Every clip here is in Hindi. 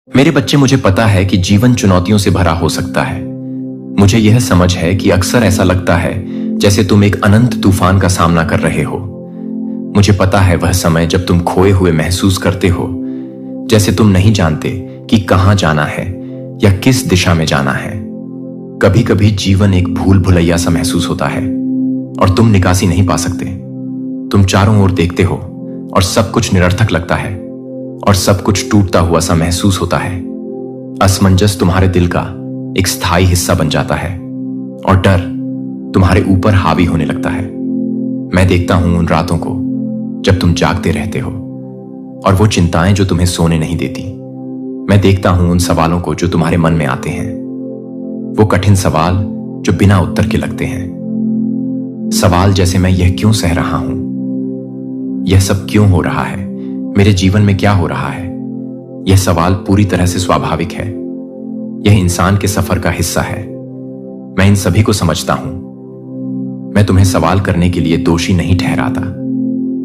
मेरे बच्चे, मुझे पता है कि जीवन चुनौतियों से भरा हो सकता है। मुझे यह समझ है कि अक्सर ऐसा लगता है जैसे तुम एक अनंत तूफान का सामना कर रहे हो। मुझे पता है वह समय जब तुम खोए हुए महसूस करते हो, जैसे तुम नहीं जानते कि कहां जाना है या किस दिशा में जाना है। कभी कभी जीवन एक भूल भुलैया सा महसूस होता है और तुम निकासी नहीं पा सकते। तुम चारों ओर देखते हो और सब कुछ निरर्थक लगता है और सब कुछ टूटता हुआ सा महसूस होता है। असमंजस तुम्हारे दिल का एक स्थायी हिस्सा बन जाता है और डर तुम्हारे ऊपर हावी होने लगता है। मैं देखता हूं उन रातों को जब तुम जागते रहते हो और वो चिंताएं जो तुम्हें सोने नहीं देती। मैं देखता हूं उन सवालों को जो तुम्हारे मन में आते हैं, वो कठिन सवाल जो बिना उत्तर के लगते हैं। सवाल जैसे, मैं यह क्यों सह रहा हूं? यह सब क्यों हो रहा है? मेरे जीवन में क्या हो रहा है? यह सवाल पूरी तरह से स्वाभाविक है। यह इंसान के सफर का हिस्सा है। मैं इन सभी को समझता हूं। मैं तुम्हें सवाल करने के लिए दोषी नहीं ठहराता,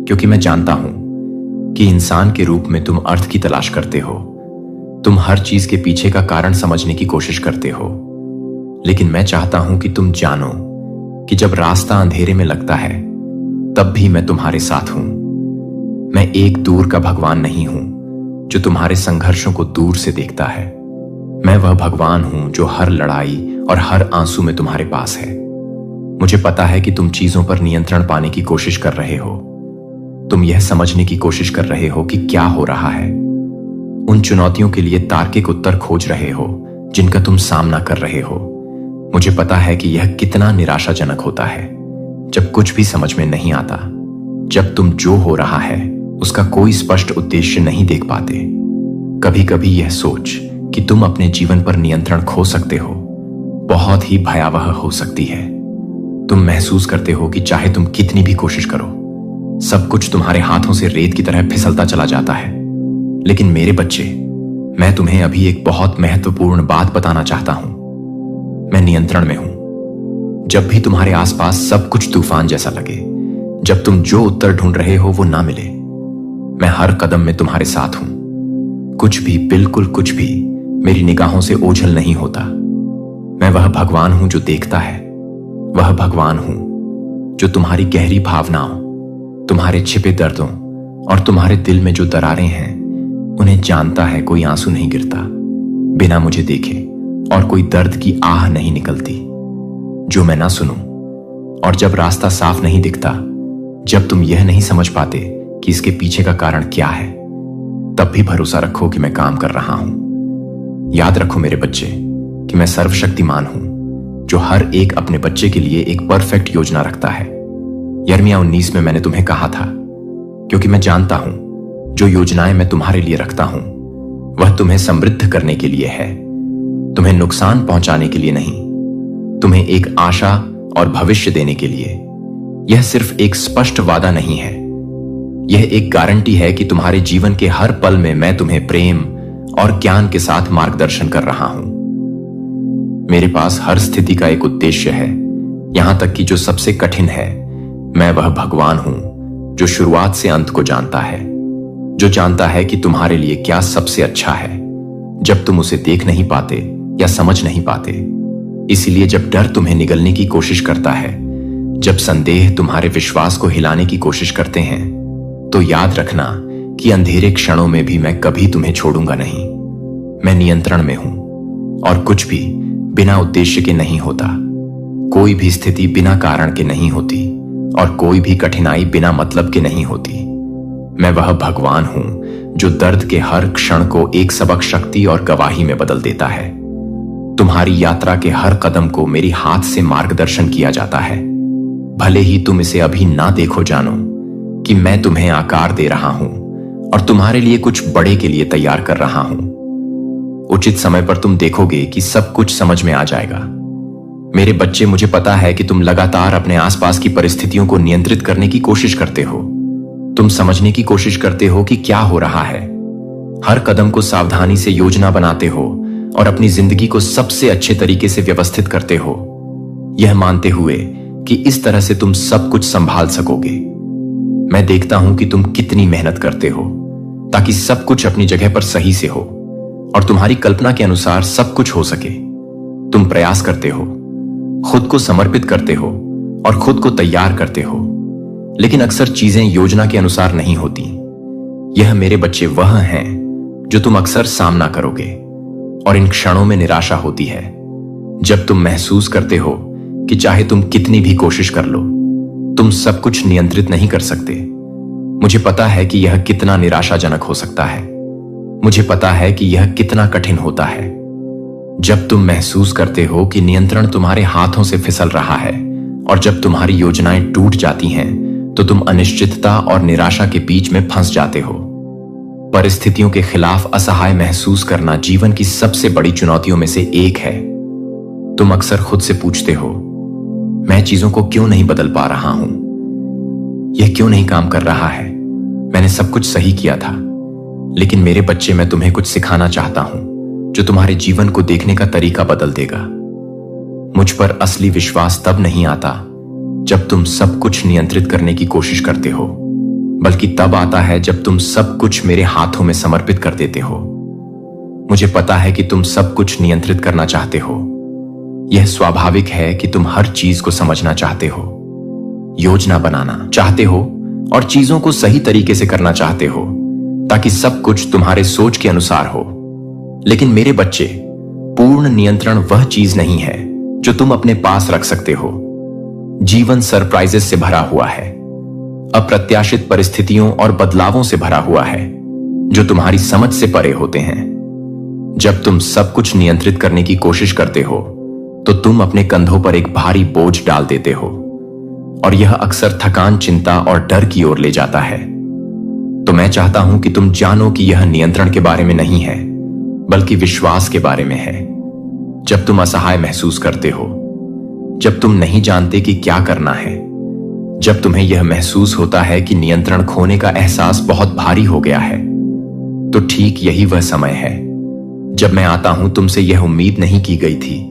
क्योंकि मैं जानता हूं कि इंसान के रूप में तुम अर्थ की तलाश करते हो। तुम हर चीज के पीछे का कारण समझने की कोशिश करते हो। लेकिन मैं चाहता हूं कि तुम जानो कि जब रास्ता अंधेरे में लगता है, तब भी मैं तुम्हारे साथ हूं। मैं एक दूर का भगवान नहीं हूं जो तुम्हारे संघर्षों को दूर से देखता है। मैं वह भगवान हूं जो हर लड़ाई और हर आंसू में तुम्हारे पास है। मुझे पता है कि तुम चीजों पर नियंत्रण पाने की कोशिश कर रहे हो। तुम यह समझने की कोशिश कर रहे हो कि क्या हो रहा है। उन चुनौतियों के लिए तार्किक उत्तर खोज रहे हो जिनका तुम सामना कर रहे हो। मुझे पता है कि यह कितना निराशाजनक होता है जब कुछ भी समझ में नहीं आता, जब तुम जो हो रहा है उसका कोई स्पष्ट उद्देश्य नहीं देख पाते। कभी कभी यह सोच कि तुम अपने जीवन पर नियंत्रण खो सकते हो बहुत ही भयावह हो सकती है। तुम महसूस करते हो कि चाहे तुम कितनी भी कोशिश करो, सब कुछ तुम्हारे हाथों से रेत की तरह फिसलता चला जाता है। लेकिन मेरे बच्चे, मैं तुम्हें अभी एक बहुत महत्वपूर्ण बात बताना चाहता हूं। मैं नियंत्रण में हूं। जब भी तुम्हारे आसपास सब कुछ तूफान जैसा लगे, जब तुम जो उत्तर ढूंढ रहे हो वो ना मिले, मैं हर कदम में तुम्हारे साथ हूं। कुछ भी, बिल्कुल कुछ भी मेरी निगाहों से ओझल नहीं होता। मैं वह भगवान हूं जो देखता है। वह भगवान हूं जो तुम्हारी गहरी भावनाओं, तुम्हारे छिपे दर्दों और तुम्हारे दिल में जो दरारें हैं, उन्हें जानता है। कोई आंसू नहीं गिरता बिना मुझे देखे और कोई दर्द की आह नहीं निकलती जो मैं ना सुनूं। और जब रास्ता साफ नहीं दिखता, जब तुम यह नहीं समझ पाते कि इसके पीछे का कारण क्या है, तब भी भरोसा रखो कि मैं काम कर रहा हूं। याद रखो मेरे बच्चे कि मैं सर्वशक्तिमान हूं जो हर एक अपने बच्चे के लिए एक परफेक्ट योजना रखता है। यिर्मयाह 19 में मैंने तुम्हें कहा था, क्योंकि मैं जानता हूं जो योजनाएं मैं तुम्हारे लिए रखता हूं वह तुम्हें समृद्ध करने के लिए है, तुम्हें नुकसान पहुंचाने के लिए नहीं, तुम्हें एक आशा और भविष्य देने के लिए। यह सिर्फ एक स्पष्ट वादा नहीं है, यह एक गारंटी है कि तुम्हारे जीवन के हर पल में मैं तुम्हें प्रेम और ज्ञान के साथ मार्गदर्शन कर रहा हूं। मेरे पास हर स्थिति का एक उद्देश्य है, यहां तक कि जो सबसे कठिन है। मैं वह भगवान हूं जो शुरुआत से अंत को जानता है, जो जानता है कि तुम्हारे लिए क्या सबसे अच्छा है, जब तुम उसे देख नहीं पाते या समझ नहीं पाते। इसीलिए जब डर तुम्हें निगलने की कोशिश करता है, जब संदेह तुम्हारे विश्वास को हिलाने की कोशिश करते हैं, तो याद रखना कि अंधेरे क्षणों में भी मैं कभी तुम्हें छोड़ूंगा नहीं। मैं नियंत्रण में हूं और कुछ भी बिना उद्देश्य के नहीं होता। कोई भी स्थिति बिना कारण के नहीं होती और कोई भी कठिनाई बिना मतलब के नहीं होती। मैं वह भगवान हूं जो दर्द के हर क्षण को एक सबक, शक्ति और गवाही में बदल देता है। तुम्हारी यात्रा के हर कदम को मेरी हाथ से मार्गदर्शन किया जाता है। भले ही तुम इसे अभी ना देखो, जानो कि मैं तुम्हें आकार दे रहा हूं और तुम्हारे लिए कुछ बड़े के लिए तैयार कर रहा हूं। उचित समय पर तुम देखोगे कि सब कुछ समझ में आ जाएगा। मेरे बच्चे, मुझे पता है कि तुम लगातार अपने आसपास की परिस्थितियों को नियंत्रित करने की कोशिश करते हो। तुम समझने की कोशिश करते हो कि क्या हो रहा है। हर कदम को सावधानी से योजना बनाते हो और अपनी जिंदगी को सबसे अच्छे तरीके से व्यवस्थित करते हो, यह मानते हुए कि इस तरह से तुम सब कुछ संभाल सकोगे। मैं देखता हूं कि तुम कितनी मेहनत करते हो ताकि सब कुछ अपनी जगह पर सही से हो और तुम्हारी कल्पना के अनुसार सब कुछ हो सके। तुम प्रयास करते हो, खुद को समर्पित करते हो और खुद को तैयार करते हो, लेकिन अक्सर चीजें योजना के अनुसार नहीं होती। यह मेरे बच्चे वह हैं जो तुम अक्सर सामना करोगे, और इन क्षणों में निराशा होती है जब तुम महसूस करते हो कि चाहे तुम कितनी भी कोशिश कर लो, तुम सब कुछ नियंत्रित नहीं कर सकते। मुझे पता है कि यह कितना निराशाजनक हो सकता है। मुझे पता है कि यह कितना कठिन होता है जब तुम महसूस करते हो कि नियंत्रण तुम्हारे हाथों से फिसल रहा है, और जब तुम्हारी योजनाएं टूट जाती हैं तो तुम अनिश्चितता और निराशा के बीच में फंस जाते हो। परिस्थितियों के खिलाफ असहाय महसूस करना जीवन की सबसे बड़ी चुनौतियों में से एक है। तुम अक्सर खुद से पूछते हो, मैं चीजों को क्यों नहीं बदल पा रहा हूं? यह क्यों नहीं काम कर रहा है? मैंने सब कुछ सही किया था। लेकिन मेरे बच्चे, मैं तुम्हें कुछ सिखाना चाहता हूं जो तुम्हारे जीवन को देखने का तरीका बदल देगा। मुझ पर असली विश्वास तब नहीं आता जब तुम सब कुछ नियंत्रित करने की कोशिश करते हो, बल्कि तब आता है जब तुम सब कुछ मेरे हाथों में समर्पित कर देते हो। मुझे पता है कि तुम सब कुछ नियंत्रित करना चाहते हो। यह स्वाभाविक है कि तुम हर चीज को समझना चाहते हो, योजना बनाना चाहते हो और चीजों को सही तरीके से करना चाहते हो ताकि सब कुछ तुम्हारे सोच के अनुसार हो। लेकिन मेरे बच्चे, पूर्ण नियंत्रण वह चीज नहीं है जो तुम अपने पास रख सकते हो। जीवन सरप्राइजेस से भरा हुआ है, अप्रत्याशित परिस्थितियों और बदलावों से भरा हुआ है जो तुम्हारी समझ से परे होते हैं। जब तुम सब कुछ नियंत्रित करने की कोशिश करते हो तो तुम अपने कंधों पर एक भारी बोझ डाल देते हो, और यह अक्सर थकान, चिंता और डर की ओर ले जाता है। तो मैं चाहता हूं कि तुम जानो कि यह नियंत्रण के बारे में नहीं है, बल्कि विश्वास के बारे में है। जब तुम असहाय महसूस करते हो, जब तुम नहीं जानते कि क्या करना है, जब तुम्हें यह महसूस होता है कि नियंत्रण खोने का एहसास बहुत भारी हो गया है, तो ठीक यही वह समय है जब मैं आता हूं। तुमसे यह उम्मीद नहीं की गई थी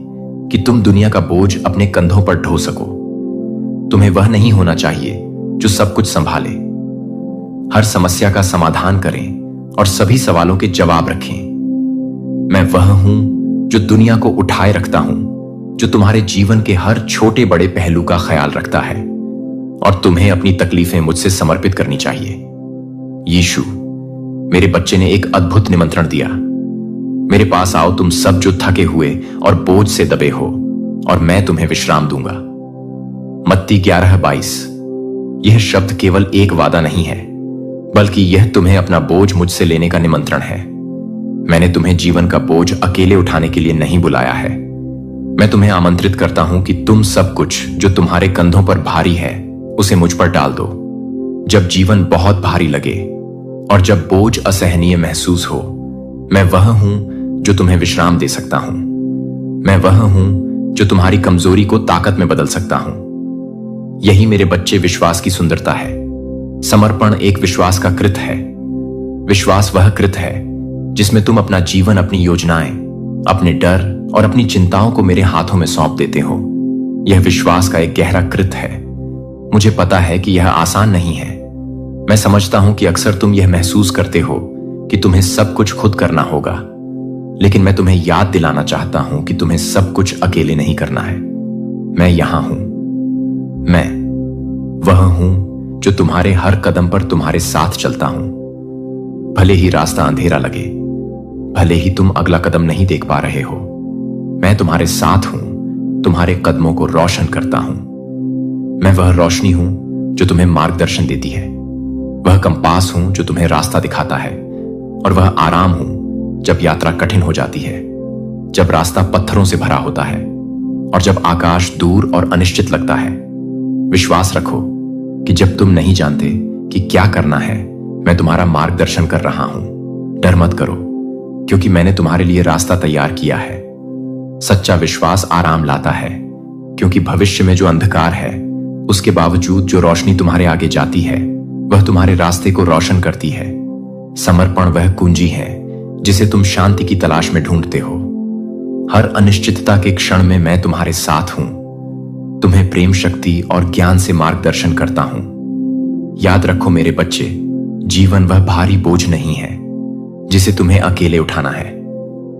कि तुम दुनिया का बोझ अपने कंधों पर ढो सको। तुम्हें वह नहीं होना चाहिए जो सब कुछ संभाले, हर समस्या का समाधान करें और सभी सवालों के जवाब रखें। मैं वह हूं जो दुनिया को उठाए रखता हूं, जो तुम्हारे जीवन के हर छोटे बड़े पहलू का ख्याल रखता है, और तुम्हें अपनी तकलीफें मुझसे समर्पित करनी चाहिए। यीशु, मेरे बच्चे ने एक अद्भुत निमंत्रण दिया। मेरे पास आओ तुम सब जो थके हुए और बोझ से दबे हो, और मैं तुम्हें विश्राम दूंगा। मत्ती 11:22। यह शब्द केवल एक वादा नहीं है, बल्कि यह तुम्हें अपना बोझ मुझसे लेने का निमंत्रण है। मैंने तुम्हें जीवन का बोझ अकेले उठाने के लिए नहीं बुलाया है। मैं तुम्हें आमंत्रित करता हूं कि तुम सब कुछ जो तुम्हारे कंधों पर भारी है उसे मुझ पर डाल दो। जब जीवन बहुत भारी लगे और जब बोझ असहनीय महसूस हो, मैं वह हूं जो तुम्हें विश्राम दे सकता हूं। मैं वह हूं जो तुम्हारी कमजोरी को ताकत में बदल सकता हूं। यही मेरे बच्चे विश्वास की सुंदरता है। समर्पण एक विश्वास का कृत है। विश्वास वह कृत है जिसमें तुम अपना जीवन, अपनी योजनाएं, अपने डर और अपनी चिंताओं को मेरे हाथों में सौंप देते हो। यह विश्वास का एक गहरा कृत है। मुझे पता है कि यह आसान नहीं है। मैं समझता हूं कि अक्सर तुम यह महसूस करते हो कि तुम्हें सब कुछ खुद करना होगा, लेकिन मैं तुम्हें याद दिलाना चाहता हूं कि तुम्हें सब कुछ अकेले नहीं करना है। मैं यहां हूं। मैं वह हूं जो तुम्हारे हर कदम पर तुम्हारे साथ चलता हूं। भले ही रास्ता अंधेरा लगे, भले ही तुम अगला कदम नहीं देख पा रहे हो, मैं तुम्हारे साथ हूं, तुम्हारे कदमों को रोशन करता हूं। मैं वह रोशनी हूं जो तुम्हें मार्गदर्शन देती है, वह कंपास हूं जो तुम्हें रास्ता दिखाता है, और वह आराम हूं जब यात्रा कठिन हो जाती है, जब रास्ता पत्थरों से भरा होता है और जब आकाश दूर और अनिश्चित लगता है। विश्वास रखो कि जब तुम नहीं जानते कि क्या करना है, मैं तुम्हारा मार्गदर्शन कर रहा हूं। डर मत करो, क्योंकि मैंने तुम्हारे लिए रास्ता तैयार किया है। सच्चा विश्वास आराम लाता है, क्योंकि भविष्य में जो अंधकार है, उसके बावजूद जो रोशनी तुम्हारे आगे जाती है, वह तुम्हारे रास्ते को रोशन करती है। समर्पण वह कुंजी है जिसे तुम शांति की तलाश में ढूंढते हो। हर अनिश्चितता के क्षण में मैं तुम्हारे साथ हूं, तुम्हें प्रेम, शक्ति और ज्ञान से मार्गदर्शन करता हूं। याद रखो मेरे बच्चे, जीवन वह भारी बोझ नहीं है जिसे तुम्हें अकेले उठाना है।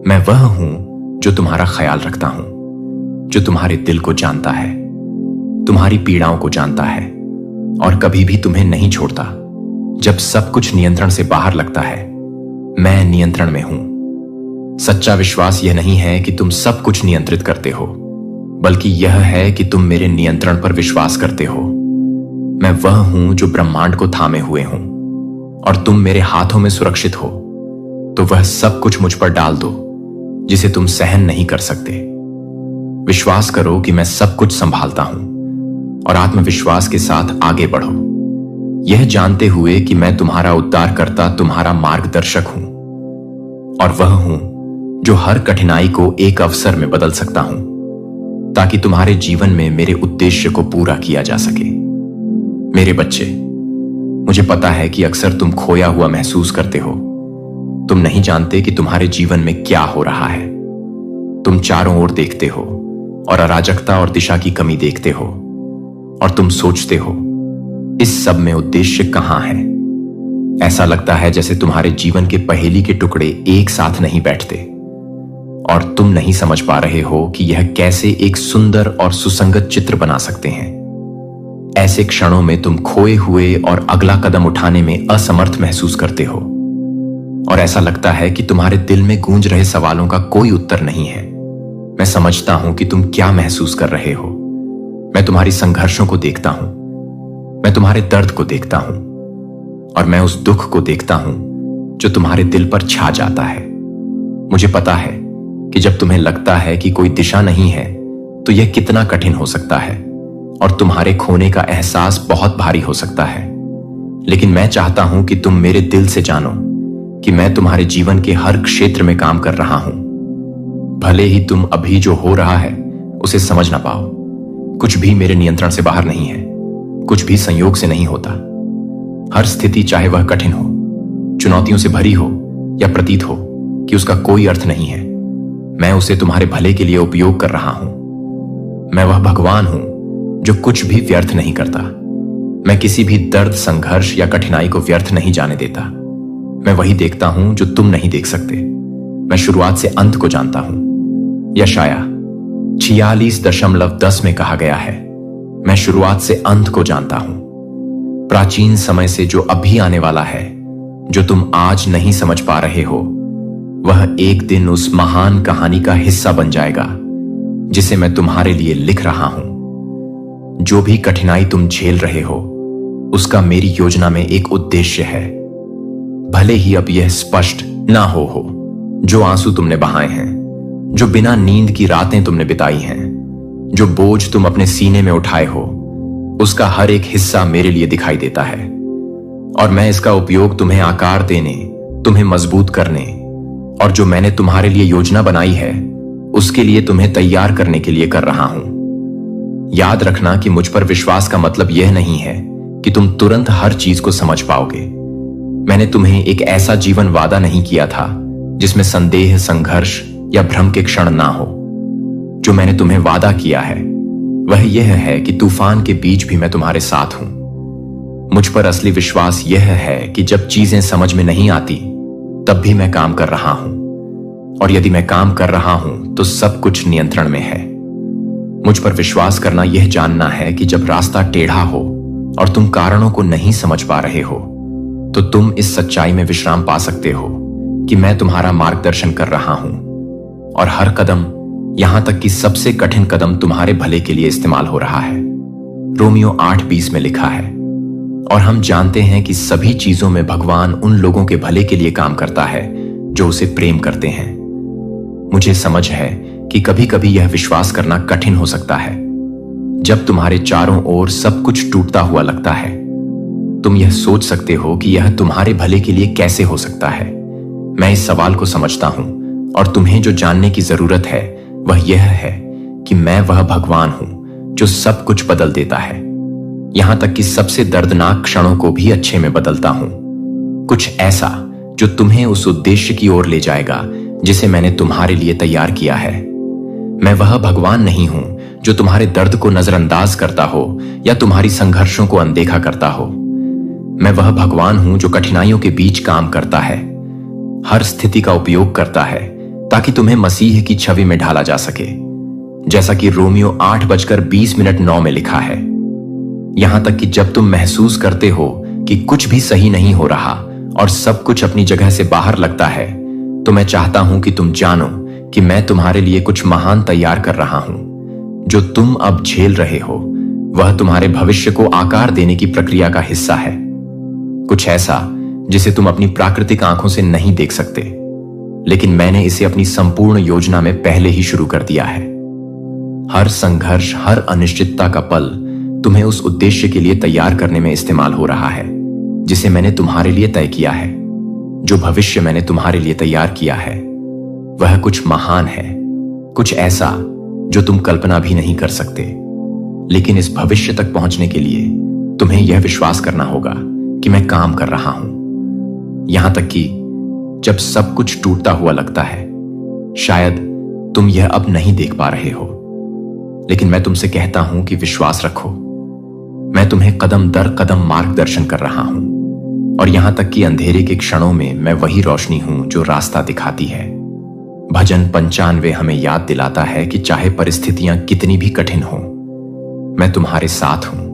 मैं वह हूं जो तुम्हारा ख्याल रखता हूं, जो तुम्हारे दिल को जानता है, तुम्हारी पीड़ाओं को जानता है और कभी भी तुम्हें नहीं छोड़ता। जब सब कुछ नियंत्रण से बाहर लगता है, मैं नियंत्रण में हूं। सच्चा विश्वास यह नहीं है कि तुम सब कुछ नियंत्रित करते हो, बल्कि यह है कि तुम मेरे नियंत्रण पर विश्वास करते हो। मैं वह हूं जो ब्रह्मांड को थामे हुए हूं और तुम मेरे हाथों में सुरक्षित हो। तो वह सब कुछ मुझ पर डाल दो जिसे तुम सहन नहीं कर सकते। विश्वास करो कि मैं सब कुछ संभालता हूं और आत्मविश्वास के साथ आगे बढ़ो, यह जानते हुए कि मैं तुम्हारा उद्धारकर्ता, तुम्हारा मार्गदर्शक हूं और वह हूं जो हर कठिनाई को एक अवसर में बदल सकता हूं, ताकि तुम्हारे जीवन में मेरे उद्देश्य को पूरा किया जा सके। मेरे बच्चे, मुझे पता है कि अक्सर तुम खोया हुआ महसूस करते हो। तुम नहीं जानते कि तुम्हारे जीवन में क्या हो रहा है। तुम चारों ओर देखते हो और अराजकता और दिशा की कमी देखते हो और तुम सोचते हो, इस सब में उद्देश्य कहां है। ऐसा लगता है जैसे तुम्हारे जीवन के पहेली के टुकड़े एक साथ नहीं बैठते और तुम नहीं समझ पा रहे हो कि यह कैसे एक सुंदर और सुसंगत चित्र बना सकते हैं। ऐसे क्षणों में तुम खोए हुए और अगला कदम उठाने में असमर्थ महसूस करते हो और ऐसा लगता है कि तुम्हारे दिल में गूंज रहे सवालों का कोई उत्तर नहीं है। मैं समझता हूं कि तुम क्या महसूस कर रहे हो। मैं तुम्हारी संघर्षों को देखता हूं, मैं तुम्हारे दर्द को देखता हूं और मैं उस दुख को देखता हूं जो तुम्हारे दिल पर छा जाता है। मुझे पता है कि जब तुम्हें लगता है कि कोई दिशा नहीं है तो यह कितना कठिन हो सकता है और तुम्हारे खोने का एहसास बहुत भारी हो सकता है। लेकिन मैं चाहता हूं कि तुम मेरे दिल से जानो कि मैं तुम्हारे जीवन के हर क्षेत्र में काम कर रहा हूं। भले ही तुम अभी जो हो रहा है उसे समझ ना पाओ, कुछ भी मेरे नियंत्रण से बाहर नहीं है, कुछ भी संयोग से नहीं होता। हर स्थिति, चाहे वह कठिन हो, चुनौतियों से भरी हो या प्रतीत हो कि उसका कोई अर्थ नहीं है, मैं उसे तुम्हारे भले के लिए उपयोग कर रहा हूं। मैं वह भगवान हूं जो कुछ भी व्यर्थ नहीं करता। मैं किसी भी दर्द, संघर्ष या कठिनाई को व्यर्थ नहीं जाने देता। मैं वही देखता हूं जो तुम नहीं देख सकते। मैं शुरुआत से अंत को जानता हूं। यशाया 46:10 में कहा गया है, मैं शुरुआत से अंत को जानता हूं। प्राचीन समय से जो अभी आने वाला है, जो तुम आज नहीं समझ पा रहे हो, वह एक दिन उस महान कहानी का हिस्सा बन जाएगा जिसे मैं तुम्हारे लिए लिख रहा हूं। जो भी कठिनाई तुम झेल रहे हो, उसका मेरी योजना में एक उद्देश्य है। भले ही अब यह स्पष्ट ना हो। जो आंसू तुमने बहाए हैं, जो बिना नींद की रातें तुमने बिताई हैं, जो बोझ तुम अपने सीने में उठाए हो, उसका हर एक हिस्सा मेरे लिए दिखाई देता है और मैं इसका उपयोग तुम्हें आकार देने, तुम्हें मजबूत करने और जो मैंने तुम्हारे लिए योजना बनाई है उसके लिए तुम्हें तैयार करने के लिए कर रहा हूं। याद रखना कि मुझ पर विश्वास का मतलब यह नहीं है कि तुम तुरंत हर चीज को समझ पाओगे। मैंने तुम्हें एक ऐसा जीवन वादा नहीं किया था जिसमें संदेह, संघर्ष या भ्रम के क्षण ना हो। जो मैंने तुम्हें वादा किया है वह यह है कि तूफान के बीच भी मैं तुम्हारे साथ हूं। मुझ पर असली विश्वास यह है कि जब चीजें समझ में नहीं आती तब भी मैं काम कर रहा हूं और यदि मैं काम कर रहा हूं तो सब कुछ नियंत्रण में है। मुझ पर विश्वास करना यह जानना है कि जब रास्ता टेढ़ा हो और तुम कारणों को नहीं समझ पा रहे हो तो तुम इस सच्चाई में विश्राम पा सकते हो कि मैं तुम्हारा मार्गदर्शन कर रहा हूं और हर कदम, यहां तक कि सबसे कठिन कदम, तुम्हारे भले के लिए इस्तेमाल हो रहा है। रोमियो 8:20 में लिखा है, और हम जानते हैं कि सभी चीजों में भगवान उन लोगों के भले के लिए काम करता है जो उसे प्रेम करते हैं। मुझे समझ है कि कभी कभी यह विश्वास करना कठिन हो सकता है। जब तुम्हारे चारों ओर सब कुछ टूटता हुआ लगता है, तुम यह सोच सकते हो कि यह तुम्हारे भले के लिए कैसे हो सकता है। मैं इस सवाल को समझता हूं और तुम्हें जो जानने की जरूरत है वह यह है कि मैं वह भगवान हूं जो सब कुछ बदल देता है, यहां तक कि सबसे दर्दनाक क्षणों को भी अच्छे में बदलता हूं। कुछ ऐसा जो तुम्हें उस उद्देश्य की ओर ले जाएगा जिसे मैंने तुम्हारे लिए तैयार किया है। मैं वह भगवान नहीं हूं जो तुम्हारे दर्द को नजरअंदाज करता हो या तुम्हारी संघर्षों को अनदेखा करता हो। मैं वह भगवान हूं जो कठिनाइयों के बीच काम करता है, हर स्थिति का उपयोग करता है ताकि तुम्हें मसीह की छवि में ढाला जा सके, जैसा कि रोमियो 8:20 में लिखा है। यहां तक कि जब तुम महसूस करते हो कि कुछ भी सही नहीं हो रहा और सब कुछ अपनी जगह से बाहर लगता है, तो मैं चाहता हूं कि तुम जानो कि मैं तुम्हारे लिए कुछ महान तैयार कर रहा हूं। जो तुम अब झेल रहे हो वह तुम्हारे भविष्य को आकार देने की प्रक्रिया का हिस्सा है, कुछ ऐसा जिसे तुम अपनी प्राकृतिक आंखों से नहीं देख सकते, लेकिन मैंने इसे अपनी संपूर्ण योजना में पहले ही शुरू कर दिया है। हर संघर्ष, हर अनिश्चितता का पल तुम्हें उस उद्देश्य के लिए तैयार करने में इस्तेमाल हो रहा है जिसे मैंने तुम्हारे लिए तय किया है। जो भविष्य मैंने तुम्हारे लिए तैयार किया है वह कुछ महान है, कुछ ऐसा जो तुम कल्पना भी नहीं कर सकते। लेकिन इस भविष्य तक पहुंचने के लिए तुम्हें यह विश्वास करना होगा कि मैं काम कर रहा हूं। यहां तक कि जब सब कुछ टूटता हुआ लगता है, शायद तुम यह अब नहीं देख पा रहे हो, लेकिन मैं तुमसे कहता हूं कि विश्वास रखो। मैं तुम्हें कदम दर कदम मार्गदर्शन कर रहा हूं, और यहां तक कि अंधेरे के क्षणों में मैं वही रोशनी हूं जो रास्ता दिखाती है। भजन 95 हमें याद दिलाता है कि चाहे परिस्थितियां कितनी भी कठिन हो, मैं तुम्हारे साथ हूं।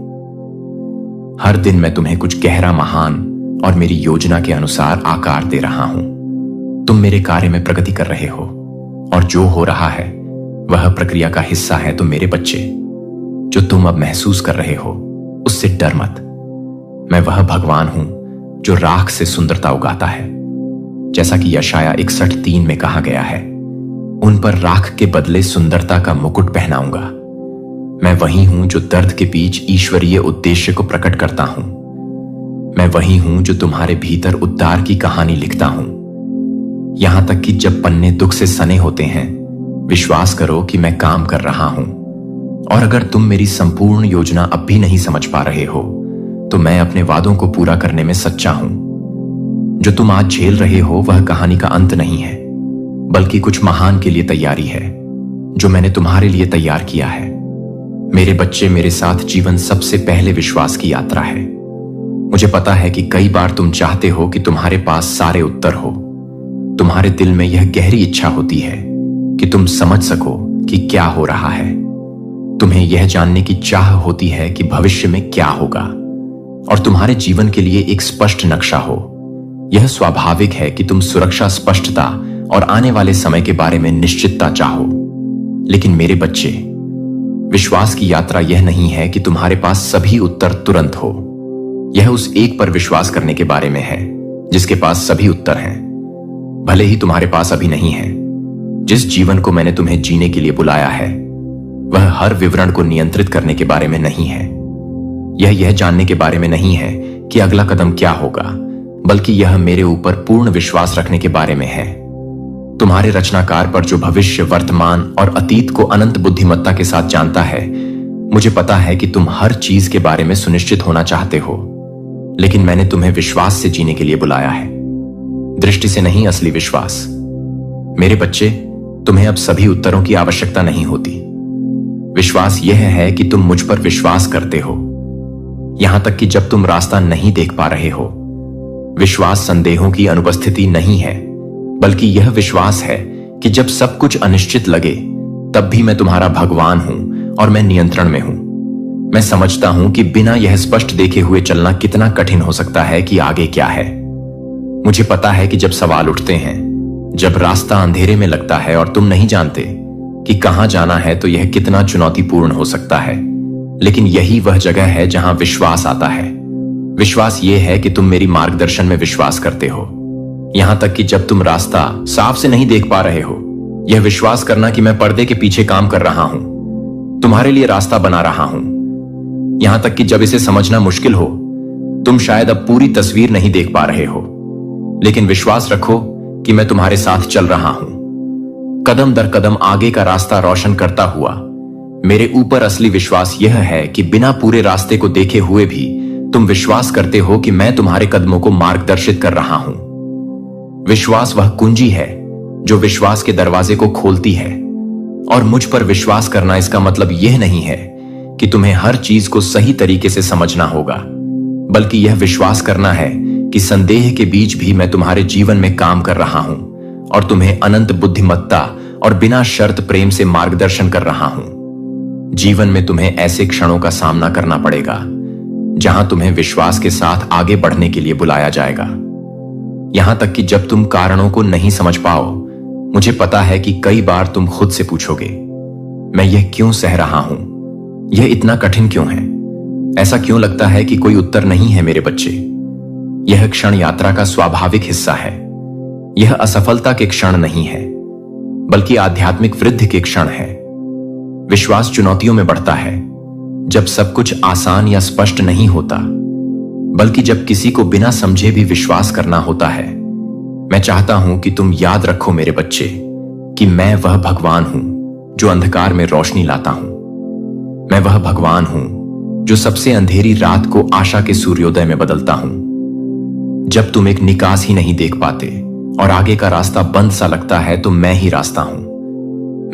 हर दिन मैं तुम्हें कुछ गहरा, महान और मेरी योजना के अनुसार आकार दे रहा हूं। तुम मेरे कार्य में प्रगति कर रहे हो, और जो हो रहा है वह प्रक्रिया का हिस्सा है। तो मेरे बच्चे, जो तुम अब महसूस कर रहे हो उससे डर मत। मैं वह भगवान हूं जो राख से सुंदरता उगाता है, जैसा कि यशाया 61:3 में कहा गया है, उन पर राख के बदले सुंदरता का मुकुट पहनाऊंगा। मैं वही हूं जो दर्द के बीच ईश्वरीय उद्देश्य को प्रकट करता हूं। मैं वही हूं जो तुम्हारे भीतर उद्धार की कहानी लिखता हूं। यहां तक कि जब पन्ने दुख से सने होते हैं, विश्वास करो कि मैं काम कर रहा हूं। और अगर तुम मेरी संपूर्ण योजना अब भी नहीं समझ पा रहे हो, तो मैं अपने वादों को पूरा करने में सच्चा हूं। जो तुम आज झेल रहे हो वह कहानी का अंत नहीं है, बल्कि कुछ महान के लिए तैयारी है जो मैंने तुम्हारे लिए तैयार किया है। मेरे बच्चे, मेरे साथ जीवन सबसे पहले विश्वास की यात्रा है। मुझे पता है कि कई बार तुम चाहते हो कि तुम्हारे पास सारे उत्तर हो। तुम्हारे दिल में यह गहरी इच्छा होती है कि तुम समझ सको कि क्या हो रहा है। तुम्हें यह जानने की चाह होती है कि भविष्य में क्या होगा, और तुम्हारे जीवन के लिए एक स्पष्ट नक्शा हो। यह स्वाभाविक है कि तुम सुरक्षा, स्पष्टता और आने वाले समय के बारे में निश्चितता चाहो। लेकिन मेरे बच्चे, विश्वास की यात्रा यह नहीं है कि तुम्हारे पास सभी उत्तर तुरंत हो। यह उस एक पर विश्वास करने के बारे में है जिसके पास सभी उत्तर हैं, भले ही तुम्हारे पास अभी नहीं है। जिस जीवन को मैंने तुम्हें जीने के लिए बुलाया है वह हर विवरण को नियंत्रित करने के बारे में नहीं है। यह जानने के बारे में नहीं है कि अगला कदम क्या होगा, बल्कि यह मेरे ऊपर पूर्ण विश्वास रखने के बारे में है। तुम्हारे रचनाकार पर, जो भविष्य, वर्तमान और अतीत को अनंत बुद्धिमत्ता के साथ जानता है। मुझे पता है कि तुम हर चीज के बारे में सुनिश्चित होना चाहते हो, लेकिन मैंने तुम्हें विश्वास से जीने के लिए बुलाया है, दृष्टि से नहीं, असली विश्वास। मेरे बच्चे, तुम्हें अब सभी उत्तरों की आवश्यकता नहीं होती। विश्वास यह है कि तुम मुझ पर विश्वास करते हो, यहां तक कि जब तुम रास्ता नहीं देख पा रहे हो। विश्वास संदेहों की अनुपस्थिति नहीं है, बल्कि यह विश्वास है कि जब सब कुछ अनिश्चित लगे, तब भी मैं तुम्हारा भगवान हूं और मैं नियंत्रण में हूं। मैं समझता हूं कि बिना यह स्पष्ट देखे हुए चलना कितना कठिन हो सकता है कि आगे क्या है। मुझे पता है कि जब सवाल उठते हैं, जब रास्ता अंधेरे में लगता है और तुम नहीं जानते कि कहां जाना है, तो यह कितना चुनौतीपूर्ण हो सकता है। लेकिन यही वह जगह है जहां विश्वास आता है। विश्वास यह है कि तुम मेरी मार्गदर्शन में विश्वास करते हो, यहां तक कि जब तुम रास्ता साफ से नहीं देख पा रहे हो। यह विश्वास करना कि मैं पर्दे के पीछे काम कर रहा हूं, तुम्हारे लिए रास्ता बना रहा हूं, यहां तक कि जब इसे समझना मुश्किल हो। तुम शायद अब पूरी तस्वीर नहीं देख पा रहे हो, लेकिन विश्वास रखो कि मैं तुम्हारे साथ चल रहा हूं, कदम दर कदम आगे का रास्ता रोशन करता हुआ। मेरे ऊपर असली विश्वास यह है कि बिना पूरे रास्ते को देखे हुए भी तुम विश्वास करते हो कि मैं तुम्हारे कदमों को मार्गदर्शित कर रहा हूं। विश्वास वह कुंजी है जो विश्वास के दरवाजे को खोलती है, और मुझ पर विश्वास करना इसका मतलब यह नहीं है कि तुम्हें हर चीज को सही तरीके से समझना होगा, बल्कि यह विश्वास करना है कि संदेह के बीच भी मैं तुम्हारे जीवन में काम कर रहा हूं और तुम्हें अनंत बुद्धिमत्ता और बिना शर्त प्रेम से मार्गदर्शन कर रहा हूं। जीवन में तुम्हें ऐसे क्षणों का सामना करना पड़ेगा जहां तुम्हें विश्वास के साथ आगे बढ़ने के लिए बुलाया जाएगा। यहां तक कि जब तुम कारणों को नहीं समझ पाओ, मुझे पता है कि कई बार तुम खुद से पूछोगे, मैं यह क्यों सह रहा हूं? यह इतना कठिन क्यों है? ऐसा क्यों लगता है कि कोई उत्तर नहीं है मेरे बच्चे? यह क्षण यात्रा का स्वाभाविक हिस्सा है। यह असफलता के क्षण नहीं है, बल्कि आध्यात्मिक वृद्धि के क्षण है। विश्वास चुनौतियों में बढ़ता है जब सब कुछ आसान या स्पष्ट नहीं होता, बल्कि जब किसी को बिना समझे भी विश्वास करना होता है। मैं चाहता हूं कि तुम याद रखो मेरे बच्चे कि मैं वह भगवान हूं जो अंधकार में रोशनी लाता हूं। मैं वह भगवान हूं जो सबसे अंधेरी रात को आशा के सूर्योदय में बदलता हूं। जब तुम एक निकास ही नहीं देख पाते और आगे का रास्ता बंद सा लगता है, तो मैं ही रास्ता हूं।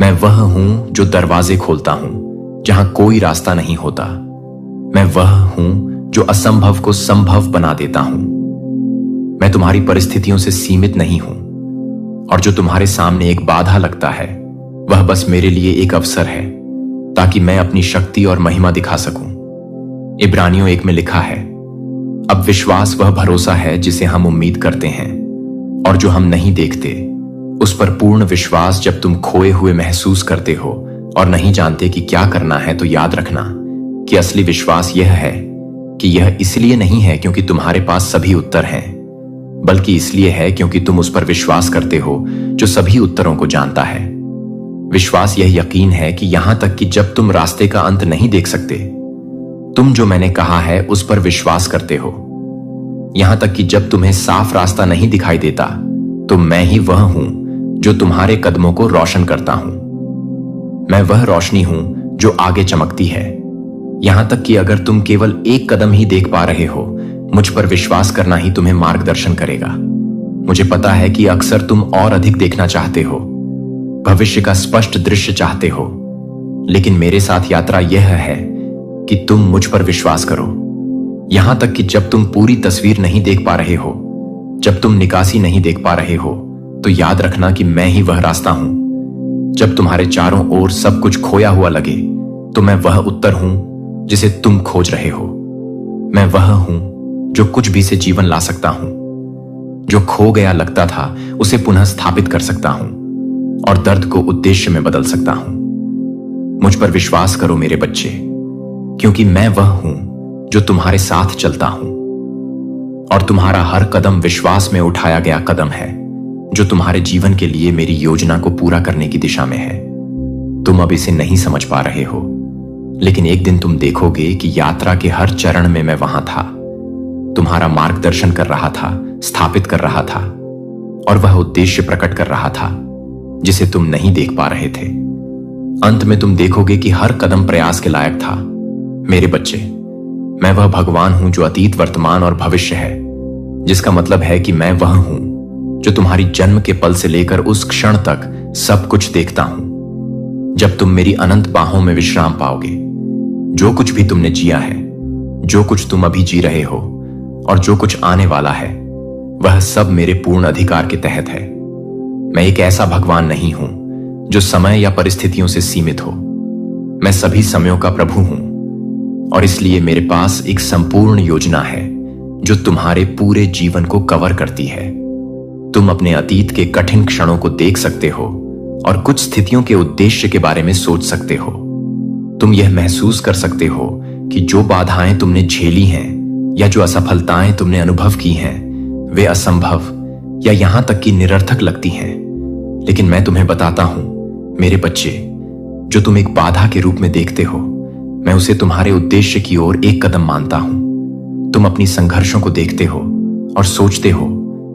मैं वह हूं जो दरवाजे खोलता हूं जहां कोई रास्ता नहीं होता। मैं वह हूं जो असंभव को संभव बना देता हूं। मैं तुम्हारी परिस्थितियों से सीमित नहीं हूं, और जो तुम्हारे सामने एक बाधा लगता है, वह बस मेरे लिए एक अवसर है ताकि मैं अपनी शक्ति और महिमा दिखा सकूं। इब्रानियों 1 में लिखा है, अब विश्वास वह भरोसा है जिसे हम उम्मीद करते हैं और जो हम नहीं देखते। उस पर पूर्ण विश्वास जब तुम खोए हुए महसूस करते हो और नहीं जानते कि क्या करना है, तो याद रखना कि असली विश्वास यह है कि यह इसलिए नहीं है क्योंकि तुम्हारे पास सभी उत्तर हैं, बल्कि इसलिए है क्योंकि तुम उस पर विश्वास करते हो जो सभी उत्तरों को जानता है। विश्वास यह यकीन है कि यहां तक कि जब तुम रास्ते का अंत नहीं देख सकते, तुम जो मैंने कहा है उस पर विश्वास करते हो। यहां तक कि जब तुम्हें साफ रास्ता नहीं दिखाई देता, तो मैं ही वह हूं जो तुम्हारे कदमों को रोशन करता हूं। मैं वह रोशनी हूं जो आगे चमकती है। यहां तक कि अगर तुम केवल एक कदम ही देख पा रहे हो, मुझ पर विश्वास करना ही तुम्हें मार्गदर्शन करेगा। मुझे पता है कि अक्सर तुम और अधिक देखना चाहते हो, भविष्य का स्पष्ट दृश्य चाहते हो, लेकिन मेरे साथ यात्रा यह है कि तुम मुझ पर विश्वास करो। यहां तक कि जब तुम पूरी तस्वीर नहीं देख पा रहे हो, जब तुम निकासी नहीं देख पा रहे हो, तो याद रखना कि मैं ही वह रास्ता हूं। जब तुम्हारे चारों ओर सब कुछ खोया हुआ लगे, तो मैं वह उत्तर हूं जिसे तुम खोज रहे हो। मैं वह हूं जो कुछ भी से जीवन ला सकता हूं। जो खो गया लगता था, उसे पुनः स्थापित कर सकता हूं और दर्द को उद्देश्य में बदल सकता हूं। मुझ पर विश्वास करो मेरे बच्चे, क्योंकि मैं वह हूं जो तुम्हारे साथ चलता हूं, और तुम्हारा हर कदम विश्वास में उठाया गया कदम है जो तुम्हारे जीवन के लिए मेरी योजना को पूरा करने की दिशा में है। तुम अब इसे नहीं समझ पा रहे हो, लेकिन एक दिन तुम देखोगे कि यात्रा के हर चरण में मैं वहां था, तुम्हारा मार्गदर्शन कर रहा था, स्थापित कर रहा था, और वह उद्देश्य प्रकट कर रहा था जिसे तुम नहीं देख पा रहे थे। अंत में तुम देखोगे कि हर कदम प्रयास के लायक था। मेरे बच्चे, मैं वह भगवान हूं जो अतीत, वर्तमान और भविष्य है, जिसका मतलब है कि मैं वह हूं जो तुम्हारी जन्म के पल से लेकर उस क्षण तक सब कुछ देखता हूं जब तुम मेरी अनंत बाहों में विश्राम पाओगे। जो कुछ भी तुमने जिया है, जो कुछ तुम अभी जी रहे हो और जो कुछ आने वाला है, वह सब मेरे पूर्ण अधिकार के तहत है। मैं एक ऐसा भगवान नहीं हूं जो समय या परिस्थितियों से सीमित हो। मैं सभी समयों का प्रभु हूं, और इसलिए मेरे पास एक संपूर्ण योजना है जो तुम्हारे पूरे जीवन को कवर करती है। तुम अपने अतीत के कठिन क्षणों को देख सकते हो और कुछ स्थितियों के उद्देश्य के बारे में सोच सकते हो। तुम यह महसूस कर सकते हो कि जो बाधाएं तुमने झेली हैं या जो असफलताएं तुमने अनुभव की हैं, वे असंभव या यहां तक कि निरर्थक लगती हैं। लेकिन मैं तुम्हें बताता हूं मेरे बच्चे, जो तुम एक बाधा के रूप में देखते हो, मैं उसे तुम्हारे उद्देश्य की ओर एक कदम मानता हूं। तुम अपनी संघर्षों को देखते हो और सोचते हो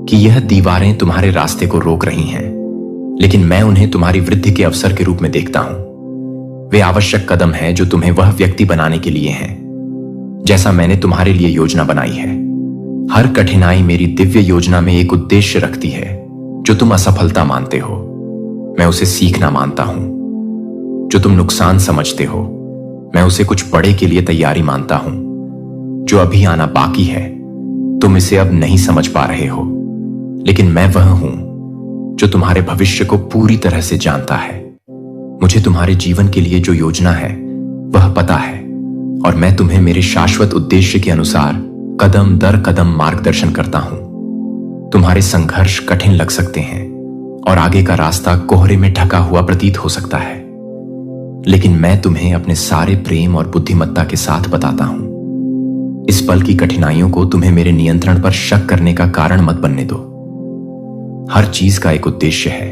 कि यह दीवारें तुम्हारे रास्ते को रोक रही हैं, लेकिन मैं उन्हें तुम्हारी वृद्धि के अवसर के रूप में देखता हूं। वे आवश्यक कदम हैं जो तुम्हें वह व्यक्ति बनाने के लिए हैं जैसा मैंने तुम्हारे लिए योजना बनाई है। हर कठिनाई मेरी दिव्य योजना में एक उद्देश्य रखती है। जो तुम असफलता मानते हो, मैं उसे सीखना मानता हूं। जो तुम नुकसान समझते हो, मैं उसे कुछ बड़े के लिए तैयारी मानता हूं। जो अभी आना बाकी है, तुम इसे अब नहीं समझ पा रहे हो, लेकिन मैं वह हूं जो तुम्हारे भविष्य को पूरी तरह से जानता है। मुझे तुम्हारे जीवन के लिए जो योजना है वह पता है, और मैं तुम्हें मेरे शाश्वत उद्देश्य के अनुसार कदम दर कदम मार्गदर्शन करता हूं। तुम्हारे संघर्ष कठिन लग सकते हैं और आगे का रास्ता कोहरे में ढका हुआ प्रतीत हो सकता है, लेकिन मैं तुम्हें अपने सारे प्रेम और बुद्धिमत्ता के साथ बताता हूं। इस पल की कठिनाइयों को तुम्हें मेरे नियंत्रण पर शक करने का कारण मत बनने दो। हर चीज का एक उद्देश्य है,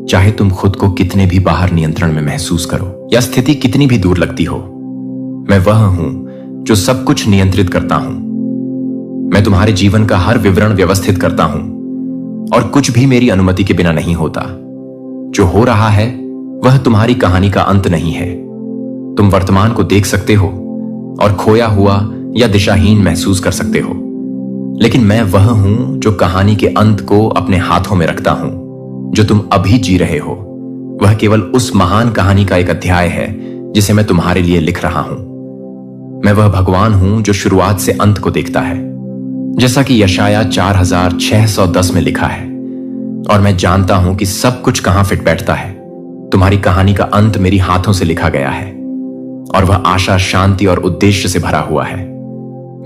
चाहे तुम खुद को कितने भी बाहर नियंत्रण में महसूस करो या स्थिति कितनी भी दूर लगती हो। मैं वह हूं जो सब कुछ नियंत्रित करता हूं। मैं तुम्हारे जीवन का हर विवरण व्यवस्थित करता हूं, और कुछ भी मेरी अनुमति के बिना नहीं होता। जो हो रहा है वह तुम्हारी कहानी का अंत नहीं है। तुम वर्तमान को देख सकते हो और खोया हुआ या दिशाहीन महसूस कर सकते हो, लेकिन मैं वह हूं जो कहानी के अंत को अपने हाथों में रखता हूं। जो तुम अभी जी रहे हो वह केवल उस महान कहानी का एक अध्याय है जिसे मैं तुम्हारे लिए लिख रहा हूं। मैं वह भगवान हूं जो शुरुआत से अंत को देखता है, जैसा कि यशाया 4610 में लिखा है, और मैं जानता हूं कि सब कुछ कहां फिट बैठता है। तुम्हारी कहानी का अंत मेरी हाथों से लिखा गया है, और वह आशा, शांति और उद्देश्य से भरा हुआ है।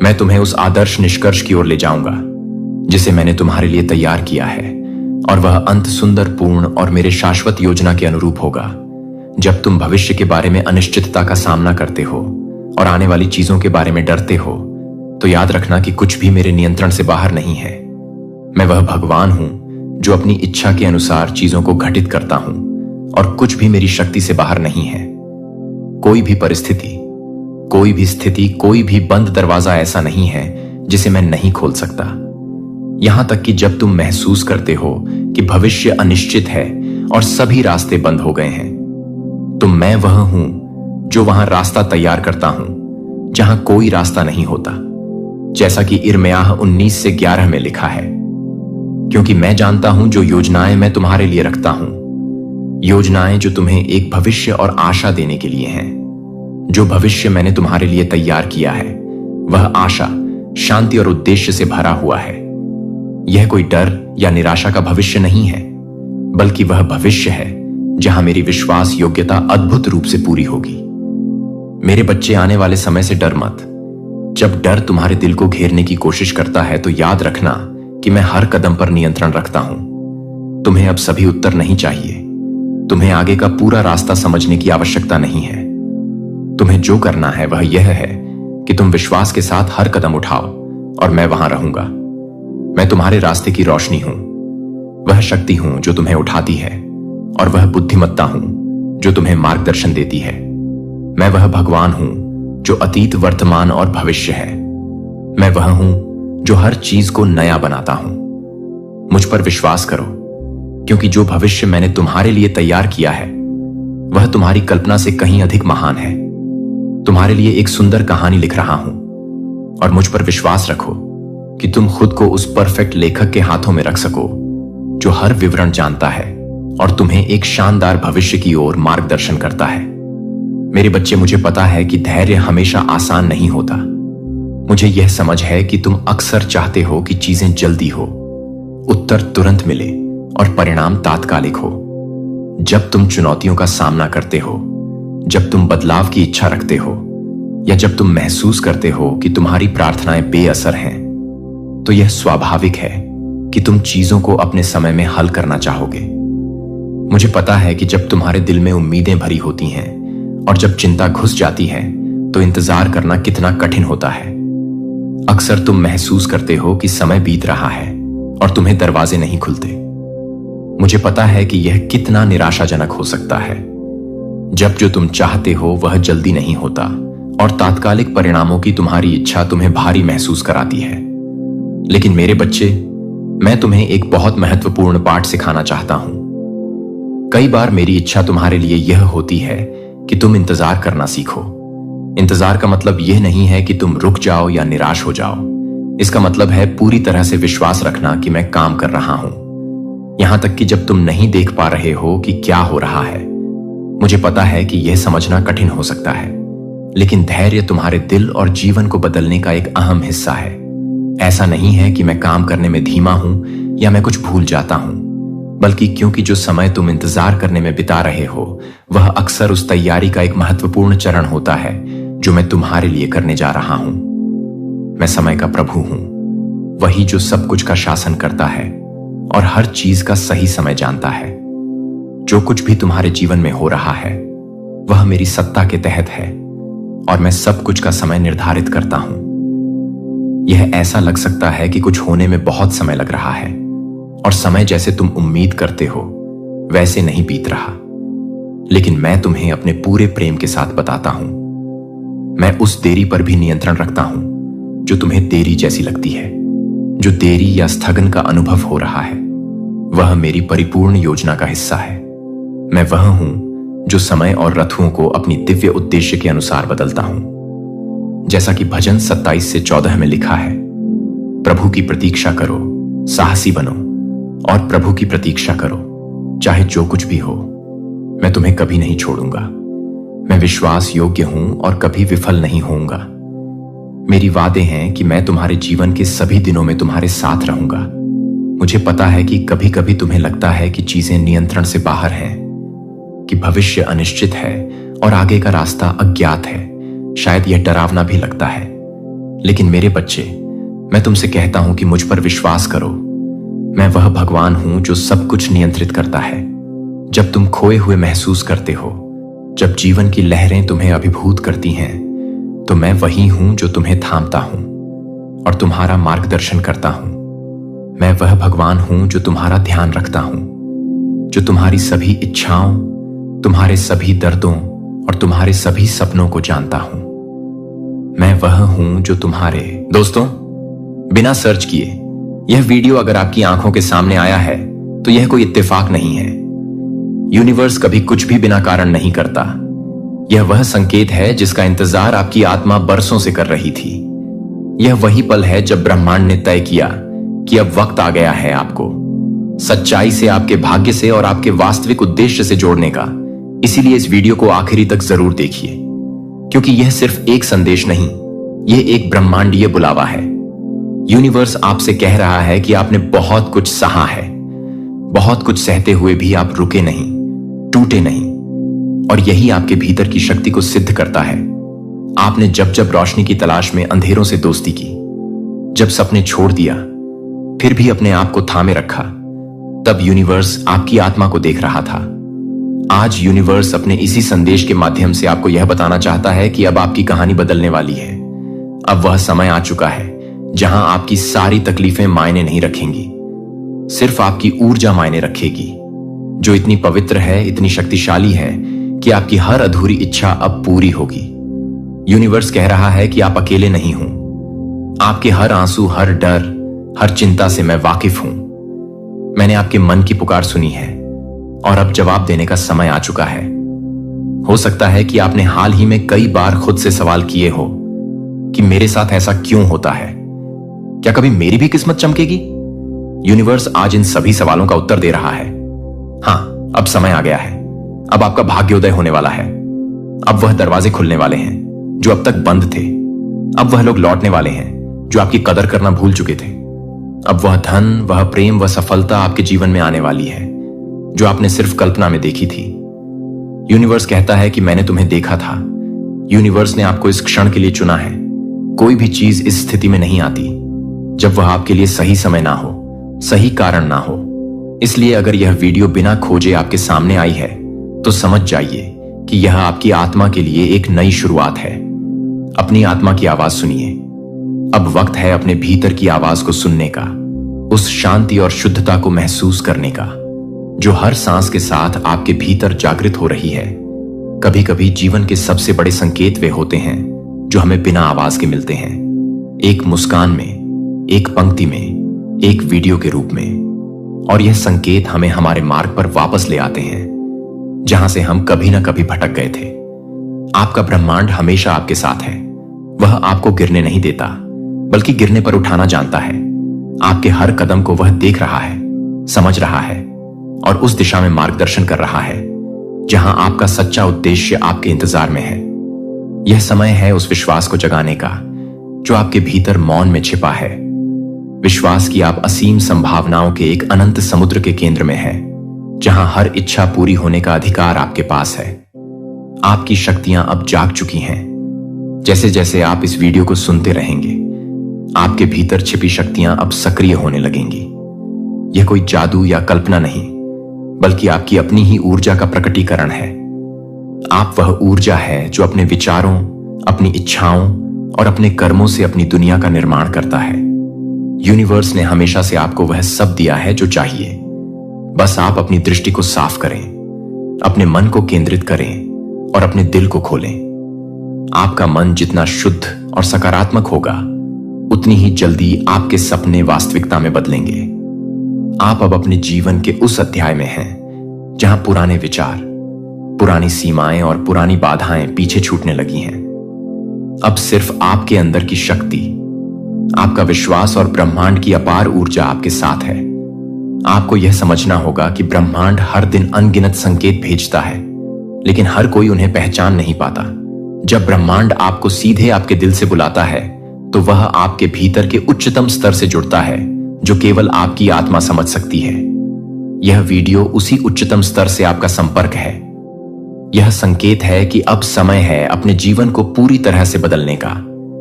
मैं तुम्हें उस आदर्श निष्कर्ष की ओर ले जाऊंगा जिसे मैंने तुम्हारे लिए तैयार किया है, और वह अंत सुंदर, पूर्ण और मेरे शाश्वत योजना के अनुरूप होगा। जब तुम भविष्य के बारे में अनिश्चितता का सामना करते हो और आने वाली चीजों के बारे में डरते हो, तो याद रखना कि कुछ भी मेरे नियंत्रण से बाहर नहीं है। मैं वह भगवान हूं जो अपनी इच्छा के अनुसार चीजों को घटित करता हूं, और कुछ भी मेरी शक्ति से बाहर नहीं है। कोई भी परिस्थिति, कोई भी स्थिति, कोई भी बंद दरवाजा ऐसा नहीं है जिसे मैं नहीं खोल सकता। यहां तक कि जब तुम महसूस करते हो कि भविष्य अनिश्चित है और सभी रास्ते बंद हो गए हैं, तो मैं वह हूं जो वहां रास्ता तैयार करता हूं जहां कोई रास्ता नहीं होता, जैसा कि इर्मियाह 19:11 में लिखा है। क्योंकि मैं जानता हूं जो योजनाएं मैं तुम्हारे लिए रखता हूं, योजनाएं जो तुम्हें एक भविष्य और आशा देने के लिए हैं। जो भविष्य मैंने तुम्हारे लिए तैयार किया है वह आशा, शांति और उद्देश्य से भरा हुआ है। यह कोई डर या निराशा का भविष्य नहीं है, बल्कि वह भविष्य है जहां मेरी विश्वास योग्यता अद्भुत रूप से पूरी होगी। मेरे बच्चे, आने वाले समय से डर मत। जब डर तुम्हारे दिल को घेरने की कोशिश करता है तो याद रखना कि मैं हर कदम पर नियंत्रण रखता हूं। तुम्हें अब सभी उत्तर नहीं चाहिए। तुम्हें आगे का पूरा रास्ता समझने की आवश्यकता नहीं है। तुम्हें जो करना है वह यह है कि तुम विश्वास के साथ हर कदम उठाओ, और मैं वहां रहूंगा। मैं तुम्हारे रास्ते की रोशनी हूं, वह शक्ति हूं जो तुम्हें उठाती है, और वह बुद्धिमत्ता हूं जो तुम्हें मार्गदर्शन देती है। मैं वह भगवान हूं जो अतीत, वर्तमान और भविष्य है। मैं वह हूं जो हर चीज को नया बनाता हूं। मुझ पर विश्वास करो, क्योंकि जो भविष्य मैंने तुम्हारे लिए तैयार किया है वह तुम्हारी कल्पना से कहीं अधिक महान है। तुम्हारे लिए एक सुंदर कहानी लिख रहा हूं, और मुझ पर विश्वास रखो कि तुम खुद को उस परफेक्ट लेखक के हाथों में रख सको जो हर विवरण जानता है और तुम्हें एक शानदार भविष्य की ओर मार्गदर्शन करता है। मेरे बच्चे, मुझे पता है कि धैर्य हमेशा आसान नहीं होता। मुझे यह समझ है कि तुम अक्सर चाहते हो कि चीजें जल्दी हो, उत्तर तुरंत मिले और परिणाम तात्कालिक हो। जब तुम चुनौतियों का सामना करते हो, जब तुम बदलाव की इच्छा रखते हो, या जब तुम महसूस करते हो कि तुम्हारी प्रार्थनाएं बेअसर हैं, तो यह स्वाभाविक है कि तुम चीजों को अपने समय में हल करना चाहोगे। मुझे पता है कि जब तुम्हारे दिल में उम्मीदें भरी होती हैं और जब चिंता घुस जाती है तो इंतजार करना कितना कठिन होता है। अक्सर तुम महसूस करते हो कि समय बीत रहा है और तुम्हें दरवाजे नहीं खुलते। मुझे पता है कि यह कितना निराशाजनक हो सकता है। जब जो तुम चाहते हो वह जल्दी नहीं होता और तात्कालिक परिणामों की तुम्हारी इच्छा तुम्हें भारी महसूस कराती है। लेकिन मेरे बच्चे, मैं तुम्हें एक बहुत महत्वपूर्ण पाठ सिखाना चाहता हूं। कई बार मेरी इच्छा तुम्हारे लिए यह होती है कि तुम इंतजार करना सीखो। इंतजार का मतलब यह नहीं है कि तुम रुक जाओ या निराश हो जाओ। इसका मतलब है पूरी तरह से विश्वास रखना कि मैं काम कर रहा हूं, यहां तक कि जब तुम नहीं देख पा रहे हो कि क्या हो रहा है। मुझे पता है कि यह समझना कठिन हो सकता है, लेकिन धैर्य तुम्हारे दिल और जीवन को बदलने का एक अहम हिस्सा है। ऐसा नहीं है कि मैं काम करने में धीमा हूं या मैं कुछ भूल जाता हूं। बल्कि क्योंकि जो समय तुम इंतजार करने में बिता रहे हो वह अक्सर उस तैयारी का एक महत्वपूर्ण चरण होता है जो मैं तुम्हारे लिए करने जा रहा हूं। मैं समय का प्रभु हूं, वही जो सब कुछ का शासन करता है और हर चीज का सही समय जानता है। जो कुछ भी तुम्हारे जीवन में हो रहा है वह मेरी सत्ता के तहत है और मैं सब कुछ का समय निर्धारित करता हूं। यह ऐसा लग सकता है कि कुछ होने में बहुत समय लग रहा है और समय जैसे तुम उम्मीद करते हो वैसे नहीं बीत रहा, लेकिन मैं तुम्हें अपने पूरे प्रेम के साथ बताता हूं, मैं उस देरी पर भी नियंत्रण रखता हूं जो तुम्हें देरी जैसी लगती है। जो देरी या स्थगन का अनुभव हो रहा है वह मेरी परिपूर्ण योजना का हिस्सा है। मैं वह हूं जो समय और ऋतुओं को अपनी दिव्य उद्देश्य के अनुसार बदलता हूं। जैसा कि भजन 27 से 14 में लिखा है, प्रभु की प्रतीक्षा करो, साहसी बनो और प्रभु की प्रतीक्षा करो, चाहे जो कुछ भी हो, मैं तुम्हें कभी नहीं छोड़ूंगा। मैं विश्वास योग्य हूं और कभी विफल नहीं होऊंगा। मेरी वादे हैं कि मैं तुम्हारे जीवन के सभी दिनों में तुम्हारे साथ रहूंगा। मुझे पता है कि कभी कभी तुम्हें लगता है कि चीजें नियंत्रण से बाहर हैं, कि भविष्य अनिश्चित है और आगे का रास्ता अज्ञात है। शायद यह डरावना भी लगता है, लेकिन मेरे बच्चे, मैं तुमसे कहता हूं कि मुझ पर विश्वास करो। मैं वह भगवान हूं जो सब कुछ नियंत्रित करता है। जब तुम खोए हुए महसूस करते हो, जब जीवन की लहरें तुम्हें अभिभूत करती हैं, तो मैं वही हूं जो तुम्हें थामता हूं और तुम्हारा मार्गदर्शन करता हूं। मैं वह भगवान हूं जो तुम्हारा ध्यान रखता हूं, जो तुम्हारी सभी इच्छाओं, तुम्हारे सभी दर्दों और तुम्हारे सभी सपनों को जानता हूं। मैं वह हूं जो तुम्हारे दोस्तों, बिना सर्च किए यह वीडियो अगर आपकी आंखों के सामने आया है तो यह कोई इत्तेफाक नहीं है। यूनिवर्स कभी कुछ भी बिना कारण नहीं करता। यह वह संकेत है जिसका इंतजार आपकी आत्मा बरसों से कर रही थी। यह वही पल है जब ब्रह्मांड ने तय किया कि अब वक्त आ गया है आपको सच्चाई से, आपके भाग्य से और आपके वास्तविक उद्देश्य से जोड़ने का। इसीलिए इस वीडियो को आखिरी तक जरूर देखिए, क्योंकि यह सिर्फ एक संदेश नहीं, यह एक ब्रह्मांडीय बुलावा है। यूनिवर्स आपसे कह रहा है कि आपने बहुत कुछ सहा है, बहुत कुछ सहते हुए भी आप रुके नहीं, टूटे नहीं, और यही आपके भीतर की शक्ति को सिद्ध करता है। आपने जब जब रोशनी की तलाश में अंधेरों से दोस्ती की, जब सपने छोड़ दिया फिर भी अपने आप को थामे रखा, तब यूनिवर्स आपकी आत्मा को देख रहा था। आज यूनिवर्स अपने इसी संदेश के माध्यम से आपको यह बताना चाहता है कि अब आपकी कहानी बदलने वाली है। अब वह समय आ चुका है जहां आपकी सारी तकलीफें मायने नहीं रखेंगी, सिर्फ आपकी ऊर्जा मायने रखेगी, जो इतनी पवित्र है, इतनी शक्तिशाली है कि आपकी हर अधूरी इच्छा अब पूरी होगी। यूनिवर्स कह रहा है कि आप अकेले नहीं हो। आपके हर आंसू, हर डर, हर चिंता से मैं वाकिफ हूं। मैंने आपके मन की पुकार सुनी है और अब जवाब देने का समय आ चुका है। हो सकता है कि आपने हाल ही में कई बार खुद से सवाल किए हो कि मेरे साथ ऐसा क्यों होता है, क्या कभी मेरी भी किस्मत चमकेगी? यूनिवर्स आज इन सभी सवालों का उत्तर दे रहा है। हां, अब समय आ गया है। अब आपका भाग्योदय होने वाला है। अब वह दरवाजे खुलने वाले हैं जो अब तक बंद थे। अब वह लोग लौटने वाले हैं जो आपकी कदर करना भूल चुके थे। अब वह धन, वह प्रेम, वह सफलता आपके जीवन में आने वाली है जो आपने सिर्फ कल्पना में देखी थी। यूनिवर्स कहता है कि मैंने तुम्हें देखा था। यूनिवर्स ने आपको इस क्षण के लिए चुना है। कोई भी चीज इस स्थिति में नहीं आती जब वह आपके लिए सही समय ना हो, सही कारण ना हो। इसलिए अगर यह वीडियो बिना खोजे आपके सामने आई है तो समझ जाइए कि यह आपकी आत्मा के लिए एक नई शुरुआत है। अपनी आत्मा की आवाज सुनिए। अब वक्त है अपने भीतर की आवाज को सुनने का, उस शांति और शुद्धता को महसूस करने का जो हर सांस के साथ आपके भीतर जागृत हो रही है। कभी कभी जीवन के सबसे बड़े संकेत वे होते हैं जो हमें बिना आवाज के मिलते हैं, एक मुस्कान में, एक पंक्ति में, एक वीडियो के रूप में। और यह संकेत हमें हमारे मार्ग पर वापस ले आते हैं जहां से हम कभी ना कभी भटक गए थे। आपका ब्रह्मांड हमेशा आपके साथ है। वह आपको गिरने नहीं देता, बल्कि गिरने पर उठाना जानता है। आपके हर कदम को वह देख रहा है, समझ रहा है और उस दिशा में मार्गदर्शन कर रहा है जहां आपका सच्चा उद्देश्य आपके इंतजार में है। यह समय है उस विश्वास को जगाने का जो आपके भीतर मौन में छिपा है। विश्वास कि आप असीम संभावनाओं के एक अनंत समुद्र के केंद्र में हैं। जहां हर इच्छा पूरी होने का अधिकार आपके पास है। आपकी शक्तियां अब जाग चुकी हैं। जैसे जैसे आप इस वीडियो को सुनते रहेंगे, आपके भीतर छिपी शक्तियां अब सक्रिय होने लगेंगी। यह कोई जादू या कल्पना नहीं, बल्कि आपकी अपनी ही ऊर्जा का प्रकटीकरण है। आप वह ऊर्जा है जो अपने विचारों, अपनी इच्छाओं और अपने कर्मों से अपनी दुनिया का निर्माण करता है। यूनिवर्स ने हमेशा से आपको वह सब दिया है जो चाहिए। बस आप अपनी दृष्टि को साफ करें, अपने मन को केंद्रित करें और अपने दिल को खोलें। आपका मन जितना शुद्ध और सकारात्मक होगा, उतनी ही जल्दी आपके सपने वास्तविकता में बदलेंगे। आप अब अपने जीवन के उस अध्याय में हैं जहां पुराने विचार, पुरानी सीमाएं और पुरानी बाधाएं पीछे छूटने लगी हैं। अब सिर्फ आपके अंदर की शक्ति, आपका विश्वास और ब्रह्मांड की अपार ऊर्जा आपके साथ है। आपको यह समझना होगा कि ब्रह्मांड हर दिन अनगिनत संकेत भेजता है, लेकिन हर कोई उन्हें पहचान नहीं पाता। जब ब्रह्मांड आपको सीधे आपके दिल से बुलाता है, तो वह आपके भीतर के उच्चतम स्तर से जुड़ता है, जो केवल आपकी आत्मा समझ सकती है। यह वीडियो उसी उच्चतम स्तर से आपका संपर्क है। यह संकेत है कि अब समय है अपने जीवन को पूरी तरह से बदलने का,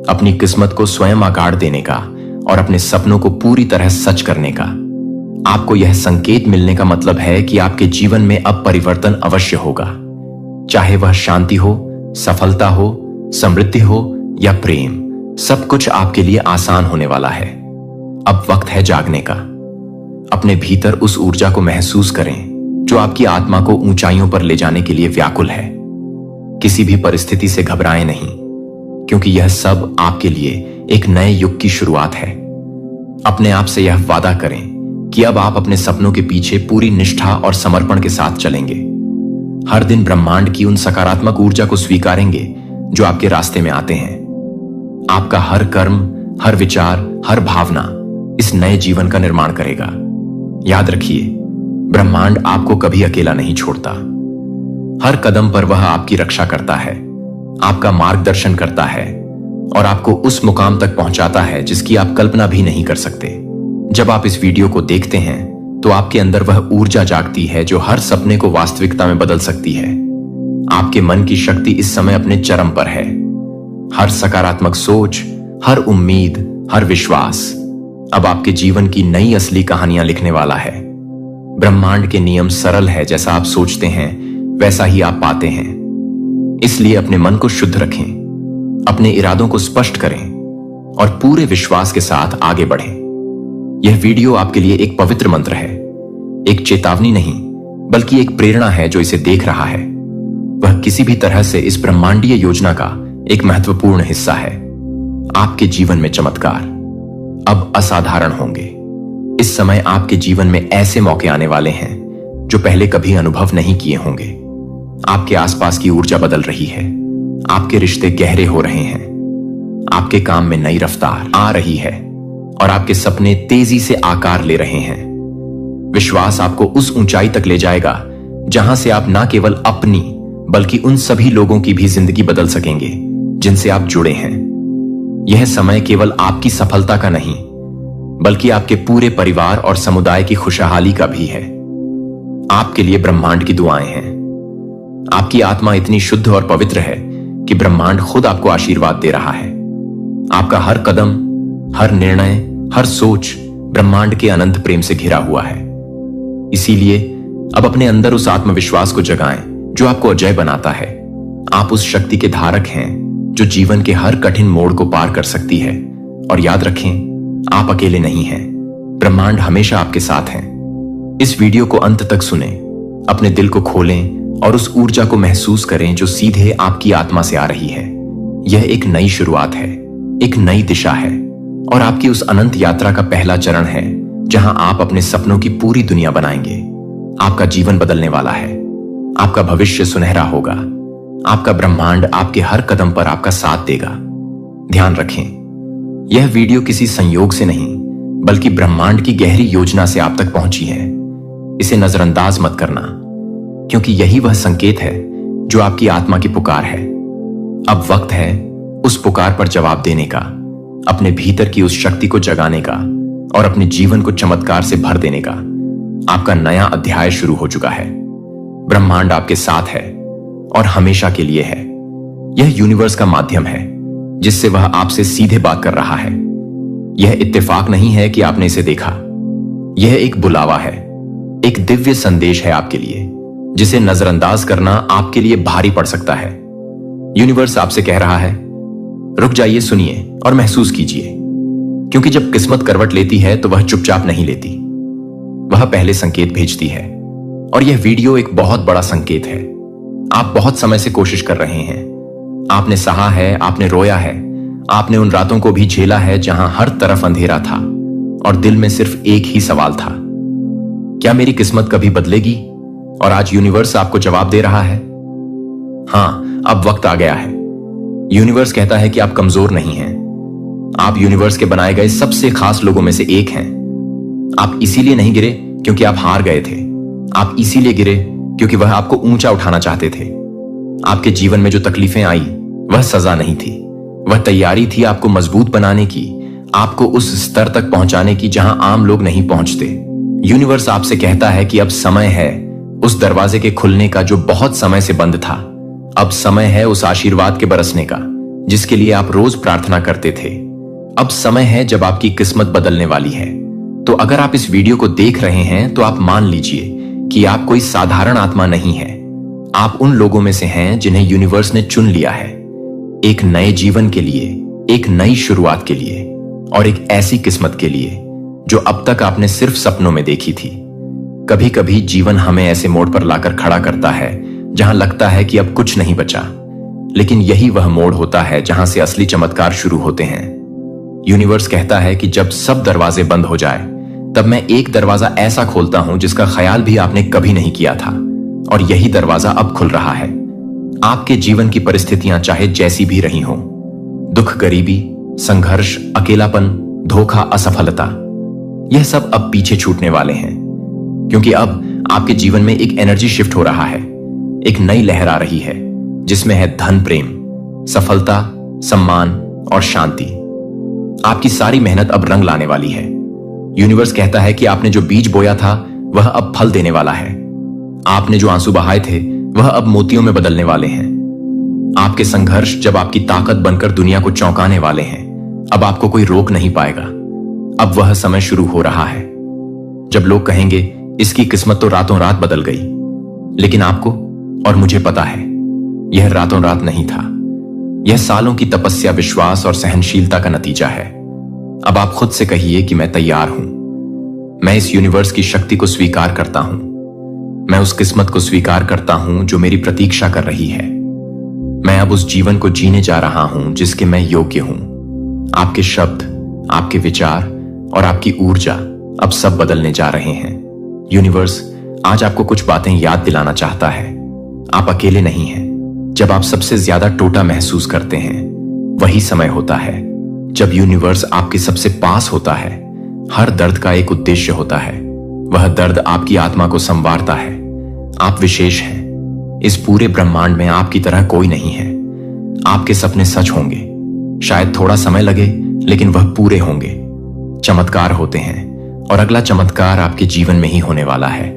अपनी किस्मत को स्वयं आकार देने का और अपने सपनों को पूरी तरह सच करने का। आपको यह संकेत मिलने का मतलब है कि आपके जीवन में अब परिवर्तन अवश्य होगा। चाहे वह शांति हो, सफलता हो, समृद्धि हो या प्रेम, सब कुछ आपके लिए आसान होने वाला है। अब वक्त है जागने का। अपने भीतर उस ऊर्जा को महसूस करें जो आपकी आत्मा को ऊंचाइयों पर ले जाने के लिए व्याकुल है। किसी भी परिस्थिति से घबराएं नहीं, क्योंकि यह सब आपके लिए एक नए युग की शुरुआत है। अपने आप से यह वादा करें कि अब आप अपने सपनों के पीछे पूरी निष्ठा और समर्पण के साथ चलेंगे। हर दिन ब्रह्मांड की उन सकारात्मक ऊर्जा को स्वीकारेंगे जो आपके रास्ते में आते हैं। आपका हर कर्म, हर विचार, हर भावना इस नए जीवन का निर्माण करेगा। याद रखिए, ब्रह्मांड आपको कभी अकेला नहीं छोड़ता। हर कदम पर वह आपकी रक्षा करता है, आपका मार्गदर्शन करता है और आपको उस मुकाम तक पहुंचाता है जिसकी आप कल्पना भी नहीं कर सकते। जब आप इस वीडियो को देखते हैं, तो आपके अंदर वह ऊर्जा जागती है जो हर सपने को वास्तविकता में बदल सकती है। आपके मन की शक्ति इस समय अपने चरम पर है। हर सकारात्मक सोच, हर उम्मीद, हर विश्वास अब आपके जीवन की नई असली कहानियां लिखने वाला है। ब्रह्मांड के नियम सरल है, जैसा आप सोचते हैं वैसा ही आप पाते हैं। इसलिए अपने मन को शुद्ध रखें, अपने इरादों को स्पष्ट करें और पूरे विश्वास के साथ आगे बढ़ें। यह वीडियो आपके लिए एक पवित्र मंत्र है, एक चेतावनी नहीं, बल्कि एक प्रेरणा है जो इसे देख रहा है। वह किसी भी तरह से इस ब्रह्मांडीय योजना का एक महत्वपूर्ण हिस्सा है। आपके जीवन में चमत्कार अब असाधारण होंगे। इस समय आपके जीवन में ऐसे मौके आने वाले हैं जो पहले कभी अनुभव नहीं किए होंगे। आपके आसपास की ऊर्जा बदल रही है, आपके रिश्ते गहरे हो रहे हैं, आपके काम में नई रफ्तार आ रही है और आपके सपने तेजी से आकार ले रहे हैं। विश्वास आपको उस ऊंचाई तक ले जाएगा जहां से आप न केवल अपनी, बल्कि उन सभी लोगों की भी जिंदगी बदल सकेंगे जिनसे आप जुड़े हैं। यह समय केवल आपकी सफलता का नहीं, बल्कि आपके पूरे परिवार और समुदाय की खुशहाली का भी है। आपके लिए ब्रह्मांड की दुआएं हैं। आपकी आत्मा इतनी शुद्ध और पवित्र है कि ब्रह्मांड खुद आपको आशीर्वाद दे रहा है। आपका हर कदम, हर निर्णय, हर सोच ब्रह्मांड के अनंत प्रेम से घिरा हुआ है। इसीलिए अब अपने अंदर उस आत्मविश्वास को जगाएं जो आपको अजय बनाता है। आप उस शक्ति के धारक हैं जो जीवन के हर कठिन मोड़ को पार कर सकती है। और याद रखें, आप अकेले नहीं हैं, ब्रह्मांड हमेशा आपके साथ है। इस वीडियो को अंत तक सुने, अपने दिल को खोलें और उस ऊर्जा को महसूस करें जो सीधे आपकी आत्मा से आ रही है। यह एक नई शुरुआत है, एक नई दिशा है और आपकी उस अनंत यात्रा का पहला चरण है जहां आप अपने सपनों की पूरी दुनिया बनाएंगे। आपका जीवन बदलने वाला है, आपका भविष्य सुनहरा होगा, आपका ब्रह्मांड आपके हर कदम पर आपका साथ देगा। ध्यान रखें, यह वीडियो किसी संयोग से नहीं, बल्कि ब्रह्मांड की गहरी योजना से आप तक पहुंची है। इसे नजरअंदाज मत करना, क्योंकि यही वह संकेत है जो आपकी आत्मा की पुकार है। अब वक्त है उस पुकार पर जवाब देने का, अपने भीतर की उस शक्ति को जगाने का और अपने जीवन को चमत्कार से भर देने का। आपका नया अध्याय शुरू हो चुका है। ब्रह्मांड आपके साथ है और हमेशा के लिए है। यह यूनिवर्स का माध्यम है जिससे वह आपसे सीधे बात कर रहा है। यह इत्तेफाक नहीं है कि आपने इसे देखा। यह एक बुलावा है, एक दिव्य संदेश है आपके लिए, जिसे नजरअंदाज करना आपके लिए भारी पड़ सकता है। यूनिवर्स आपसे कह रहा है, रुक जाइए, सुनिए और महसूस कीजिए। क्योंकि जब किस्मत करवट लेती है तो वह चुपचाप नहीं लेती, वह पहले संकेत भेजती है। और यह वीडियो एक बहुत बड़ा संकेत है। आप बहुत समय से कोशिश कर रहे हैं। आपने सहा है, आपने रोया है, आपने उन रातों को भी झेला है जहां हर तरफ अंधेरा था और दिल में सिर्फ एक ही सवाल था, क्या मेरी किस्मत कभी बदलेगी? और आज यूनिवर्स आपको जवाब दे रहा है, हां, अब वक्त आ गया है। यूनिवर्स कहता है कि आप कमजोर नहीं हैं। आप यूनिवर्स के बनाए गए सबसे खास लोगों में से एक हैं। आप इसीलिए नहीं गिरे क्योंकि आप हार गए थे। आप इसीलिए गिरे क्योंकि वह आपको ऊंचा उठाना चाहते थे। आपके जीवन में जो तकलीफें आई वह सजा नहीं थी, वह तैयारी थी आपको मजबूत बनाने की, आपको उस स्तर तक पहुंचाने की जहां आम लोग नहीं पहुंचते। यूनिवर्स आपसे कहता है कि अब समय है उस दरवाजे के खुलने का जो बहुत समय से बंद था। अब समय है उस आशीर्वाद के बरसने का जिसके लिए आप रोज प्रार्थना करते थे। अब समय है जब आपकी किस्मत बदलने वाली है। तो अगर आप इस वीडियो को देख रहे हैं तो आप मान लीजिए कि आप कोई साधारण आत्मा नहीं है। आप उन लोगों में से हैं जिन्हें यूनिवर्स ने चुन लिया है, एक नए जीवन के लिए, एक नई शुरुआत के लिए और एक ऐसी किस्मत के लिए जो अब तक आपने सिर्फ सपनों में देखी थी। कभी कभी जीवन हमें ऐसे मोड़ पर लाकर खड़ा करता है जहां लगता है कि अब कुछ नहीं बचा, लेकिन यही वह मोड़ होता है जहां से असली चमत्कार शुरू होते हैं। यूनिवर्स कहता है कि जब सब दरवाजे बंद हो जाए तब मैं एक दरवाजा ऐसा खोलता हूं जिसका ख्याल भी आपने कभी नहीं किया था, और यही दरवाजा अब खुल रहा है। आपके जीवन की परिस्थितियां चाहे जैसी भी रही हों, दुख, गरीबी, संघर्ष, अकेलापन, धोखा, असफलता, यह सब अब पीछे छूटने वाले हैं। क्योंकि अब आपके जीवन में एक एनर्जी शिफ्ट हो रहा है, एक नई लहर आ रही है जिसमें है धन, प्रेम, सफलता, सम्मान और शांति। आपकी सारी मेहनत अब रंग लाने वाली है। यूनिवर्स कहता है कि आपने जो बीज बोया था वह अब फल देने वाला है। आपने जो आंसू बहाए थे वह अब मोतियों में बदलने वाले हैं। आपके संघर्ष जब आपकी ताकत बनकर दुनिया को चौंकाने वाले हैं, अब आपको कोई रोक नहीं पाएगा। अब वह समय शुरू हो रहा है जब लोग कहेंगे इसकी किस्मत तो रातों रात बदल गई। लेकिन आपको और मुझे पता है यह रातों रात नहीं था। यह सालों की तपस्या, विश्वास और सहनशीलता का नतीजा है। अब आप खुद से कहिए कि मैं तैयार हूं। मैं इस यूनिवर्स की शक्ति को स्वीकार करता हूं। मैं उस किस्मत को स्वीकार करता हूं जो मेरी प्रतीक्षा कर रही है। मैं अब उस जीवन को जीने जा रहा हूं जिसके मैं योग्य हूं। आपके शब्द, आपके विचार और आपकी ऊर्जा अब सब बदलने जा रहे हैं। यूनिवर्स आज आपको कुछ बातें याद दिलाना चाहता है। आप अकेले नहीं हैं। जब आप सबसे ज्यादा टूटा महसूस करते हैं, वही समय होता है जब यूनिवर्स आपके सबसे पास होता है। हर दर्द का एक उद्देश्य होता है। वह दर्द आपकी आत्मा को संवारता है। आप विशेष हैं। इस पूरे ब्रह्मांड में आपकी तरह कोई नहीं है। आपके सपने सच होंगे। शायद थोड़ा समय लगे, लेकिन वह पूरे होंगे। चमत्कार होते हैं और अगला चमत्कार आपके जीवन में ही होने वाला है।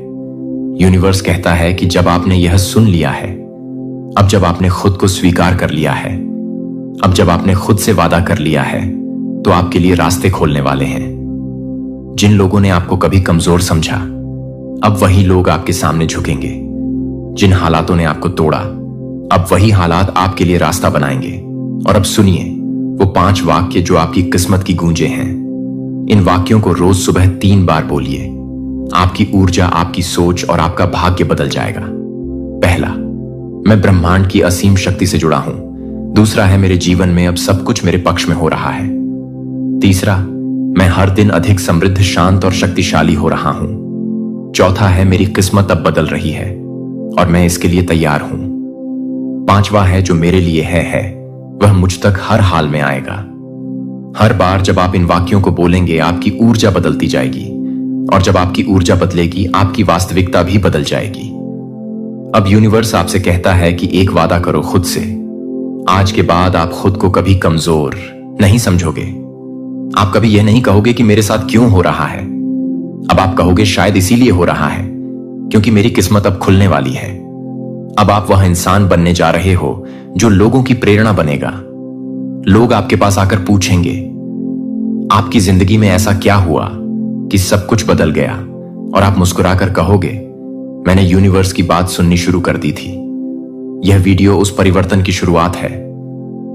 यूनिवर्स कहता है कि जब आपने यह सुन लिया है, अब जब आपने खुद को स्वीकार कर लिया है, अब जब आपने खुद से वादा कर लिया है, तो आपके लिए रास्ते खोलने वाले हैं। जिन लोगों ने आपको कभी कमजोर समझा, अब वही लोग आपके सामने झुकेंगे। जिन हालातों ने आपको तोड़ा, अब वही हालात आपके लिए रास्ता बनाएंगे। और अब सुनिए वो 5 वाक्य जो आपकी किस्मत की गूंजे हैं। इन वाक्यों को रोज सुबह 3 बार बोलिए। आपकी ऊर्जा, आपकी सोच और आपका भाग्य बदल जाएगा। पहला, मैं ब्रह्मांड की असीम शक्ति से जुड़ा हूं। दूसरा है, मेरे जीवन में अब सब कुछ मेरे पक्ष में हो रहा है। तीसरा, मैं हर दिन अधिक समृद्ध, शांत और शक्तिशाली हो रहा हूं। चौथा है, मेरी किस्मत अब बदल रही है और मैं इसके लिए तैयार हूं। पांचवा है, जो मेरे लिए है वह मुझ तक हर हाल में आएगा। हर बार जब आप इन वाक्यों को बोलेंगे, आपकी ऊर्जा बदलती जाएगी, और जब आपकी ऊर्जा बदलेगी, आपकी वास्तविकता भी बदल जाएगी। अब यूनिवर्स आपसे कहता है कि एक वादा करो खुद से। आज के बाद आप खुद को कभी कमजोर नहीं समझोगे। आप कभी यह नहीं कहोगे कि मेरे साथ क्यों हो रहा है। अब आप कहोगे शायद इसीलिए हो रहा है क्योंकि मेरी किस्मत अब खुलने वाली है। अब आप वह इंसान बनने जा रहे हो जो लोगों की प्रेरणा बनेगा। लोग आपके पास आकर पूछेंगे, आपकी जिंदगी में ऐसा क्या हुआ कि सब कुछ बदल गया? और आप मुस्कुराकर कहोगे, मैंने यूनिवर्स की बात सुननी शुरू कर दी थी। यह वीडियो उस परिवर्तन की शुरुआत है।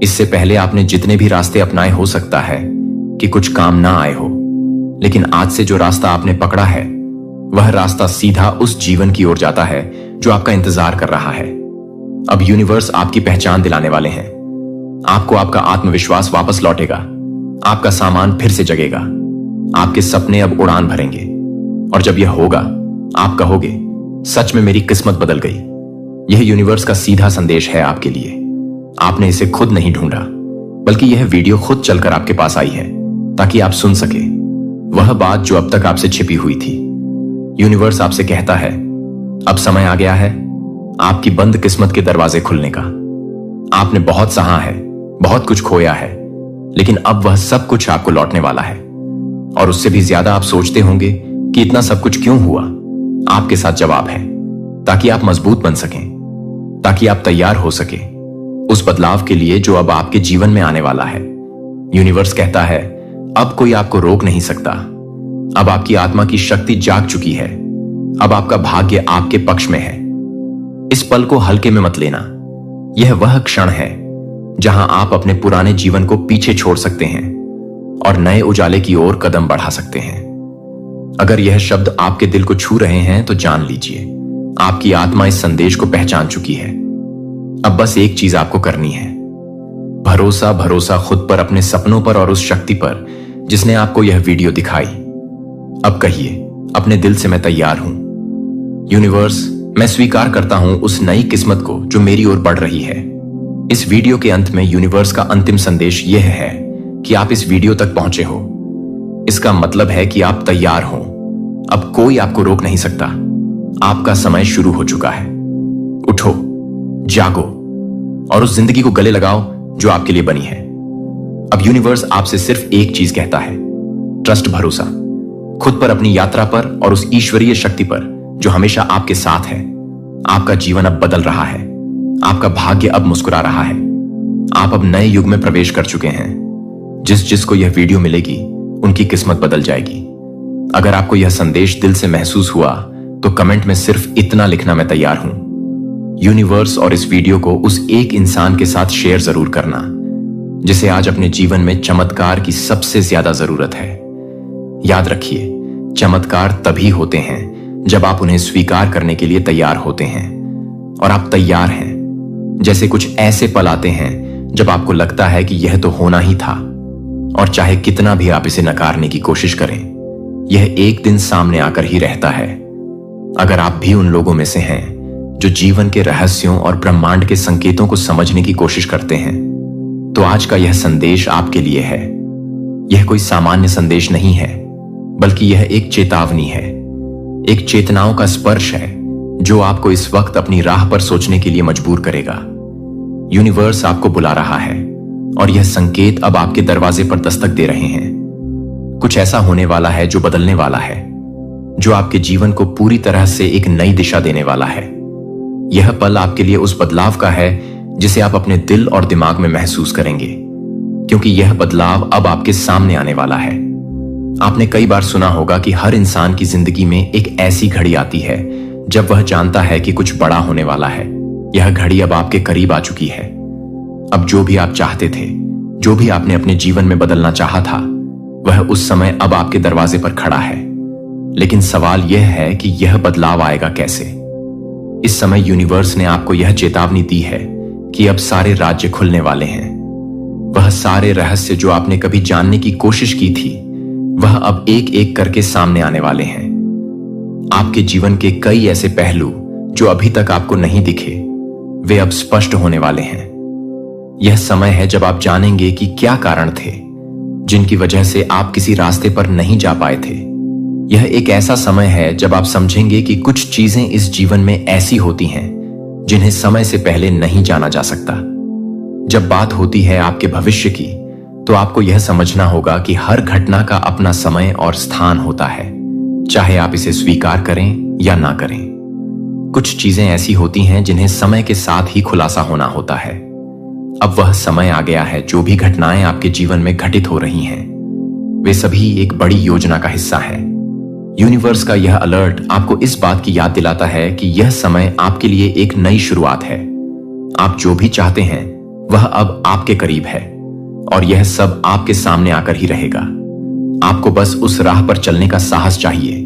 इससे पहले आपने जितने भी रास्ते अपनाए, हो सकता है कि कुछ काम ना आए हो, लेकिन आज से जो रास्ता आपने पकड़ा है वह रास्ता सीधा उस जीवन की ओर जाता है जो आपका इंतजार कर रहा है। अब यूनिवर्स आपकी पहचान दिलाने वाले हैं। आपको आपका आत्मविश्वास वापस लौटेगा, आपका सामान फिर से जगेगा, आपके सपने अब उड़ान भरेंगे। और जब यह होगा आप कहोगे, सच में मेरी किस्मत बदल गई। यह यूनिवर्स का सीधा संदेश है आपके लिए। आपने इसे खुद नहीं ढूंढा, बल्कि यह वीडियो खुद चलकर आपके पास आई है ताकि आप सुन सके वह बात जो अब तक आपसे छिपी हुई थी। यूनिवर्स आपसे कहता है, अब समय आ गया है आपकी बंद किस्मत के दरवाजे खुलने का। आपने बहुत सहा है, बहुत कुछ खोया है, लेकिन अब वह सब कुछ आपको लौटने वाला है। और उससे भी ज्यादा आप सोचते होंगे कि इतना सब कुछ क्यों हुआ। आपके साथ जवाब है, ताकि आप मजबूत बन सकें, ताकि आप तैयार हो सके उस बदलाव के लिए जो अब आपके जीवन में आने वाला है। यूनिवर्स कहता है, अब कोई आपको रोक नहीं सकता। अब आपकी आत्मा की शक्ति जाग चुकी है। अब आपका भाग्य आपके पक्ष में है। इस पल को हल्के में मत लेना। यह वह क्षण है जहां आप अपने पुराने जीवन को पीछे छोड़ सकते हैं और नए उजाले की ओर कदम बढ़ा सकते हैं। अगर यह शब्द आपके दिल को छू रहे हैं तो जान लीजिए, आपकी आत्मा इस संदेश को पहचान चुकी है। अब बस एक चीज आपको करनी है, भरोसा भरोसा खुद पर, अपने सपनों पर और उस शक्ति पर जिसने आपको यह वीडियो दिखाई। अब कहिए अपने दिल से, मैं तैयार हूं। यूनिवर्स, मैं स्वीकार करता हूं उस नई किस्मत को जो मेरी ओर बढ़ रही है। इस वीडियो के अंत में यूनिवर्स का अंतिम संदेश यह है कि आप इस वीडियो तक पहुंचे हो। इसका मतलब है कि आप तैयार हो। अब कोई आपको रोक नहीं सकता। आपका समय शुरू हो चुका है। उठो, जागो और उस जिंदगी को गले लगाओ जो आपके लिए बनी है। अब यूनिवर्स आपसे सिर्फ एक चीज कहता है, ट्रस्ट, भरोसा खुद पर, अपनी यात्रा पर और उस ईश्वरीय शक्ति पर जो हमेशा आपके साथ है। आपका जीवन अब बदल रहा है। आपका भाग्य अब मुस्कुरा रहा है। आप अब नए युग में प्रवेश कर चुके हैं। जिसको यह वीडियो मिलेगी उनकी किस्मत बदल जाएगी। अगर आपको यह संदेश दिल से महसूस हुआ तो कमेंट में सिर्फ इतना लिखना, मैं तैयार हूं। यूनिवर्स और इस वीडियो को उस एक इंसान के साथ शेयर जरूर करना जिसे आज अपने जीवन में चमत्कार की सबसे ज्यादा जरूरत है। याद रखिए, चमत्कार तभी होते हैं जब आप उन्हें स्वीकार करने के लिए तैयार होते हैं। और आप तैयार हैं। जैसे कुछ ऐसे पल आते हैं जब आपको लगता है कि यह तो होना ही था, और चाहे कितना भी आप इसे नकारने की कोशिश करें, यह एक दिन सामने आकर ही रहता है। अगर आप भी उन लोगों में से हैं जो जीवन के रहस्यों और ब्रह्मांड के संकेतों को समझने की कोशिश करते हैं, तो आज का यह संदेश आपके लिए है। यह कोई सामान्य संदेश नहीं है, बल्कि यह एक चेतावनी है, एक चेतनाओं का स्पर्श है जो आपको इस वक्त अपनी राह पर सोचने के लिए मजबूर करेगा। यूनिवर्स आपको बुला रहा है और यह संकेत अब आपके दरवाजे पर दस्तक दे रहे हैं। कुछ ऐसा होने वाला है जो बदलने वाला है, जो आपके जीवन को पूरी तरह से एक नई दिशा देने वाला है। यह पल आपके लिए उस बदलाव का है जिसे आप अपने दिल और दिमाग में महसूस करेंगे, क्योंकि यह बदलाव अब आपके सामने आने वाला है। आपने कई बार सुना होगा कि हर इंसान की जिंदगी में एक ऐसी घड़ी आती है जब वह जानता है कि कुछ बड़ा होने वाला है। यह घड़ी अब आपके करीब आ चुकी है। अब जो भी आप चाहते थे, जो भी आपने अपने जीवन में बदलना चाहा था, वह उस समय अब आपके दरवाजे पर खड़ा है। लेकिन सवाल यह है कि यह बदलाव आएगा कैसे? इस समय यूनिवर्स ने आपको यह चेतावनी दी है कि अब सारे राज्य खुलने वाले हैं। वह सारे रहस्य जो आपने कभी जानने की कोशिश की थी, वह अब एक एक करके सामने आने वाले हैं। आपके जीवन के कई ऐसे पहलू जो अभी तक आपको नहीं दिखे, वे अब स्पष्ट होने वाले हैं। यह समय है जब आप जानेंगे कि क्या कारण थे जिनकी वजह से आप किसी रास्ते पर नहीं जा पाए थे। यह एक ऐसा समय है जब आप समझेंगे कि कुछ चीजें इस जीवन में ऐसी होती हैं जिन्हें समय से पहले नहीं जाना जा सकता। जब बात होती है आपके भविष्य की, तो आपको यह समझना होगा कि हर घटना का अपना समय और स्थान होता है। चाहे आप इसे स्वीकार करें या ना करें। कुछ चीजें ऐसी होती हैं जिन्हें समय के साथ ही खुलासा होना होता है। अब वह समय आ गया है। जो भी घटनाएं आपके जीवन में घटित हो रही हैं, वे सभी एक बड़ी योजना का हिस्सा है। यूनिवर्स का यह अलर्ट आपको इस बात की याद दिलाता है कि यह समय आपके लिए एक नई शुरुआत है। आप जो भी चाहते हैं वह अब आपके करीब है और यह सब आपके सामने आकर ही रहेगा। आपको बस उस राह पर चलने का साहस चाहिए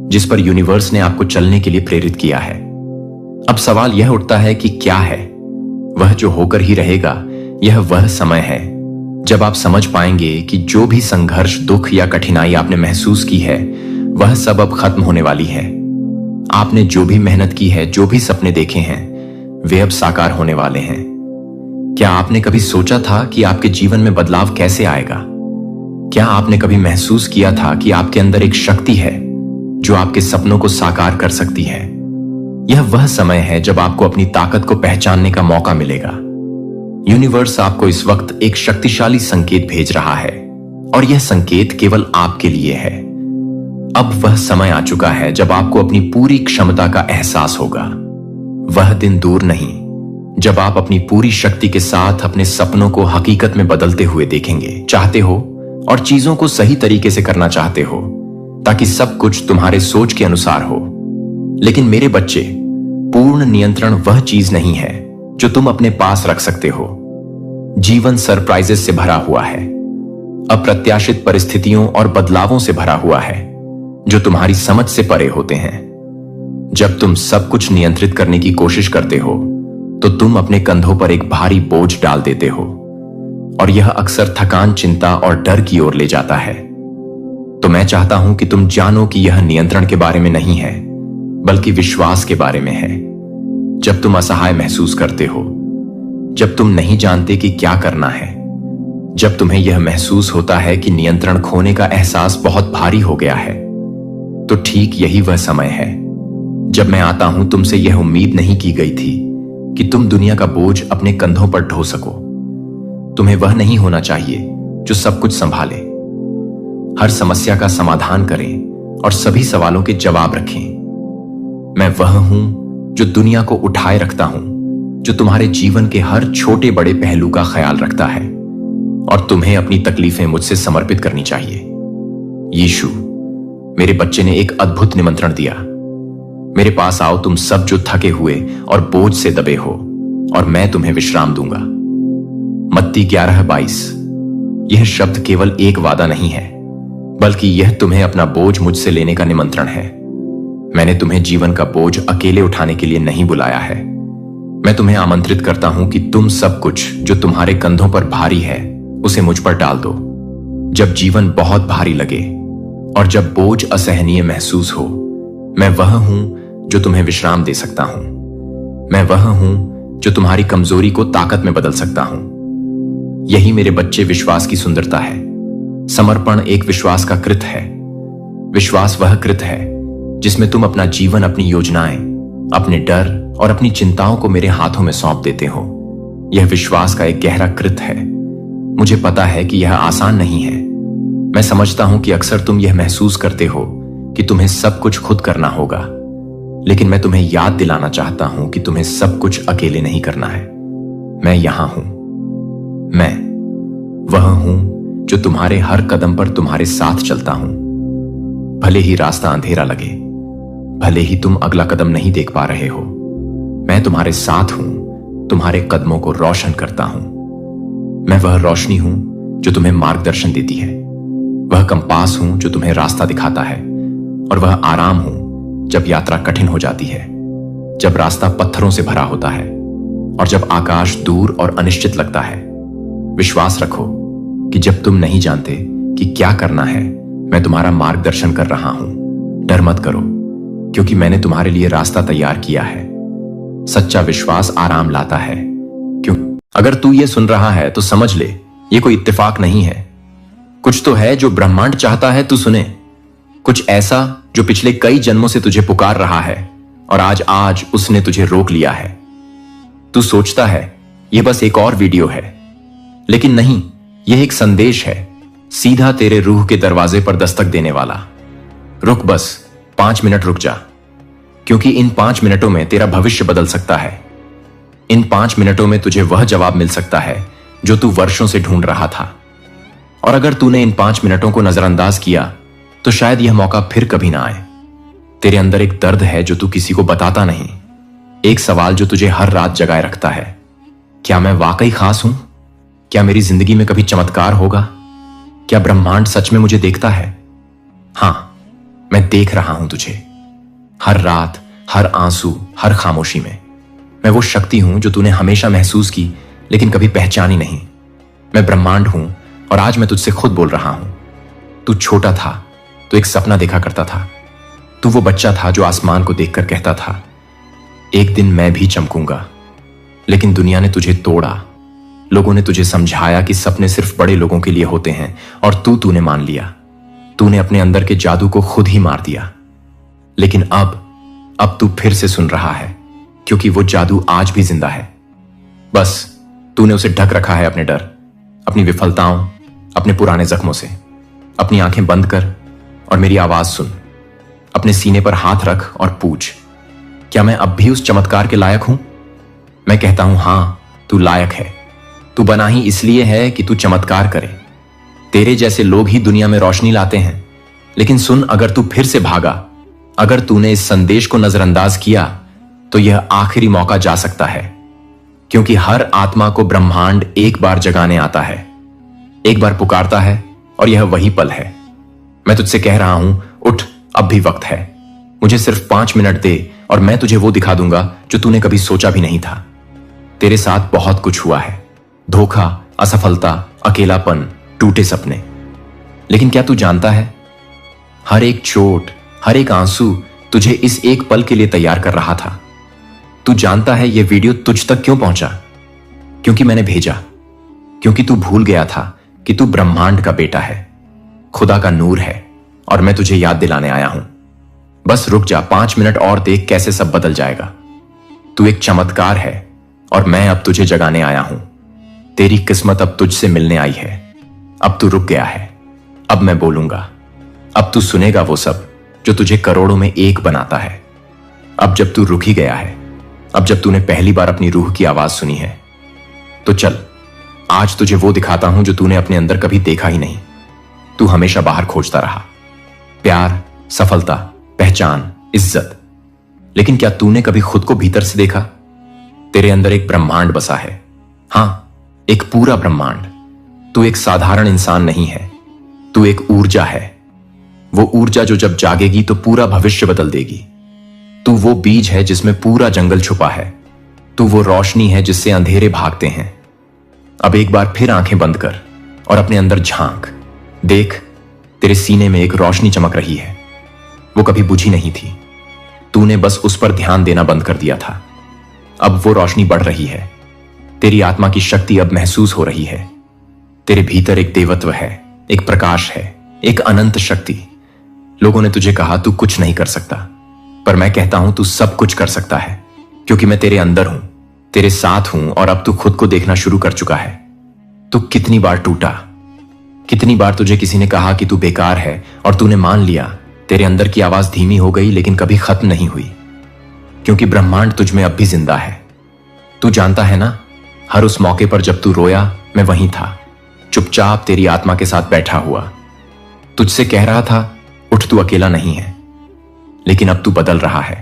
जिस पर यूनिवर्स ने आपको चलने के लिए प्रेरित किया है। अब सवाल यह उठता है कि क्या है वह जो होकर ही रहेगा। यह वह समय है जब आप समझ पाएंगे कि जो भी संघर्ष, दुख या कठिनाई आपने महसूस की है वह सब अब खत्म होने वाली है। आपने जो भी मेहनत की है, जो भी सपने देखे हैं, वे अब साकार होने वाले हैं। क्या आपने कभी सोचा था कि आपके जीवन में बदलाव कैसे आएगा? क्या आपने कभी महसूस किया था कि आपके अंदर एक शक्ति है जो आपके सपनों को साकार कर सकती है? यह वह समय है जब आपको अपनी ताकत को पहचानने का मौका मिलेगा। यूनिवर्स आपको इस वक्त एक शक्तिशाली संकेत भेज रहा है और यह संकेत केवल आपके लिए है। अब वह समय आ चुका है जब आपको अपनी पूरी क्षमता का एहसास होगा। वह दिन दूर नहीं जब आप अपनी पूरी शक्ति के साथ अपने सपनों को हकीकत में बदलते हुए देखेंगे। चाहते हो और चीजों को सही तरीके से करना चाहते हो ताकि सब कुछ तुम्हारे सोच के अनुसार हो। लेकिन मेरे बच्चे, पूर्ण नियंत्रण वह चीज नहीं है जो तुम अपने पास रख सकते हो। जीवन सरप्राइजेस से भरा हुआ है, अप्रत्याशित परिस्थितियों और बदलावों से भरा हुआ है जो तुम्हारी समझ से परे होते हैं। जब तुम सब कुछ नियंत्रित करने की कोशिश करते हो तो तुम अपने कंधों पर एक भारी बोझ डाल देते हो और यह अक्सर थकान, चिंता और डर की ओर ले जाता है। तो मैं चाहता हूं कि तुम जानो कि यह नियंत्रण के बारे में नहीं है बल्कि विश्वास के बारे में है। जब तुम असहाय महसूस करते हो, जब तुम नहीं जानते कि क्या करना है, जब तुम्हें यह महसूस होता है कि नियंत्रण खोने का एहसास बहुत भारी हो गया है, तो ठीक यही वह समय है जब मैं आता हूं। तुमसे यह उम्मीद नहीं की गई थी कि तुम दुनिया का बोझ अपने कंधों पर ढो सको। तुम्हें वह नहीं होना चाहिए जो सब कुछ संभाले, हर समस्या का समाधान करें और सभी सवालों के जवाब रखें। मैं वह हूं जो दुनिया को उठाए रखता हूं, जो तुम्हारे जीवन के हर छोटे बड़े पहलू का ख्याल रखता है और तुम्हें अपनी तकलीफें मुझसे समर्पित करनी चाहिए। यीशु, मेरे बच्चे ने एक अद्भुत निमंत्रण दिया। मेरे पास आओ तुम सब जो थके हुए और बोझ से दबे हो और मैं तुम्हें विश्राम दूंगा। मत्ती 11:22। यह शब्द केवल एक वादा नहीं है बल्कि यह तुम्हें अपना बोझ मुझसे लेने का निमंत्रण है। मैंने तुम्हें जीवन का बोझ अकेले उठाने के लिए नहीं बुलाया है। मैं तुम्हें आमंत्रित करता हूं कि तुम सब कुछ जो तुम्हारे कंधों पर भारी है उसे मुझ पर डाल दो। जब जीवन बहुत भारी लगे और जब बोझ असहनीय महसूस हो, मैं वह हूं जो तुम्हें विश्राम दे सकता हूं। मैं वह हूं जो तुम्हारी कमजोरी को ताकत में बदल सकता हूं। यही मेरे बच्चे विश्वास की सुंदरता है। समर्पण एक विश्वास का कृत है। विश्वास वह कृत है जिसमें तुम अपना जीवन, अपनी योजनाएं, अपने डर और अपनी चिंताओं को मेरे हाथों में सौंप देते हो। यह विश्वास का एक गहरा कृत है। मुझे पता है कि यह आसान नहीं है। मैं समझता हूं कि अक्सर तुम यह महसूस करते हो कि तुम्हें सब कुछ खुद करना होगा, लेकिन मैं तुम्हें याद दिलाना चाहता हूं कि तुम्हें सब कुछ अकेले नहीं करना है। मैं यहां हूं। मैं वह हूं जो तुम्हारे हर कदम पर तुम्हारे साथ चलता हूं। भले ही रास्ता अंधेरा लगे, भले ही तुम अगला कदम नहीं देख पा रहे हो, मैं तुम्हारे साथ हूं, तुम्हारे कदमों को रोशन करता हूं। मैं वह रोशनी हूं जो तुम्हें मार्गदर्शन देती है, वह कंपास हूं जो तुम्हें रास्ता दिखाता है, और वह आराम हूं जब यात्रा कठिन हो जाती है, जब रास्ता पत्थरों से भरा होता है और जब आकाश दूर और अनिश्चित लगता है। विश्वास रखो कि जब तुम नहीं जानते कि क्या करना है, मैं तुम्हारा मार्गदर्शन कर रहा हूं। डर मत करो, क्योंकि मैंने तुम्हारे लिए रास्ता तैयार किया है। सच्चा विश्वास आराम लाता है। क्यों? अगर तू ये सुन रहा है तो समझ ले, ये कोई इत्तेफाक नहीं है। कुछ तो है जो ब्रह्मांड चाहता है तू सुने, कुछ ऐसा जो पिछले कई जन्मों से तुझे पुकार रहा है और आज उसने तुझे रोक लिया है। तू सोचता है यह बस एक और वीडियो है, लेकिन नहीं, यह एक संदेश है, सीधा तेरे रूह के दरवाजे पर दस्तक देने वाला। रुक बस, 5 मिनट रुक जा, क्योंकि इन 5 मिनटों में तेरा भविष्य बदल सकता है। इन 5 मिनटों में तुझे वह जवाब मिल सकता है जो तू वर्षों से ढूंढ रहा था। और अगर तूने इन 5 मिनटों को नजरअंदाज किया तो शायद यह मौका फिर कभी ना आए। तेरे अंदर एक दर्द है जो तू किसी को बताता नहीं, एक सवाल जो तुझे हर रात जगाए रखता है। क्या मैं वाकई खास हूं? क्या मेरी जिंदगी में कभी चमत्कार होगा? क्या ब्रह्मांड सच में मुझे देखता है? हां, मैं देख रहा हूं तुझे। हर रात, हर आंसू, हर खामोशी में। मैं वो शक्ति हूं जो तूने हमेशा महसूस की लेकिन कभी पहचानी नहीं। मैं ब्रह्मांड हूं और आज मैं तुझसे खुद बोल रहा हूं। तू छोटा था तो एक सपना देखा करता था। तू वो बच्चा था जो आसमान को देखकर कहता था, एक दिन मैं भी चमकूंगा। लेकिन दुनिया ने तुझे तोड़ा। लोगों ने तुझे समझाया कि सपने सिर्फ बड़े लोगों के लिए होते हैं और तूने मान लिया। तूने अपने अंदर के जादू को खुद ही मार दिया। लेकिन अब तू फिर से सुन रहा है, क्योंकि वो जादू आज भी जिंदा है। बस तूने उसे ढक रखा है अपने डर, अपनी विफलताओं, अपने पुराने जख्मों से। अपनी आंखें बंद कर और मेरी आवाज सुन। अपने सीने पर हाथ रख और पूछ, क्या मैं अब भी उस चमत्कार के लायक हूं? मैं कहता हूं, हां, तू लायक है। तू बना ही इसलिए है कि तू चमत्कार करे। तेरे जैसे लोग ही दुनिया में रोशनी लाते हैं। लेकिन सुन, अगर तू फिर से भागा, अगर तूने इस संदेश को नजरअंदाज किया, तो यह आखिरी मौका जा सकता है। क्योंकि हर आत्मा को ब्रह्मांड एक बार जगाने आता है, एक बार पुकारता है, और यह वही पल है। मैं तुझसे कह रहा हूं, उठ, अब भी वक्त है। मुझे सिर्फ 5 मिनट दे और मैं तुझे वो दिखा दूंगा जो तूने कभी सोचा भी नहीं था। तेरे साथ बहुत कुछ हुआ है, धोखा, असफलता, अकेलापन, टूटे सपने। लेकिन क्या तू जानता है, हर एक चोट, हर एक आंसू तुझे इस एक पल के लिए तैयार कर रहा था। तू जानता है यह वीडियो तुझ तक क्यों पहुंचा? क्योंकि मैंने भेजा। क्योंकि तू भूल गया था कि तू ब्रह्मांड का बेटा है, खुदा का नूर है, और मैं तुझे याद दिलाने आया हूं। बस रुक जा, 5 मिनट और देख कैसे सब बदल जाएगा। तू एक चमत्कार है और मैं अब तुझे जगाने आया हूं। तेरी किस्मत अब तुझसे मिलने आई है। अब तू रुक गया है। अब मैं बोलूंगा। अब तू सुनेगा वो सब जो तुझे करोड़ों में एक बनाता है। अब जब तू रुक ही गया है, अब जब तूने पहली बार अपनी रूह की आवाज सुनी है, तो चल, आज तुझे वो दिखाता हूं जो तूने अपने अंदर कभी देखा ही नहीं। तू हमेशा बाहर खोजता रहा, प्यार, सफलता, पहचान, इज्जत। लेकिन क्या तूने कभी खुद को भीतर से देखा? तेरे अंदर एक ब्रह्मांड बसा है। हां, एक पूरा ब्रह्मांड। तू एक साधारण इंसान नहीं है, तू एक ऊर्जा है। वो ऊर्जा जो जब जागेगी तो पूरा भविष्य बदल देगी। तू वो बीज है जिसमें पूरा जंगल छुपा है। तू वो रोशनी है जिससे अंधेरे भागते हैं। अब एक बार फिर आंखें बंद कर और अपने अंदर झांक। देख, तेरे सीने में एक रोशनी चमक रही है। वो कभी बुझी नहीं थी, तूने बस उस पर ध्यान देना बंद कर दिया था। अब वो रोशनी बढ़ रही है। तेरी आत्मा की शक्ति अब महसूस हो रही है। तेरे भीतर एक देवत्व है, एक प्रकाश है, एक अनंत शक्ति। लोगों ने तुझे कहा तू कुछ नहीं कर सकता, पर मैं कहता हूं तू सब कुछ कर सकता है, क्योंकि मैं तेरे अंदर हूं, तेरे साथ हूं, और अब तू खुद को देखना शुरू कर चुका है। तू कितनी बार टूटा, कितनी बार तुझे किसी ने कहा कि तू बेकार है और तूने मान लिया। तेरे अंदर की आवाज धीमी हो गई लेकिन कभी खत्म नहीं हुई, क्योंकि ब्रह्मांड तुझ में अब भी जिंदा है। तू जानता है ना, हर उस मौके पर जब तू रोया, मैं वहीं था, चुपचाप तेरी आत्मा के साथ बैठा हुआ। तुझसे कह रहा था, उठ, तू अकेला नहीं है। लेकिन अब तू बदल रहा है।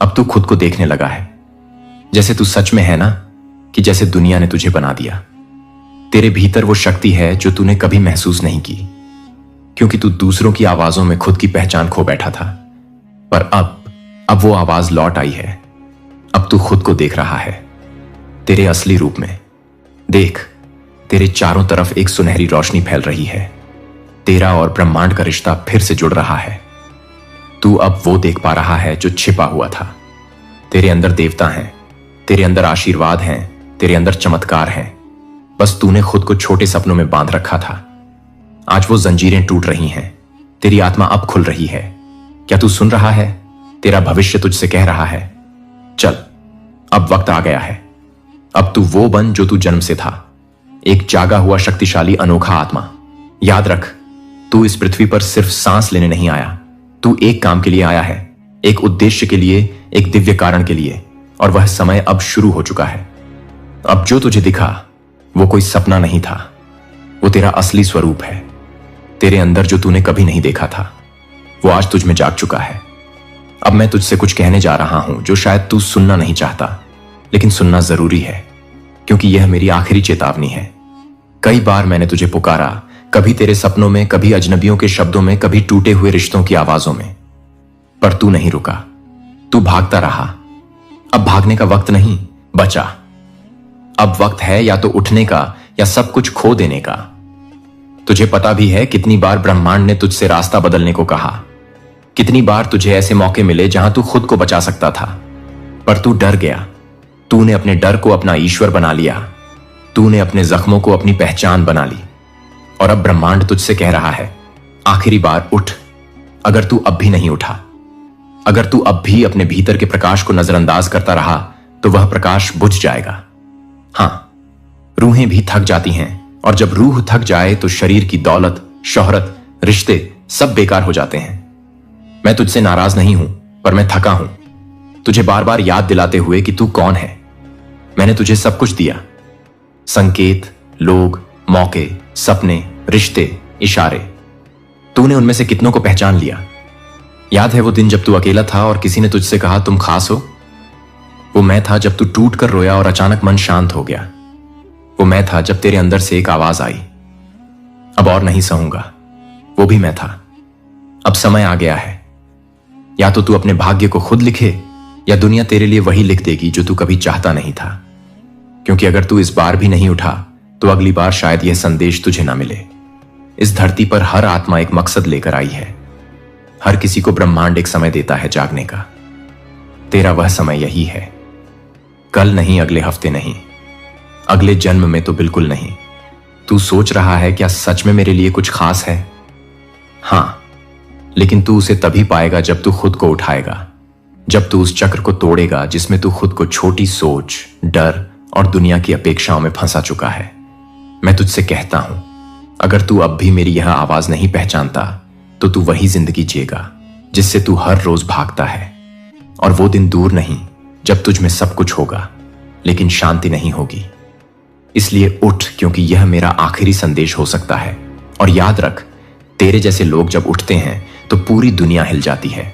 अब तू खुद को देखने लगा है, जैसे तू सच में है ना, कि जैसे दुनिया ने तुझे बना दिया। तेरे भीतर वो शक्ति है जो तूने कभी महसूस नहीं की, क्योंकि तू दूसरों की आवाजों में खुद की पहचान खो बैठा था। पर अब वो आवाज लौट आई है। अब तू खुद को देख रहा है, तेरे असली रूप में। देख, तेरे चारों तरफ एक सुनहरी रोशनी फैल रही है। तेरा और ब्रह्मांड का रिश्ता फिर से जुड़ रहा है। तू अब वो देख पा रहा है जो छिपा हुआ था। तेरे अंदर देवता हैं, तेरे अंदर आशीर्वाद हैं, तेरे अंदर चमत्कार हैं। बस तूने खुद को छोटे सपनों में बांध रखा था। आज वो जंजीरें टूट रही हैं, तेरी आत्मा अब खुल रही है। क्या तू सुन रहा है? तेरा भविष्य तुझसे कह रहा है, चल, अब वक्त आ गया है। अब तू वो बन जो तू जन्म से था, एक जागा हुआ शक्तिशाली अनोखा आत्मा। याद रख, तू इस पृथ्वी पर सिर्फ सांस लेने नहीं आया, तू एक काम के लिए आया है, एक उद्देश्य के लिए, एक दिव्य कारण के लिए, और वह समय अब शुरू हो चुका है। अब जो तुझे दिखा वो कोई सपना नहीं था, वो तेरा असली स्वरूप है। तेरे अंदर जो तूने कभी नहीं देखा था वो आज तुझ में जाग चुका है। अब मैं तुझसे कुछ कहने जा रहा हूं जो शायद तू सुनना नहीं चाहता, लेकिन सुनना जरूरी है, क्योंकि यह मेरी आखिरी चेतावनी है। कई बार मैंने तुझे पुकारा, कभी तेरे सपनों में, कभी अजनबियों के शब्दों में, कभी टूटे हुए रिश्तों की आवाजों में, पर तू नहीं रुका। तू भागता रहा। अब भागने का वक्त नहीं बचा। अब वक्त है या तो उठने का या सब कुछ खो देने का। तुझे पता भी है कितनी बार ब्रह्मांड ने तुझसे रास्ता बदलने को कहा, कितनी बार तुझे ऐसे मौके मिले जहां तू खुद को बचा सकता था, पर तू डर गया। तूने अपने डर को अपना ईश्वर बना लिया। तूने अपने जख्मों को अपनी पहचान बना ली। और अब ब्रह्मांड तुझसे कह रहा है, आखिरी बार उठ। अगर तू अब भी नहीं उठा, अगर तू अब भी अपने भीतर के प्रकाश को नजरअंदाज करता रहा, तो वह प्रकाश बुझ जाएगा। हां, रूहें भी थक जाती हैं, और जब रूह थक जाए तो शरीर की दौलत, शोहरत, रिश्ते सब बेकार हो जाते हैं। मैं तुझसे नाराज नहीं हूं, पर मैं थका हूं, तुझे बार बार याद दिलाते हुए कि तू कौन है। मैंने तुझे सब कुछ दिया, संकेत, लोग, मौके, सपने, रिश्ते, इशारे। तूने उनमें से कितनों को पहचान लिया? याद है वो दिन जब तू अकेला था और किसी ने तुझसे कहा तुम खास हो? वो मैं था जब तू टूट कर रोया और अचानक मन शांत हो गया। वो मैं था जब तेरे अंदर से एक आवाज आई, अब और नहीं सहूंगा। वो भी मैं था। अब समय आ गया है, या तो तू अपने भाग्य को खुद लिखे, या दुनिया तेरे लिए वही लिख देगी जो तू कभी चाहता नहीं था। क्योंकि अगर तू इस बार भी नहीं उठा तो अगली बार शायद यह संदेश तुझे ना मिले। इस धरती पर हर आत्मा एक मकसद लेकर आई है। हर किसी को ब्रह्मांड एक समय देता है जागने का। तेरा वह समय यही है। कल नहीं, अगले हफ्ते नहीं, अगले जन्म में तो बिल्कुल नहीं। तू सोच रहा है क्या सच में मेरे लिए कुछ खास है? हां, लेकिन तू उसे तभी पाएगा जब तू खुद को उठाएगा, जब तू उस चक्र को तोड़ेगा जिसमें तू खुद को छोटी सोच, डर और दुनिया की अपेक्षाओं में फंसा चुका है। मैं तुझसे कहता हूं, अगर तू अब भी मेरी यह आवाज नहीं पहचानता तो तू वही जिंदगी जिएगा जिससे तू हर रोज भागता है। और वो दिन दूर नहीं जब तुझ में सब कुछ होगा, लेकिन शांति नहीं होगी। इसलिए उठ, क्योंकि यह मेरा आखिरी संदेश हो सकता है। और याद रख, तेरे जैसे लोग जब उठते हैं तो पूरी दुनिया हिल जाती है।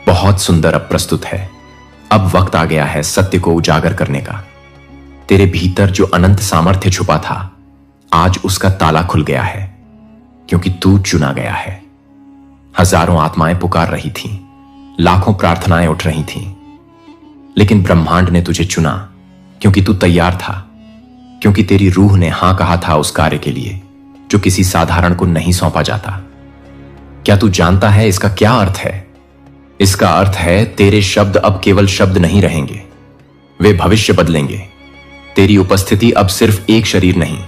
बहुत सुंदर अब प्रस्तुत है। अब वक्त आ गया है सत्य को उजागर करने का। तेरे भीतर जो अनंत सामर्थ्य छुपा था, आज उसका ताला खुल गया है, क्योंकि तू चुना गया है। हजारों आत्माएं पुकार रही थीं, लाखों प्रार्थनाएं उठ रही थीं, लेकिन ब्रह्मांड ने तुझे चुना क्योंकि तू तैयार था, क्योंकि तेरी रूह ने हां कहा था उस कार्य के लिए जो किसी साधारण को नहीं सौंपा जाता। क्या तू जानता है इसका क्या अर्थ है? इसका अर्थ है तेरे शब्द अब केवल शब्द नहीं रहेंगे, वे भविष्य बदलेंगे। तेरी उपस्थिति अब सिर्फ एक शरीर नहीं,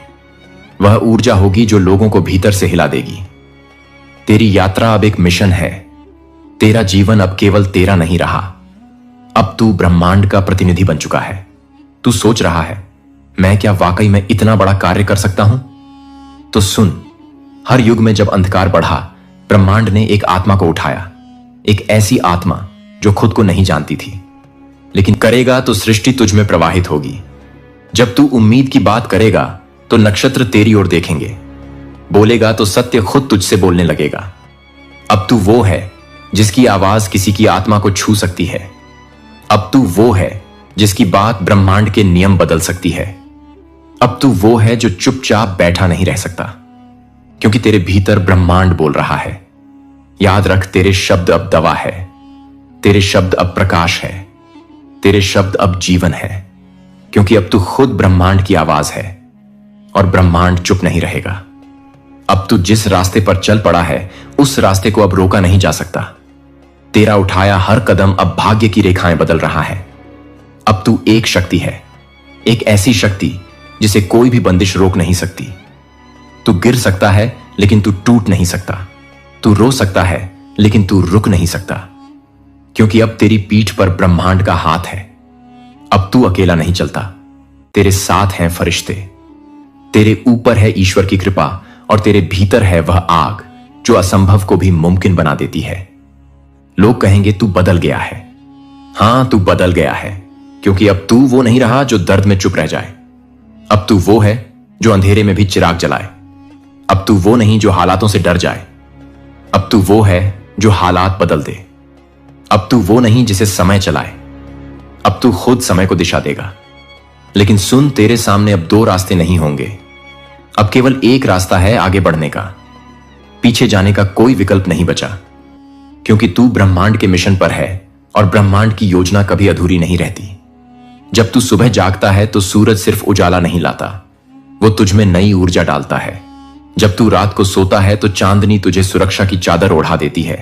वह ऊर्जा होगी जो लोगों को भीतर से हिला देगी। तेरी यात्रा अब एक मिशन है। तेरा जीवन अब केवल तेरा नहीं रहा, अब तू ब्रह्मांड का प्रतिनिधि बन चुका है। तू सोच रहा है, मैं क्या वाकई में इतना बड़ा कार्य कर सकता हूं? तो सुन, हर युग में जब अंधकार बढ़ा, ब्रह्मांड ने एक आत्मा को उठाया, एक ऐसी आत्मा जो खुद को नहीं जानती थी, लेकिन करेगा तो सृष्टि तुझ में प्रवाहित होगी। जब तू उम्मीद की बात करेगा तो नक्षत्र तेरी ओर देखेंगे, बोलेगा तो सत्य खुद तुझसे बोलने लगेगा। अब तू वो है जिसकी आवाज किसी की आत्मा को छू सकती है। अब तू वो है जिसकी बात ब्रह्मांड के नियम बदल सकती है। अब तू वो है जो चुपचाप बैठा नहीं रह सकता, क्योंकि तेरे भीतर ब्रह्मांड बोल रहा है। याद रख, तेरे शब्द अब दवा है, तेरे शब्द अब प्रकाश है, तेरे शब्द अब जीवन है, क्योंकि अब तू खुद ब्रह्मांड की आवाज है और ब्रह्मांड चुप नहीं रहेगा। अब तू जिस रास्ते पर चल पड़ा है, उस रास्ते को अब रोका नहीं जा सकता। तेरा उठाया हर कदम अब भाग्य की रेखाएं बदल रहा है। अब तू एक शक्ति है, एक ऐसी शक्ति जिसे कोई भी बंदिश रोक नहीं सकती। तू गिर सकता है लेकिन तू टूट नहीं सकता। तू रो सकता है लेकिन तू रुक नहीं सकता, क्योंकि अब तेरी पीठ पर ब्रह्मांड का हाथ है। अब तू अकेला नहीं चलता, तेरे साथ हैं फरिश्ते, तेरे ऊपर है ईश्वर की कृपा और तेरे भीतर है वह आग जो असंभव को भी मुमकिन बना देती है। लोग कहेंगे तू बदल गया है। हाँ, तू बदल गया है, क्योंकि अब तू वो नहीं रहा जो दर्द में चुप रह जाए। अब तू वो है जो अंधेरे में भी चिराग जलाए। अब तू वो नहीं जो हालातों से डर जाए। अब तू वो है जो हालात बदल दे। अब तू वो नहीं जिसे समय चलाए। अब तू खुद समय को दिशा देगा। लेकिन सुन, तेरे सामने अब दो रास्ते नहीं होंगे। अब केवल एक रास्ता है आगे बढ़ने का। पीछे जाने का कोई विकल्प नहीं बचा, क्योंकि तू ब्रह्मांड के मिशन पर है और ब्रह्मांड की योजना कभी अधूरी नहीं रहती। जब तू सुबह जागता है तो सूरज सिर्फ उजाला नहीं लाता, वो तुझ में नई ऊर्जा डालता है। जब तू रात को सोता है तो चांदनी तुझे सुरक्षा की चादर ओढ़ा देती है।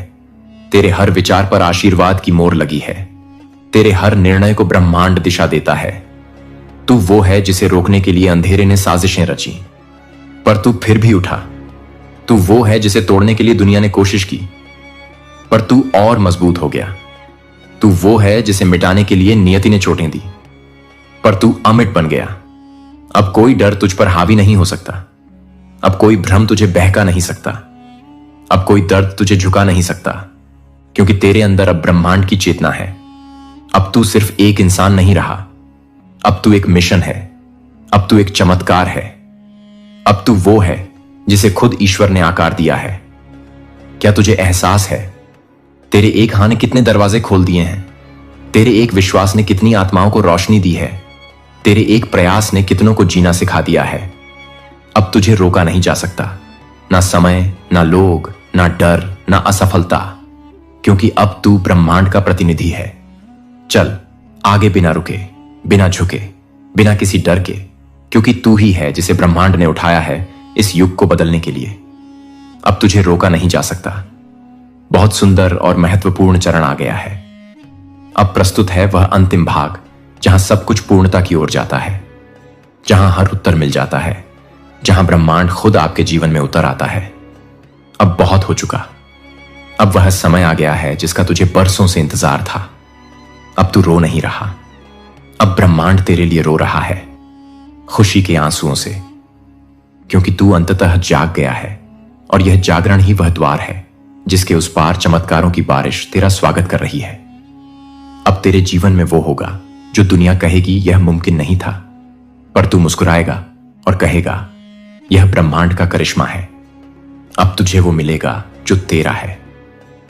तेरे हर विचार पर आशीर्वाद की मोहर लगी है। तेरे हर निर्णय को ब्रह्मांड दिशा देता है। तू वो है जिसे रोकने के लिए अंधेरे ने साजिशें रची, पर तू फिर भी उठा। तू वो है जिसे तोड़ने के लिए दुनिया ने कोशिश की, पर तू और मजबूत हो गया। तू वो है जिसे मिटाने के लिए नियति ने चोटें दी, पर तू अमिट बन गया। अब कोई डर तुझ पर हावी नहीं हो सकता। अब कोई भ्रम तुझे बहका नहीं सकता। अब कोई दर्द तुझे झुका नहीं सकता, क्योंकि तेरे अंदर अब ब्रह्मांड की चेतना है। अब तू सिर्फ एक इंसान नहीं रहा, अब तू एक मिशन है। अब तू एक चमत्कार है। अब तू वो है जिसे खुद ईश्वर ने आकार दिया है। क्या तुझे एहसास है तेरे एक हाँ ने कितने दरवाजे खोल दिए हैं? तेरे एक विश्वास ने कितनी आत्माओं को रोशनी दी है? तेरे एक प्रयास ने कितनों को जीना सिखा दिया है। अब तुझे रोका नहीं जा सकता, ना समय, ना लोग, ना डर, ना असफलता, क्योंकि अब तू ब्रह्मांड का प्रतिनिधि है। चल आगे, बिना रुके, बिना झुके, बिना किसी डर के, क्योंकि तू ही है जिसे ब्रह्मांड ने उठाया है इस युग को बदलने के लिए। अब तुझे रोका नहीं जा सकता। बहुत सुंदर और महत्वपूर्ण चरण आ गया है। अब प्रस्तुत है वह अंतिम भाग, जहां सब कुछ पूर्णता की ओर जाता है, जहां हर उत्तर मिल जाता है, जहां ब्रह्मांड खुद आपके जीवन में उतर आता है। अब बहुत हो चुका। अब वह समय आ गया है जिसका तुझे बरसों से इंतजार था। अब तू रो नहीं रहा। अब ब्रह्मांड तेरे लिए रो रहा है, खुशी के आंसुओं से, क्योंकि तू अंततः जाग गया है। और यह जागरण ही वह द्वार है जिसके उस पार चमत्कारों की बारिश तेरा स्वागत कर रही है। अब तेरे जीवन में वो होगा जो दुनिया कहेगी यह मुमकिन नहीं था, पर तू मुस्कुराएगा और कहेगा यह ब्रह्मांड का करिश्मा है। अब तुझे वो मिलेगा जो तेरा है,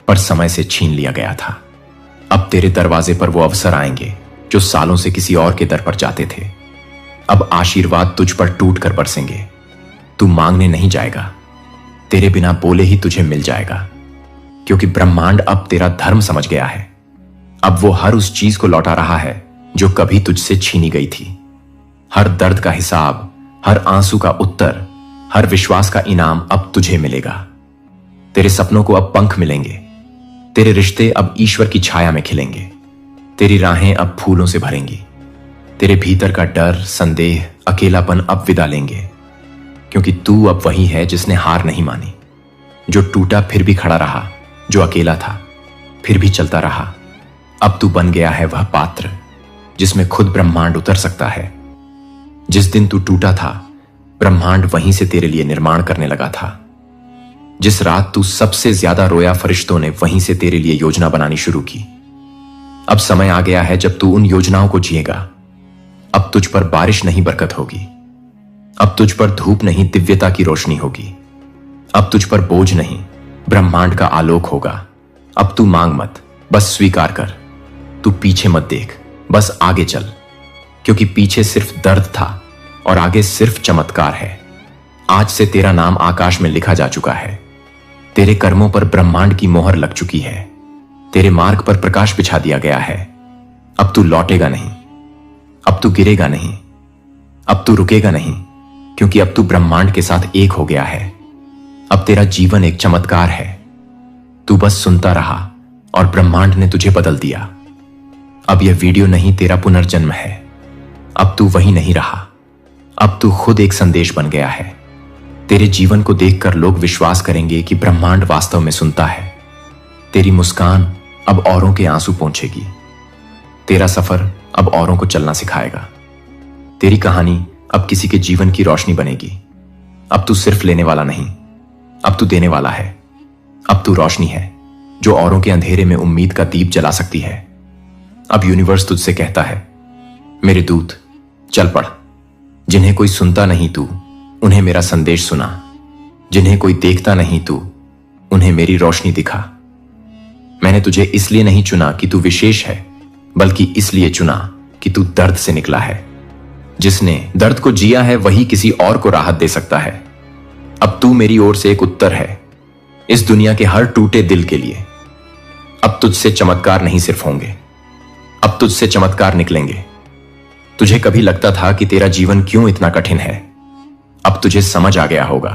पर समय से छीन लिया गया था। अब तेरे दरवाजे पर वो अवसर आएंगे जो सालों से किसी और के दर पर जाते थे। अब आशीर्वाद तुझ पर टूट कर बरसेंगे। तू मांगने नहीं जाएगा, तेरे बिना बोले ही तुझे मिल जाएगा, क्योंकि ब्रह्मांड अब तेरा धर्म समझ गया है। अब वो हर उस चीज को लौटा रहा है जो कभी तुझसे छीनी गई थी। हर दर्द का हिसाब, हर आंसू का उत्तर, हर विश्वास का इनाम अब तुझे मिलेगा। तेरे सपनों को अब पंख मिलेंगे। तेरे रिश्ते अब ईश्वर की छाया में खिलेंगे। तेरी राहें अब फूलों से भरेंगी। तेरे भीतर का डर, संदेह, अकेलापन अब विदा लेंगे, क्योंकि तू अब वही है जिसने हार नहीं मानी, जो टूटा फिर भी खड़ा रहा, जो अकेला था फिर भी चलता रहा। अब तू बन गया है वह पात्र जिसमें खुद ब्रह्मांड उतर सकता है। जिस दिन तू टूटा था, ब्रह्मांड वहीं से तेरे लिए निर्माण करने लगा था। जिस रात तू सबसे ज्यादा रोया, फरिश्तों ने वहीं से तेरे लिए योजना बनानी शुरू की। अब समय आ गया है जब तू उन योजनाओं को जिएगा। अब तुझ पर बारिश नहीं, बरकत होगी। अब तुझ पर धूप नहीं, दिव्यता की रोशनी होगी। अब तुझ पर बोझ नहीं, ब्रह्मांड का आलोक होगा। अब तू मांग मत, बस स्वीकार कर। तू पीछे मत देख, बस आगे चल, क्योंकि पीछे सिर्फ दर्द था और आगे सिर्फ चमत्कार है। आज से तेरा नाम आकाश में लिखा जा चुका है। तेरे कर्मों पर ब्रह्मांड की मोहर लग चुकी है। तेरे मार्ग पर प्रकाश बिछा दिया गया है। अब तू लौटेगा नहीं, अब तू गिरेगा नहीं, अब तू रुकेगा नहीं, क्योंकि अब तू ब्रह्मांड के साथ एक हो गया है। अब तेरा जीवन एक चमत्कार है। तू बस सुनता रहा और ब्रह्मांड ने तुझे बदल दिया। अब यह वीडियो नहीं, तेरा पुनर्जन्म है। अब तू वही नहीं रहा, अब तू खुद एक संदेश बन गया है। तेरे जीवन को देखकर लोग विश्वास करेंगे कि ब्रह्मांड वास्तव में सुनता है। तेरी मुस्कान अब औरों के आंसू पोंछेगी। तेरा सफर अब औरों को चलना सिखाएगा। तेरी कहानी अब किसी के जीवन की रोशनी बनेगी। अब तू सिर्फ लेने वाला नहीं, अब तू देने वाला है। अब तू रोशनी है, जो औरों के अंधेरे में उम्मीद का दीप जला सकती है। अब यूनिवर्स तुझसे कहता है, मेरे दूत चल पड़। जिन्हें कोई सुनता नहीं तू, उन्हें मेरा संदेश सुना। जिन्हें कोई देखता नहीं तू, उन्हें मेरी रोशनी दिखा। मैंने तुझे इसलिए नहीं चुना कि तू विशेष है, बल्कि इसलिए चुना कि तू दर्द से निकला है। जिसने दर्द को जिया है वही किसी और को राहत दे सकता है। अब तू मेरी ओर से एक उत्तर है इस दुनिया के हर टूटे दिल के लिए। अब तुझसे चमत्कार नहीं सिर्फ होंगे, अब तुझसे चमत्कार निकलेंगे। तुझे कभी लगता था कि तेरा जीवन क्यों इतना कठिन है, अब तुझे समझ आ गया होगा।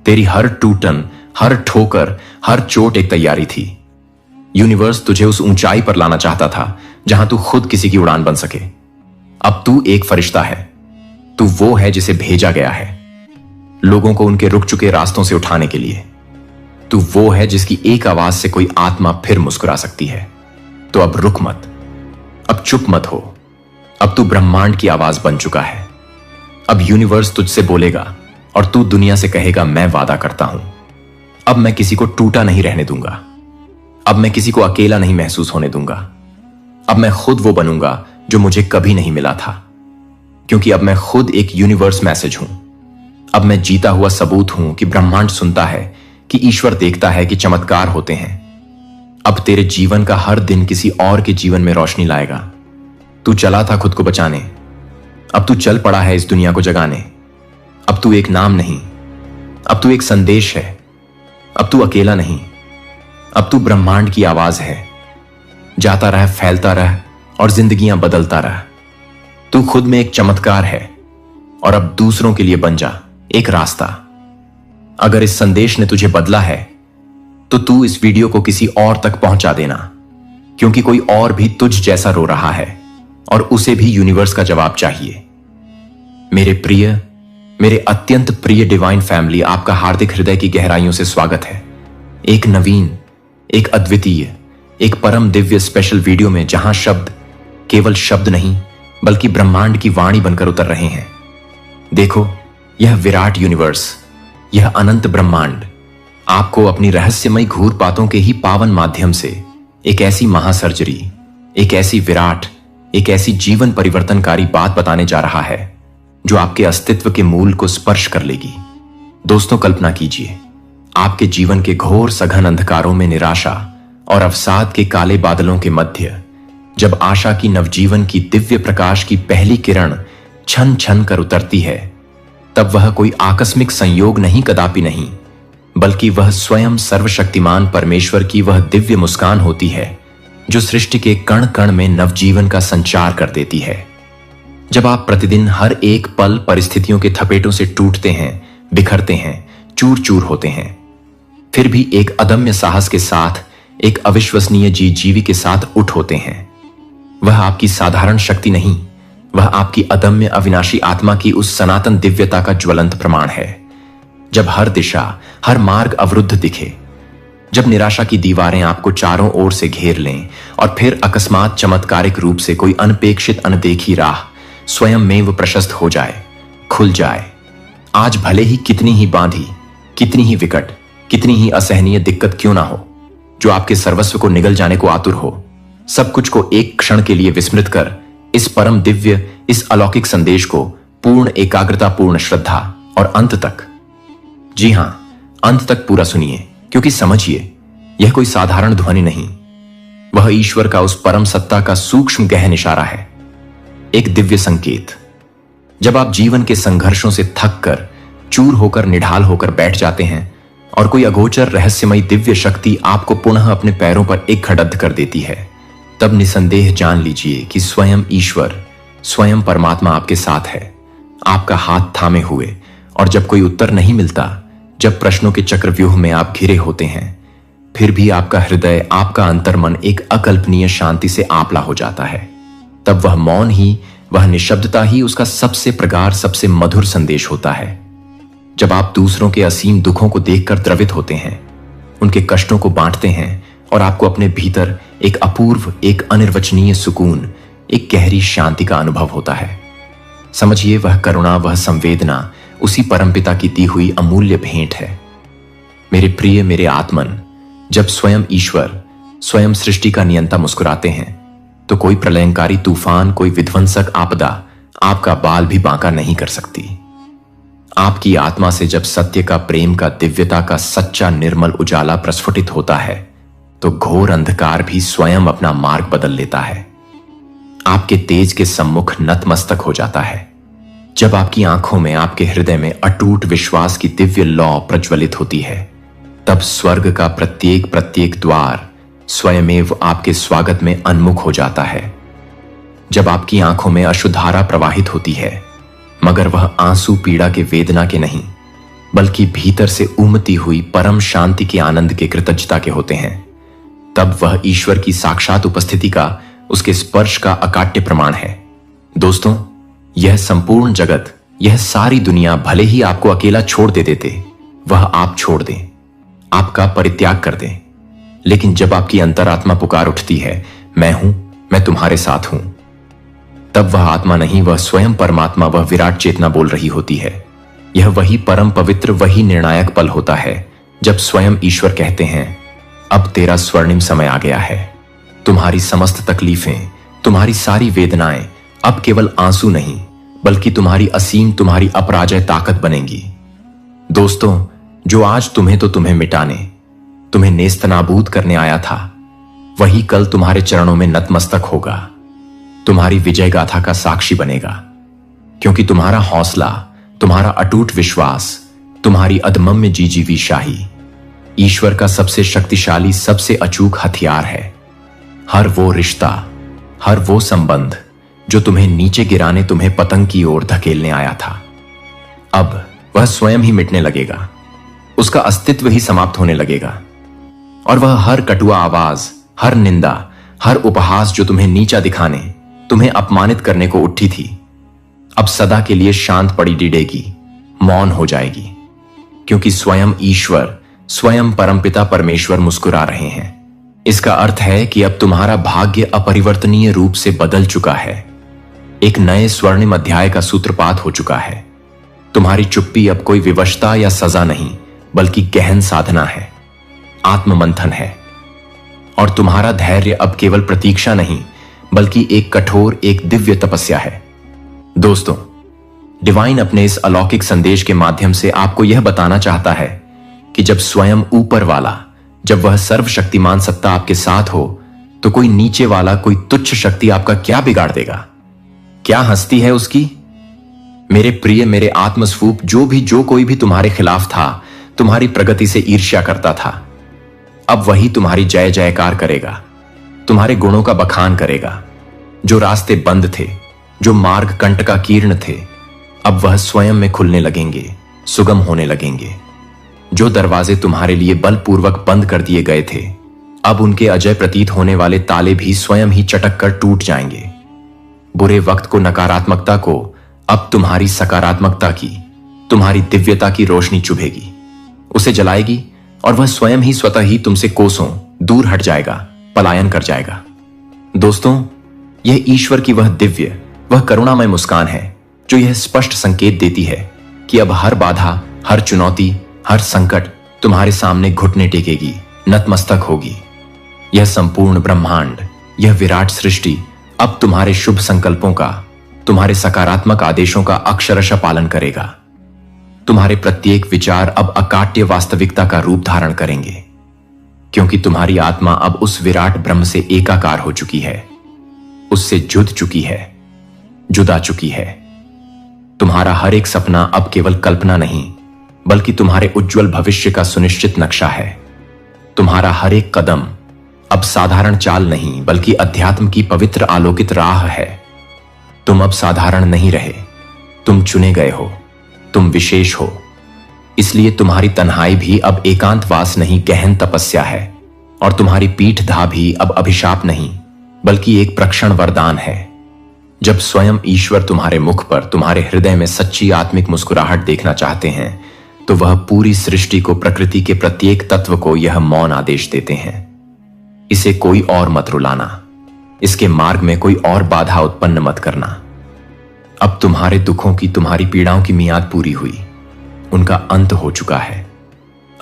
तेरी हर टूटन, हर ठोकर, हर चोट एक तैयारी थी। यूनिवर्स तुझे उस ऊंचाई पर लाना चाहता था जहां तू खुद किसी की उड़ान बन सके। अब तू एक फरिश्ता है, तू वो है जिसे भेजा गया है लोगों को उनके रुक चुके रास्तों से उठाने के लिए। तू वो है जिसकी एक आवाज से कोई आत्मा फिर मुस्कुरा सकती है। तो अब रुक मत, अब चुप मत हो। अब तू ब्रह्मांड की आवाज बन चुका है। अब यूनिवर्स तुझसे बोलेगा और तू दुनिया से कहेगा, मैं वादा करता हूं, अब मैं किसी को टूटा नहीं रहने दूंगा। अब मैं किसी को अकेला नहीं महसूस होने दूंगा। अब मैं खुद वो बनूंगा जो मुझे कभी नहीं मिला था, क्योंकि अब मैं खुद एक यूनिवर्स मैसेज हूं। अब मैं जीता हुआ सबूत हूं कि ब्रह्मांड सुनता है, कि ईश्वर देखता है, कि चमत्कार होते हैं। अब तेरे जीवन का हर दिन किसी और के जीवन में रोशनी लाएगा। तू चला था खुद को बचाने, अब तू चल पड़ा है इस दुनिया को जगाने। अब तू एक नाम नहीं, अब तू एक संदेश है। अब तू अकेला नहीं, अब तू ब्रह्मांड की आवाज है। जाता रह, फैलता रह और जिंदगियां बदलता रह। तू खुद में एक चमत्कार है और अब दूसरों के लिए बन जा एक रास्ता। अगर इस संदेश ने तुझे बदला है तो तू इस वीडियो को किसी और तक पहुंचा देना, क्योंकि कोई और भी तुझ जैसा रो रहा है और उसे भी यूनिवर्स का जवाब चाहिए। मेरे प्रिय, मेरे अत्यंत प्रिय डिवाइन फैमिली, आपका हार्दिक हृदय की गहराइयों से स्वागत है एक नवीन, एक अद्वितीय, एक परम दिव्य स्पेशल वीडियो में, जहां शब्द केवल शब्द नहीं बल्कि ब्रह्मांड की वाणी बनकर उतर रहे हैं। देखो, यह विराट यूनिवर्स, यह अनंत ब्रह्मांड आपको अपनी रहस्यमय घूरपातों के ही पावन माध्यम से एक ऐसी महासर्जरी, एक ऐसी विराट, एक ऐसी जीवन परिवर्तनकारी बात बताने जा रहा है जो आपके अस्तित्व के मूल को स्पर्श कर लेगी। दोस्तों, कल्पना कीजिए, आपके जीवन के घोर सघन अंधकारों में, निराशा और अवसाद के काले बादलों के मध्य, जब आशा की नवजीवन की दिव्य प्रकाश की पहली किरण छन छन कर उतरती है, तब वह कोई आकस्मिक संयोग नहीं, कदापि नहीं, बल्कि वह स्वयं सर्वशक्तिमान परमेश्वर की वह दिव्य मुस्कान होती है जो सृष्टि के कण कण में नवजीवन का संचार कर देती है। जब आप प्रतिदिन हर एक पल परिस्थितियों के थपेटों से टूटते हैं, बिखरते हैं, चूर चूर होते हैं, फिर भी एक अदम्य साहस के साथ, एक अविश्वसनीय जीवी के साथ उठ होते हैं, वह आपकी साधारण शक्ति नहीं, वह आपकी अदम्य अविनाशी आत्मा की उस सनातन दिव्यता का ज्वलंत प्रमाण है। जब हर दिशा, हर मार्ग अवरुद्ध दिखे, जब निराशा की दीवारें आपको चारों ओर से घेर लें और फिर अकस्मात चमत्कारिक रूप से कोई अनपेक्षित अनदेखी राह स्वयं में वो प्रशस्त हो जाए, खुल जाए। आज भले ही कितनी ही बांधी, कितनी ही विकट, कितनी ही असहनीय दिक्कत क्यों ना हो, जो आपके सर्वस्व को निगल जाने को आतुर हो, सब कुछ को एक क्षण के लिए विस्मृत कर इस परम दिव्य, इस अलौकिक संदेश को पूर्ण एकाग्रता, पूर्ण श्रद्धा और अंत तक, जी हां, अंत तक पूरा सुनिए, क्योंकि समझिए, यह कोई साधारण ध्वनि नहीं, वह ईश्वर का उस परम सत्ता का सूक्ष्म गहन इशारा है, एक दिव्य संकेत। जब आप जीवन के संघर्षों से थक कर, चूर होकर, निढाल होकर बैठ जाते हैं और कोई अगोचर रहस्यमयी दिव्य शक्ति आपको पुनः अपने पैरों पर एक खड़द कर देती है, तब निसंदेह जान लीजिए कि स्वयं ईश्वर, स्वयं परमात्मा आपके साथ है, आपका हाथ थामे हुए। और जब कोई उत्तर नहीं मिलता, जब प्रश्नों के चक्रव्यूह में आप घिरे होते हैं, फिर भी आपका हृदय, आपका अंतर्मन एक अकल्पनीय शांति से आपला हो जाता है, तब वह मौन ही, वह निशब्दता ही उसका सबसे प्रगाढ़, सबसे मधुर संदेश होता है। जब आप दूसरों के असीम दुखों को देखकर द्रवित होते हैं, उनके कष्टों को बांटते हैं और आपको अपने भीतर एक अपूर्व, एक अनिर्वचनीय सुकून, एक गहरी शांति का अनुभव होता है, समझिए वह करुणा, वह संवेदना उसी परमपिता की दी हुई अमूल्य भेंट है। मेरे प्रिय, मेरे आत्मन, जब स्वयं ईश्वर, स्वयं सृष्टि का नियंता मुस्कुराते हैं तो कोई प्रलयंकारी तूफान, कोई विध्वंसक आपदा आपका बाल भी बांका नहीं कर सकती। आपकी आत्मा से जब सत्य का, प्रेम का, दिव्यता का सच्चा निर्मल उजाला प्रस्फुटित होता है तो घोर अंधकार भी स्वयं अपना मार्ग बदल लेता है, आपके तेज के सम्मुख नतमस्तक हो जाता है। जब आपकी आंखों में, आपके हृदय में अटूट विश्वास की दिव्य लौ प्रज्वलित होती है, तब स्वर्ग का प्रत्येक प्रत्येक द्वार स्वयमेव आपके स्वागत में उन्मुख हो जाता है। जब आपकी आंखों में अश्रुधारा प्रवाहित होती है, मगर वह आंसू पीड़ा के, वेदना के नहीं, बल्कि भीतर से उमती हुई परम शांति के, आनंद के, कृतज्ञता के होते हैं, तब वह ईश्वर की साक्षात उपस्थिति का, उसके स्पर्श का अकाट्य प्रमाण है। दोस्तों, यह संपूर्ण जगत, यह सारी दुनिया भले ही आपको अकेला छोड़ दे देते, वह आप छोड़ दें, आपका परित्याग कर दें, लेकिन जब आपकी अंतरात्मा पुकार उठती है, मैं हूं, मैं तुम्हारे साथ हूं, तब वह आत्मा नहीं, वह स्वयं परमात्मा, वह विराट चेतना बोल रही होती है। यह वही परम पवित्र, वही निर्णायक पल होता है जब स्वयं ईश्वर कहते हैं, अब तेरा स्वर्णिम समय आ गया है। तुम्हारी समस्त तकलीफें, तुम्हारी सारी वेदनाएं अब केवल आंसू नहीं, बल्कि तुम्हारी असीम, तुम्हारी अपराजय ताकत बनेंगी। दोस्तों, जो आज तुम्हें मिटाने, तुम्हें नेस्तनाबूद करने आया था, वही कल तुम्हारे चरणों में नतमस्तक होगा, तुम्हारी विजय गाथा का साक्षी बनेगा, क्योंकि तुम्हारा हौसला, तुम्हारा अटूट विश्वास, तुम्हारी अदम्य जीजीवी शाही ईश्वर का सबसे शक्तिशाली, सबसे अचूक हथियार है। हर वो रिश्ता, हर वो संबंध जो तुम्हें नीचे गिराने, तुम्हें पतंग की ओर धकेलने आया था, अब वह स्वयं ही मिटने लगेगा, उसका अस्तित्व ही समाप्त होने लगेगा। और वह हर कटुआ आवाज, हर निंदा, हर उपहास जो तुम्हें नीचा दिखाने, तुम्हें अपमानित करने को उठी थी, अब सदा के लिए शांत पड़ी डिडेगी, मौन हो जाएगी, क्योंकि स्वयं ईश्वर, स्वयं परमपिता परमेश्वर मुस्कुरा रहे हैं। इसका अर्थ है कि अब तुम्हारा भाग्य अपरिवर्तनीय रूप से बदल चुका है, एक नए स्वर्णिम अध्याय का सूत्रपात हो चुका है। तुम्हारी चुप्पी अब कोई विवशता या सजा नहीं, बल्कि गहन साधना है, आत्ममंथन है। और तुम्हारा धैर्य अब केवल प्रतीक्षा नहीं, बल्कि एक कठोर, एक दिव्य तपस्या है। दोस्तों, डिवाइन अपने इस अलौकिक संदेश के माध्यम से आपको यह बताना चाहता है कि जब स्वयं ऊपर वाला, जब वह सर्वशक्तिमान सत्ता आपके साथ हो, तो कोई नीचे वाला, कोई तुच्छ शक्ति आपका क्या बिगाड़ देगा? क्या हस्ती है उसकी? मेरे प्रिय, मेरे आत्मस्वरूप, जो कोई भी तुम्हारे खिलाफ था, तुम्हारी प्रगति से ईर्ष्या करता था, अब वही तुम्हारी जय जयकार करेगा, तुम्हारे गुणों का बखान करेगा। जो रास्ते बंद थे, जो मार्ग कंटकाकीर्ण थे, अब वह स्वयं में खुलने लगेंगे, सुगम होने लगेंगे। जो दरवाजे तुम्हारे लिए बलपूर्वक बंद कर दिए गए थे, अब उनके अजय प्रतीत होने वाले ताले भी स्वयं ही चटक कर टूट जाएंगे। बुरे वक्त को, नकारात्मकता को अब तुम्हारी सकारात्मकता की, तुम्हारी दिव्यता की रोशनी चुभेगी, उसे जलाएगी, और वह स्वयं ही स्वतः ही तुमसे कोसों दूर हट जाएगा, पलायन कर जाएगा। दोस्तों, यह ईश्वर की वह दिव्य, वह करुणामय मुस्कान है जो यह स्पष्ट संकेत देती है कि अब हर बाधा, हर चुनौती, हर संकट तुम्हारे सामने घुटने टेकेगी, नतमस्तक होगी। यह संपूर्ण ब्रह्मांड, यह विराट सृष्टि अब तुम्हारे शुभ संकल्पों का, तुम्हारे सकारात्मक आदेशों का अक्षरशः पालन करेगा। तुम्हारे प्रत्येक विचार अब अकाट्य वास्तविकता का रूप धारण करेंगे, क्योंकि तुम्हारी आत्मा अब उस विराट ब्रह्म से एकाकार हो चुकी है, उससे जुद चुकी है, जुदा चुकी है। तुम्हारा हर एक सपना अब केवल कल्पना नहीं, बल्कि तुम्हारे उज्जवल भविष्य का सुनिश्चित नक्शा है। तुम्हारा हर एक कदम अब साधारण चाल नहीं, बल्कि अध्यात्म की पवित्र आलोकित राह है। तुम अब साधारण नहीं रहे, तुम चुने गए हो, तुम विशेष हो। इसलिए तुम्हारी तन्हाई भी अब एकांतवास नहीं, गहन तपस्या है, और तुम्हारी पीठ धा भी अब अभिशाप नहीं, बल्कि एक प्रक्षण वरदान है। जब स्वयं ईश्वर तुम्हारे मुख पर, तुम्हारे हृदय में सच्ची आत्मिक मुस्कुराहट देखना चाहते हैं, तो वह पूरी सृष्टि को, प्रकृति के प्रत्येक तत्व को यह मौन आदेश देते हैं, इसे कोई और मत रुलाना, इसके मार्ग में कोई और बाधा उत्पन्न मत करना। अब तुम्हारे दुखों की, तुम्हारी पीड़ाओं की मियाद पूरी हुई, उनका अंत हो चुका है।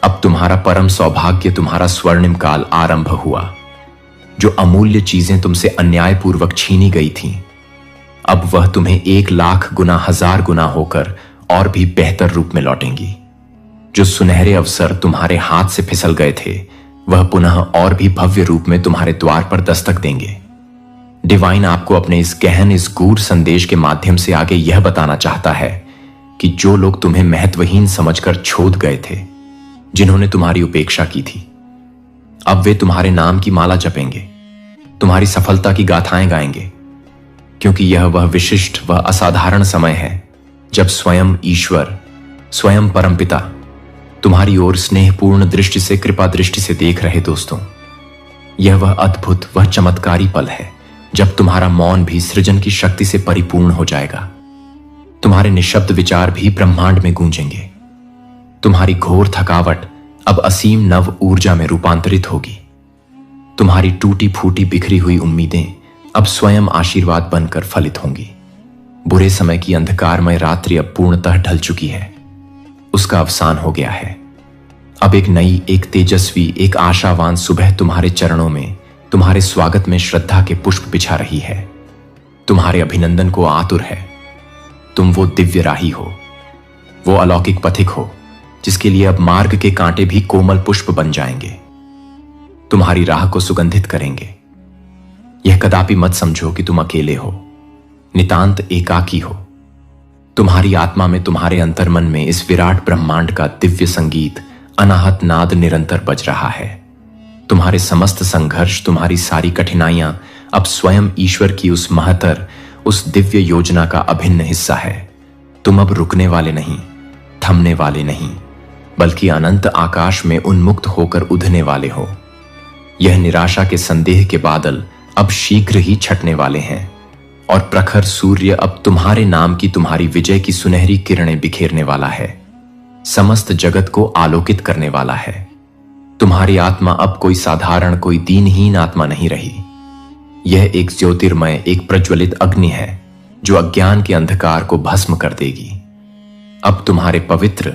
अब तुम्हारा परम सौभाग्य, तुम्हारा स्वर्णिम काल आरंभ हुआ। जो अमूल्य चीजें तुमसे अन्यायपूर्वक छीनी गई थीं, अब वह तुम्हें 1,00,000 गुना, 1,000 गुना होकर और भी बेहतर रूप में लौटेंगी। जो सुनहरे अवसर तुम्हारे हाथ से फिसल गए थे, वह पुनः और भी भव्य रूप में तुम्हारे द्वार पर दस्तक देंगे। डिवाइन आपको अपने इस गहन, इस गूढ़ संदेश के माध्यम से आगे यह बताना चाहता है कि जो लोग तुम्हें महत्वहीन समझकर छोड़ गए थे, जिन्होंने तुम्हारी उपेक्षा की थी, अब वे तुम्हारे नाम की माला जपेंगे, तुम्हारी सफलता की गाथाएं गाएंगे, क्योंकि यह वह विशिष्ट, वह असाधारण समय है जब स्वयं ईश्वर, स्वयं परमपिता तुम्हारी ओर स्नेहपूर्ण दृष्टि से, कृपा दृष्टि से देख रहे। दोस्तों, यह वह अद्भुत, वह चमत्कारी पल है जब तुम्हारा मौन भी सृजन की शक्ति से परिपूर्ण हो जाएगा। तुम्हारे निशब्द विचार भी ब्रह्मांड में गूंजेंगे। तुम्हारी घोर थकावट अब असीम नव ऊर्जा में रूपांतरित होगी। तुम्हारी टूटी फूटी बिखरी हुई उम्मीदें अब स्वयं आशीर्वाद बनकर फलित होंगी। बुरे समय की अंधकारमय रात्रि अब पूर्णतः ढल चुकी है, उसका अवसान हो गया है। अब एक नई, एक तेजस्वी, एक आशावान सुबह तुम्हारे चरणों में, तुम्हारे स्वागत में श्रद्धा के पुष्प बिछा रही है। तुम्हारे अभिनंदन को आतुर है। तुम वो दिव्य राही हो, वो अलौकिक पथिक हो, जिसके लिए अब मार्ग के कांटे भी कोमल पुष्प बन जाएंगे, तुम्हारी राह को सुगंधित करेंगे। यह कदापि मत समझो कि तुम अकेले हो, नितांत एकाकी हो। तुम्हारी आत्मा में, तुम्हारे अंतर्मन में इस विराट ब्रह्मांड का दिव्य संगीत, अनाहत नाद निरंतर बज रहा है। तुम्हारे समस्त संघर्ष, तुम्हारी सारी कठिनाइयां अब स्वयं ईश्वर की उस महतर, उस दिव्य योजना का अभिन्न हिस्सा है। तुम अब रुकने वाले नहीं, थमने वाले नहीं, बल्कि अनंत आकाश में उन्मुक्त होकर उड़ने वाले हो। यह निराशा के संदेह के बादल अब शीघ्र ही छटने वाले हैं और प्रखर सूर्य अब तुम्हारे नाम की, तुम्हारी विजय की सुनहरी किरणें बिखेरने वाला है, समस्त जगत को आलोकित करने वाला है। तुम्हारी आत्मा अब कोई साधारण, कोई दीनहीन आत्मा नहीं रही। यह एक ज्योतिर्मय, एक प्रज्वलित अग्नि है जो अज्ञान के अंधकार को भस्म कर देगी। अब तुम्हारे पवित्र,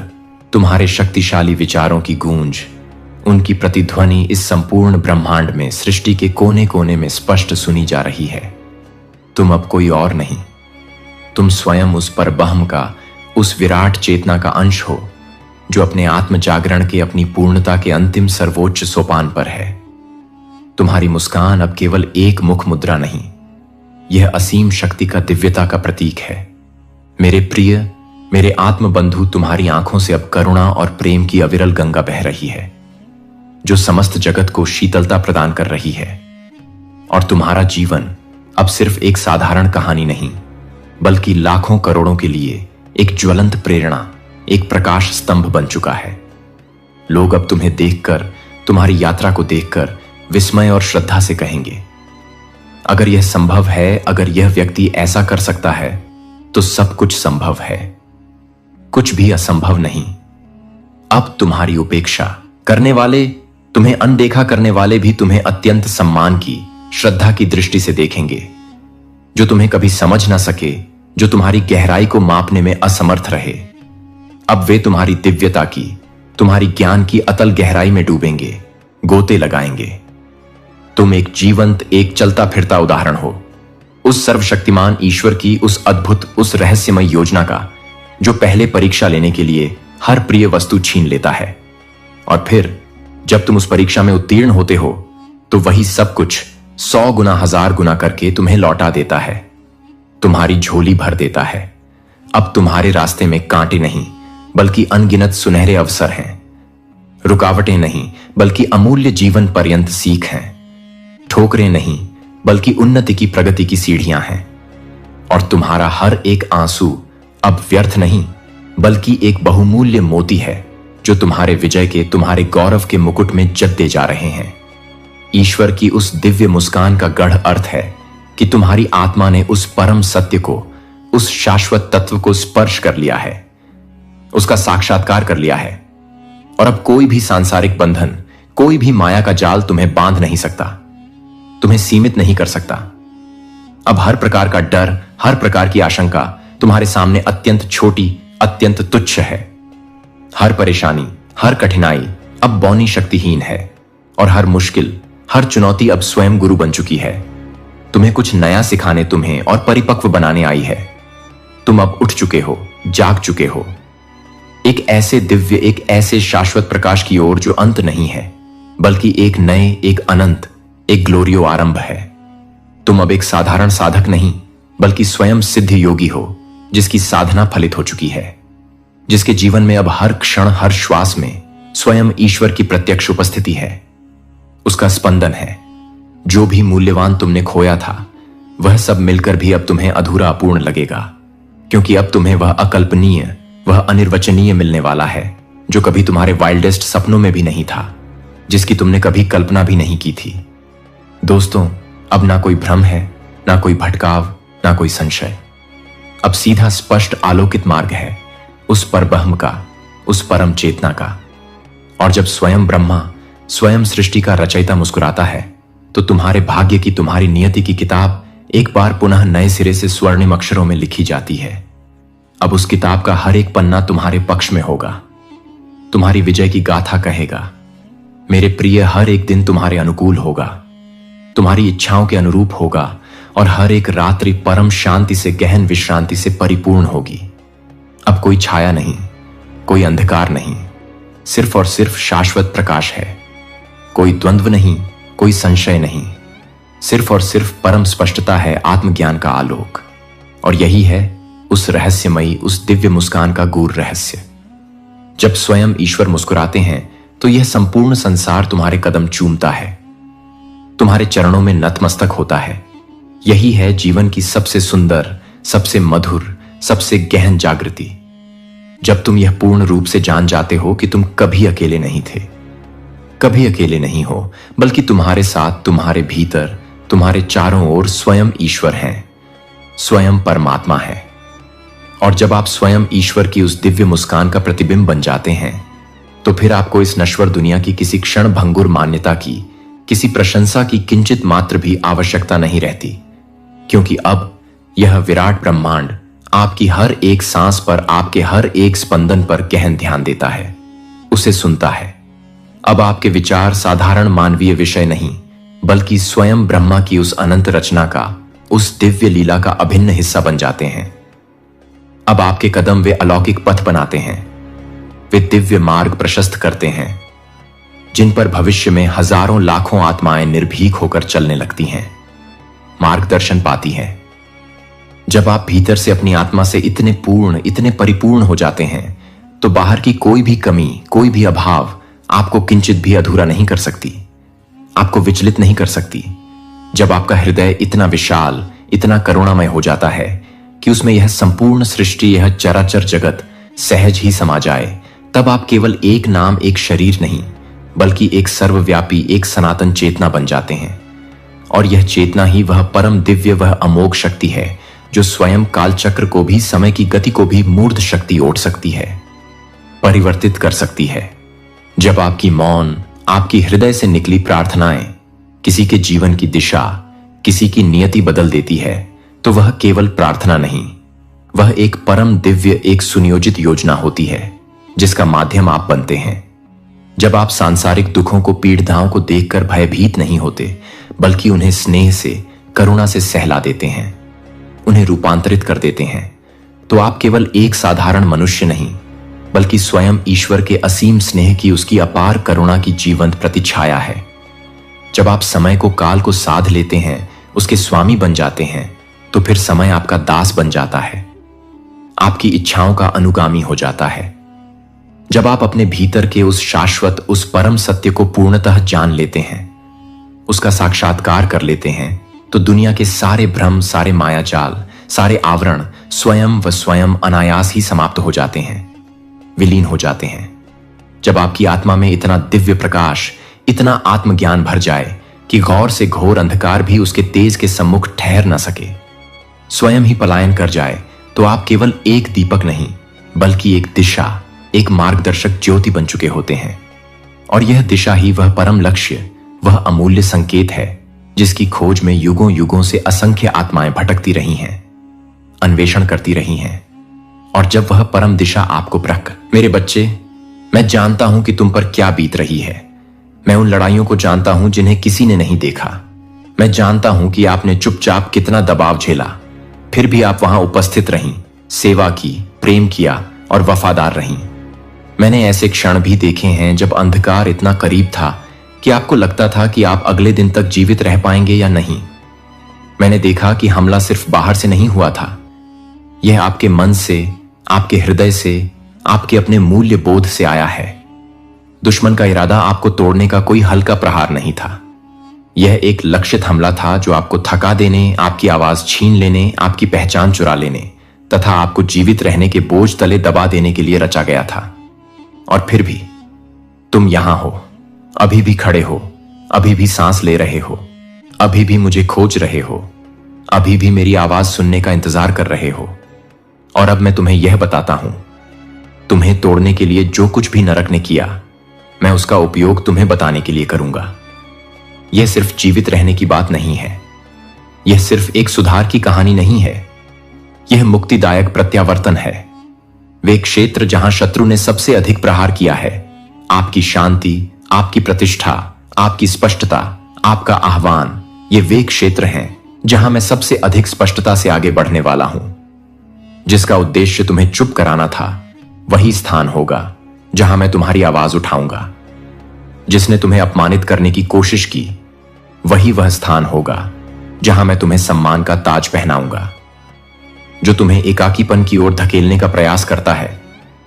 तुम्हारे शक्तिशाली विचारों की गूंज, उनकी प्रतिध्वनि इस संपूर्ण ब्रह्मांड में, सृष्टि के कोने कोने में स्पष्ट सुनी जा रही है। तुम अब कोई और नहीं, तुम स्वयं उस परब्रह्म का, उस विराट चेतना का अंश हो जो अपने आत्म जागरण के, अपनी पूर्णता के अंतिम सर्वोच्च सोपान पर है। तुम्हारी मुस्कान अब केवल एक मुख मुद्रा नहीं, यह असीम शक्ति का, दिव्यता का प्रतीक है। मेरे प्रिय, मेरे आत्म बंधु, तुम्हारी आंखों से अब करुणा और प्रेम की अविरल गंगा बह रही है जो समस्त जगत को शीतलता प्रदान कर रही है। और तुम्हारा जीवन अब सिर्फ एक साधारण कहानी नहीं, बल्कि लाखों करोड़ों के लिए एक ज्वलंत प्रेरणा, एक प्रकाश स्तंभ बन चुका है। लोग अब तुम्हें देखकर, तुम्हारी यात्रा को देखकर विस्मय और श्रद्धा से कहेंगे, अगर यह संभव है, अगर यह व्यक्ति ऐसा कर सकता है, तो सब कुछ संभव है, कुछ भी असंभव नहीं। अब तुम्हारी उपेक्षा करने वाले, तुम्हें अनदेखा करने वाले भी तुम्हें अत्यंत सम्मान की, श्रद्धा की दृष्टि से देखेंगे। जो तुम्हें कभी समझ ना सके, जो तुम्हारी गहराई को मापने में असमर्थ रहे, अब वे तुम्हारी दिव्यता की, तुम्हारी ज्ञान की अतल गहराई में डूबेंगे, गोते लगाएंगे। तुम एक जीवंत, एक चलता फिरता उदाहरण हो उस सर्वशक्तिमान ईश्वर की, उस अद्भुत, उस रहस्यमय योजना का, जो पहले परीक्षा लेने के लिए हर प्रिय वस्तु छीन लेता है, और फिर जब तुम उस परीक्षा में उत्तीर्ण होते हो तो वही सब कुछ 100 गुना, 1000 गुना करके तुम्हें लौटा देता है, तुम्हारी झोली भर देता है। अब तुम्हारे रास्ते में कांटे नहीं, बल्कि अनगिनत सुनहरे अवसर हैं, रुकावटें नहीं, बल्कि अमूल्य जीवन पर्यंत सीख हैं, ठोकरें नहीं, बल्कि उन्नति की, प्रगति की सीढ़ियां हैं। और तुम्हारा हर एक आंसू अब व्यर्थ नहीं, बल्कि एक बहुमूल्य मोती है जो तुम्हारे विजय के, तुम्हारे गौरव के मुकुट में जद्दे जा रहे हैं। ईश्वर की उस दिव्य मुस्कान का गढ़ अर्थ है कि तुम्हारी आत्मा ने उस परम सत्य को, उस शाश्वत तत्व को स्पर्श कर लिया है, उसका साक्षात्कार कर लिया है। और अब कोई भी सांसारिक बंधन, कोई भी माया का जाल तुम्हें बांध नहीं सकता, तुम्हें सीमित नहीं कर सकता। अब हर प्रकार का डर, हर प्रकार की आशंका तुम्हारे सामने अत्यंत छोटी, अत्यंत तुच्छ है। हर परेशानी, हर कठिनाई अब बौनी शक्तिहीन है और हर मुश्किल, हर चुनौती अब स्वयं गुरु बन चुकी है। तुम्हें कुछ नया सिखाने तुम्हें और परिपक्व बनाने आई है। तुम अब उठ चुके हो, जाग चुके हो, एक ऐसे दिव्य, एक ऐसे शाश्वत प्रकाश की ओर जो अंत नहीं है, बल्कि एक नए, एक अनंत, एक ग्लोरियो आरंभ है। तुम अब एक साधारण साधक नहीं, बल्कि स्वयं सिद्ध योगी हो, जिसकी साधना फलित हो चुकी है, जिसके जीवन में अब हर क्षण, हर श्वास में स्वयं ईश्वर की प्रत्यक्ष उपस्थिति है, उसका स्पंदन है। जो भी मूल्यवान तुमने खोया था, वह सब मिलकर भी अब तुम्हें अधूरा, अपूर्ण लगेगा, क्योंकि अब तुम्हें वह अकल्पनीय, वह अनिर्वचनीय मिलने वाला है जो कभी तुम्हारे वाइल्डेस्ट सपनों में भी नहीं था, जिसकी तुमने कभी कल्पना भी नहीं की थी। दोस्तों, अब ना कोई भ्रम है, ना कोई भटकाव, ना कोई संशय। अब सीधा स्पष्ट आलोकित मार्ग है उस परब्रह्म का, उस परम चेतना का। और जब स्वयं ब्रह्मा, स्वयं सृष्टि का रचयिता मुस्कुराता है, तो तुम्हारे भाग्य की, तुम्हारी नियति की किताब एक बार पुनः नए सिरे से स्वर्णिम अक्षरों में लिखी जाती है। अब उस किताब का हर एक पन्ना तुम्हारे पक्ष में होगा, तुम्हारी विजय की गाथा कहेगा। मेरे प्रिय, हर एक दिन तुम्हारे अनुकूल होगा, तुम्हारी इच्छाओं के अनुरूप होगा, और हर एक रात्रि परम शांति से, गहन विश्रांति से परिपूर्ण होगी। अब कोई छाया नहीं, कोई अंधकार नहीं, सिर्फ और सिर्फ शाश्वत प्रकाश है। कोई द्वंद्व नहीं, कोई संशय नहीं, सिर्फ और सिर्फ परम स्पष्टता है, आत्मज्ञान का आलोक। और यही है उस रहस्यमयी, उस दिव्य मुस्कान का गूढ़ रहस्य। जब स्वयं ईश्वर मुस्कुराते हैं, तो यह संपूर्ण संसार तुम्हारे कदम चूमता है, तुम्हारे चरणों में नतमस्तक होता है। यही है जीवन की सबसे सुंदर, सबसे मधुर, सबसे गहन जागृति, जब तुम यह पूर्ण रूप से जान जाते हो कि तुम कभी अकेले नहीं थे, कभी अकेले नहीं हो, बल्कि तुम्हारे साथ, तुम्हारे भीतर, तुम्हारे चारों ओर स्वयं ईश्वर हैं, स्वयं परमात्मा है। और जब आप स्वयं ईश्वर की उस दिव्य मुस्कान का प्रतिबिंब बन जाते हैं, तो फिर आपको इस नश्वर दुनिया की किसी क्षण भंगुर मान्यता की, किसी प्रशंसा की किंचित मात्र भी आवश्यकता नहीं रहती, क्योंकि अब यह विराट ब्रह्मांड आपकी हर एक सांस पर, आपके हर एक स्पंदन पर गहन ध्यान देता है, उसे सुनता है। अब आपके विचार साधारण मानवीय विषय नहीं, बल्कि स्वयं ब्रह्मा की उस अनंत रचना का, उस दिव्य लीला का अभिन्न हिस्सा बन जाते हैं। अब आपके कदम वे अलौकिक पथ बनाते हैं, वे दिव्य मार्ग प्रशस्त करते हैं, जिन पर भविष्य में हजारों लाखों आत्माएं निर्भीक होकर चलने लगती हैं, मार्गदर्शन पाती हैं। जब आप भीतर से, अपनी आत्मा से इतने पूर्ण, इतने परिपूर्ण हो जाते हैं, तो बाहर की कोई भी कमी, कोई भी अभाव आपको किंचित भी अधूरा नहीं कर सकती, आपको विचलित नहीं कर सकती। जब आपका हृदय इतना विशाल, इतना करुणामय हो जाता है कि उसमें यह संपूर्ण सृष्टि, यह चराचर जगत सहज ही समा जाए, तब आप केवल एक नाम, एक शरीर नहीं, बल्कि एक सर्वव्यापी, एक सनातन चेतना बन जाते हैं। और यह चेतना ही वह परम दिव्य, वह अमोघ शक्ति है जो स्वयं कालचक्र को भी, समय की गति को भी मूर्ध शक्ति ओढ़ सकती है, परिवर्तित कर सकती है। जब आपकी मौन, आपकी हृदय से निकली प्रार्थनाएं किसी के जीवन की दिशा, किसी की नियति बदल देती है, तो वह केवल प्रार्थना नहीं, वह एक परम दिव्य, एक सुनियोजित योजना होती है, जिसका माध्यम आप बनते हैं। जब आप सांसारिक दुखों को, पीड़ाओं को देखकर भयभीत नहीं होते, बल्कि उन्हें स्नेह से, करुणा से सहला देते हैं, उन्हें रूपांतरित कर देते हैं, तो आप केवल एक साधारण मनुष्य नहीं, बल्कि स्वयं ईश्वर के असीम स्नेह की, उसकी अपार करुणा की जीवंत प्रतिछाया है। जब आप समय को, काल को साध लेते हैं, उसके स्वामी बन जाते हैं, तो फिर समय आपका दास बन जाता है, आपकी इच्छाओं का अनुगामी हो जाता है। जब आप अपने भीतर के उस शाश्वत, उस परम सत्य को पूर्णतः जान लेते हैं, उसका साक्षात्कार कर लेते हैं, तो दुनिया के सारे भ्रम, सारे मायाजाल, सारे आवरण स्वयं व स्वयं अनायास ही समाप्त हो जाते हैं, विलीन हो जाते हैं। जब आपकी आत्मा में इतना दिव्य प्रकाश, इतना आत्मज्ञान भर जाए कि गौर से घोर अंधकार भी उसके तेज के सम्मुख ठहर न सके, स्वयं ही पलायन कर जाए, तो आप केवल एक दीपक नहीं, बल्कि एक दिशा, एक मार्गदर्शक ज्योति बन चुके होते हैं। और यह दिशा ही वह परम लक्ष्य, वह अमूल्य संकेत है, जिसकी खोज में युगों युगों से असंख्य आत्माएं भटकती रही हैं, अन्वेषण करती रही हैं। और जब वह परम दिशा आपको मेरे बच्चे, मैं जानता हूं कि तुम पर क्या बीत रही है। मैं उन लड़ाइयों को जानता हूं जिन्हें किसी ने नहीं देखा। मैं जानता हूं कि आपने चुपचाप कितना दबाव झेला, फिर भी आप वहां उपस्थित रहीं, सेवा की, प्रेम किया और वफादार रहीं। मैंने ऐसे क्षण भी देखे हैं जब अंधकार इतना करीब था कि आपको लगता था कि आप अगले दिन तक जीवित रह पाएंगे या नहीं। मैंने देखा कि हमला सिर्फ बाहर से नहीं हुआ था, यह आपके मन से, आपके हृदय से, आपके अपने मूल्य बोध से आया है। दुश्मन का इरादा आपको तोड़ने का कोई हल्का प्रहार नहीं था। यह एक लक्षित हमला था जो आपको थका देने, आपकी आवाज छीन लेने, आपकी पहचान चुरा लेने तथा आपको जीवित रहने के बोझ तले दबा देने के लिए रचा गया था। और फिर भी तुम यहां हो, अभी भी खड़े हो, अभी भी सांस ले रहे हो, अभी भी मुझे खोज रहे हो, अभी भी मेरी आवाज सुनने का इंतजार कर रहे हो। और अब मैं तुम्हें यह बताता हूं, तुम्हें तोड़ने के लिए जो कुछ भी नरक ने किया, मैं उसका उपयोग तुम्हें बताने के लिए करूंगा। यह सिर्फ जीवित रहने की बात नहीं है, यह सिर्फ एक सुधार की कहानी नहीं है, यह मुक्तिदायक प्रत्यावर्तन है। वे क्षेत्र जहां शत्रु ने सबसे अधिक प्रहार किया है, आपकी शांति, आपकी प्रतिष्ठा, आपकी स्पष्टता, आपका आह्वान, ये वे क्षेत्र हैं जहां मैं सबसे अधिक स्पष्टता से आगे बढ़ने वाला हूं। जिसका उद्देश्य तुम्हें चुप कराना था, वही स्थान होगा जहां मैं तुम्हारी आवाज उठाऊंगा। जिसने तुम्हें अपमानित करने की कोशिश की, वही वह स्थान होगा जहां मैं तुम्हें सम्मान का ताज पहनाऊंगा। जो तुम्हें एकाकीपन की ओर धकेलने का प्रयास करता है,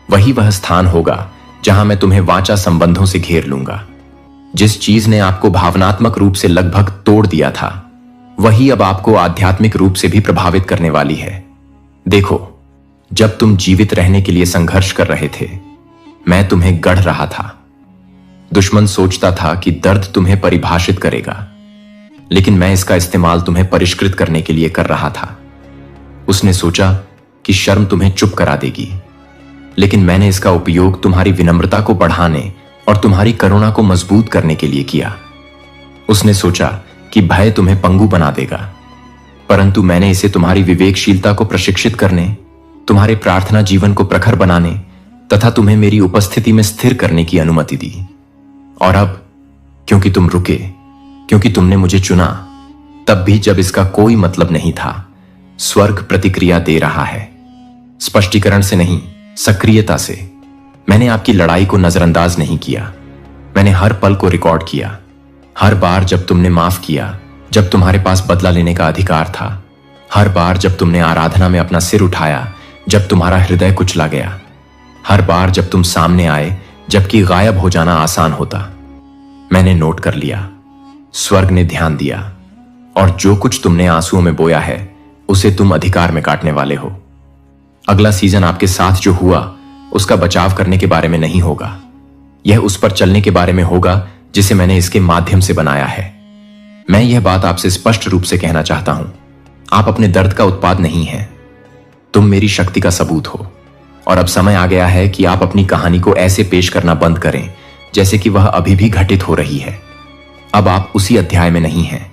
वही वह स्थान होगा जहां मैं तुम्हें वाचा संबंधों से घेर लूंगा। जिस चीज ने आपको भावनात्मक रूप से लगभग तोड़ दिया था, वही अब आपको आध्यात्मिक रूप से भी प्रभावित करने वाली है। देखो, जब तुम जीवित रहने के लिए संघर्ष कर रहे थे, मैं तुम्हें गढ़ रहा था। दुश्मन सोचता था कि दर्द तुम्हें परिभाषित करेगा, लेकिन मैं इसका इस्तेमाल तुम्हें परिष्कृत करने के लिए कर रहा था। उसने सोचा कि शर्म तुम्हें चुप करा देगी, लेकिन मैंने इसका उपयोग तुम्हारी विनम्रता को बढ़ाने और तुम्हारी करुणा को मजबूत करने के लिए किया। उसने सोचा कि भय तुम्हें पंगु बना देगा, परंतु मैंने इसे तुम्हारी विवेकशीलता को प्रशिक्षित करने, तुम्हारे प्रार्थना जीवन को प्रखर बनाने तथा तुम्हें मेरी उपस्थिति में स्थिर करने की अनुमति दी। और अब, क्योंकि तुम रुके, क्योंकि तुमने मुझे चुना, तब भी जब इसका कोई मतलब नहीं था, स्वर्ग प्रतिक्रिया दे रहा है। स्पष्टीकरण से नहीं, सक्रियता से। मैंने आपकी लड़ाई को नजरअंदाज नहीं किया, मैंने हर पल को रिकॉर्ड किया। हर बार जब तुमने माफ किया, जब तुम्हारे पास बदला लेने का अधिकार था, हर बार जब तुमने आराधना में अपना सिर उठाया, जब तुम्हारा हृदय कुचला गया, हर बार जब तुम सामने आए जबकि गायब हो जाना आसान होता, मैंने नोट कर लिया। स्वर्ग ने ध्यान दिया, और जो कुछ तुमने आंसुओं में बोया है, उसे तुम अधिकार में काटने वाले हो। अगला सीजन आपके साथ जो हुआ, उसका बचाव करने के बारे में नहीं होगा। यह उस पर चलने के बारे में होगा जिसे मैंने इसके माध्यम से बनाया है। मैं यह बात आपसे स्पष्ट रूप से कहना चाहता हूं, आप अपने दर्द का उत्पाद नहीं हैं, तुम मेरी शक्ति का सबूत हो। और अब समय आ गया है कि आप अपनी कहानी को ऐसे पेश करना बंद करें जैसे कि वह अभी भी घटित हो रही है। अब आप उसी अध्याय में नहीं हैं,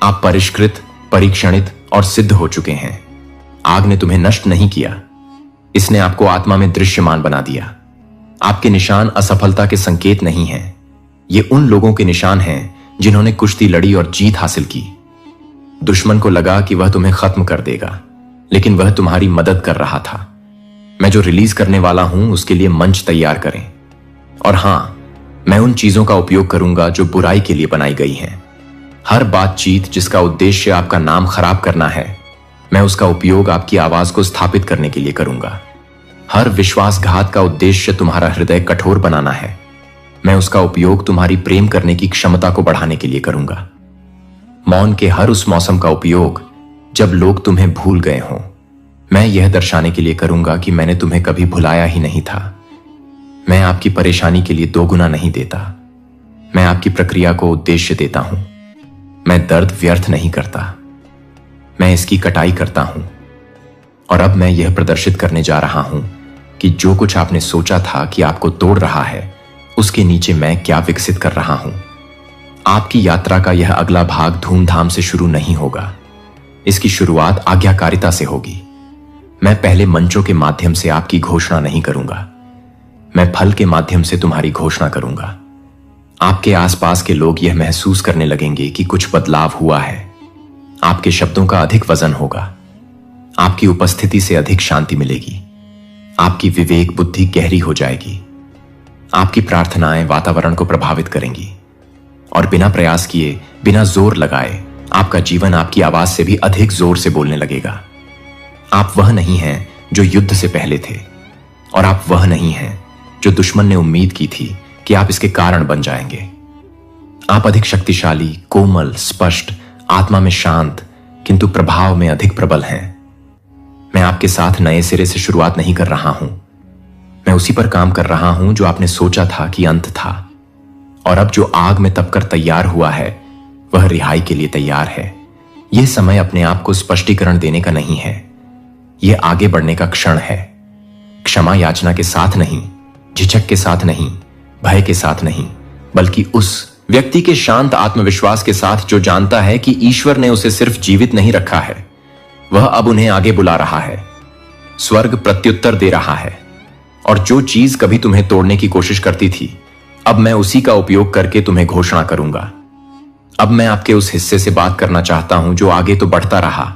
आप परिष्कृत, परीक्षणित और सिद्ध हो चुके हैं। आग ने तुम्हें नष्ट नहीं किया, इसने आपको आत्मा में दृश्यमान बना दिया। आपके निशान असफलता के संकेत नहीं हैं, ये उन लोगों के निशान हैं जिन्होंने कुश्ती लड़ी और जीत हासिल की। दुश्मन को लगा कि वह तुम्हें खत्म कर देगा, लेकिन वह तुम्हारी मदद कर रहा था। मैं जो रिलीज करने वाला हूं, उसके लिए मंच तैयार करें। और हां, मैं उन चीजों का उपयोग करूंगा जो बुराई के लिए बनाई गई हैं। हर बातचीत जिसका उद्देश्य आपका नाम खराब करना है, मैं उसका उपयोग आपकी आवाज को स्थापित करने के लिए करूंगा। हर विश्वासघात का उद्देश्य तुम्हारा हृदय कठोर बनाना है, मैं उसका उपयोग तुम्हारी प्रेम करने की क्षमता को बढ़ाने के लिए करूंगा। मौन के हर उस मौसम का उपयोग जब लोग तुम्हें भूल गए हों, मैं यह दर्शाने के लिए करूंगा कि मैंने तुम्हें कभी भुलाया ही नहीं था। मैं आपकी परेशानी के लिए दोगुना नहीं देता, मैं आपकी प्रक्रिया को उद्देश्य देता हूं। मैं दर्द व्यर्थ नहीं करता, मैं इसकी कटाई करता हूं। और अब मैं यह प्रदर्शित करने जा रहा हूं कि जो कुछ आपने सोचा था कि आपको तोड़ रहा है, उसके नीचे मैं क्या विकसित कर रहा हूं। आपकी यात्रा का यह अगला भाग धूमधाम से शुरू नहीं होगा, इसकी शुरुआत आज्ञाकारिता से होगी। मैं पहले मंचों के माध्यम से आपकी घोषणा नहीं करूंगा, मैं फल के माध्यम से तुम्हारी घोषणा करूंगा। आपके आसपास के लोग यह महसूस करने लगेंगे कि कुछ बदलाव हुआ है। आपके शब्दों का अधिक वजन होगा। आपकी उपस्थिति से अधिक शांति मिलेगी। आपकी विवेक बुद्धि गहरी हो जाएगी। आपकी प्रार्थनाएं वातावरण को प्रभावित करेंगी और बिना प्रयास किए, बिना जोर लगाए, आपका जीवन आपकी आवाज से भी अधिक जोर से बोलने लगेगा। आप वह नहीं हैं जो युद्ध से पहले थे, और आप वह नहीं हैं जो दुश्मन ने उम्मीद की थी कि आप इसके कारण बन जाएंगे। आप अधिक शक्तिशाली, कोमल, स्पष्ट, आत्मा में शांत, किंतु प्रभाव में अधिक प्रबल हैं। मैं आपके साथ नए सिरे से शुरुआत नहीं कर रहा हूं। मैं उसी पर काम कर रहा हूं जो आपने सोचा था कि अंत था, और अब जो आग में तपकर तैयार हुआ है वह रिहाई के लिए तैयार है। यह समय अपने आप को स्पष्टीकरण देने का नहीं है, यह आगे बढ़ने का क्षण है। क्षमा याचना के साथ नहीं, झिझक के साथ नहीं, भय के साथ नहीं, बल्कि उस व्यक्ति के शांत आत्मविश्वास के साथ जो जानता है कि ईश्वर ने उसे सिर्फ जीवित नहीं रखा है, वह अब उन्हें आगे बुला रहा है। स्वर्ग प्रत्युत्तर दे रहा है, और जो चीज कभी तुम्हें तोड़ने की कोशिश करती थी, अब मैं उसी का उपयोग करके तुम्हें घोषणा करूंगा। अब मैं आपके उस हिस्से से बात करना चाहता हूं जो आगे तो बढ़ता रहा,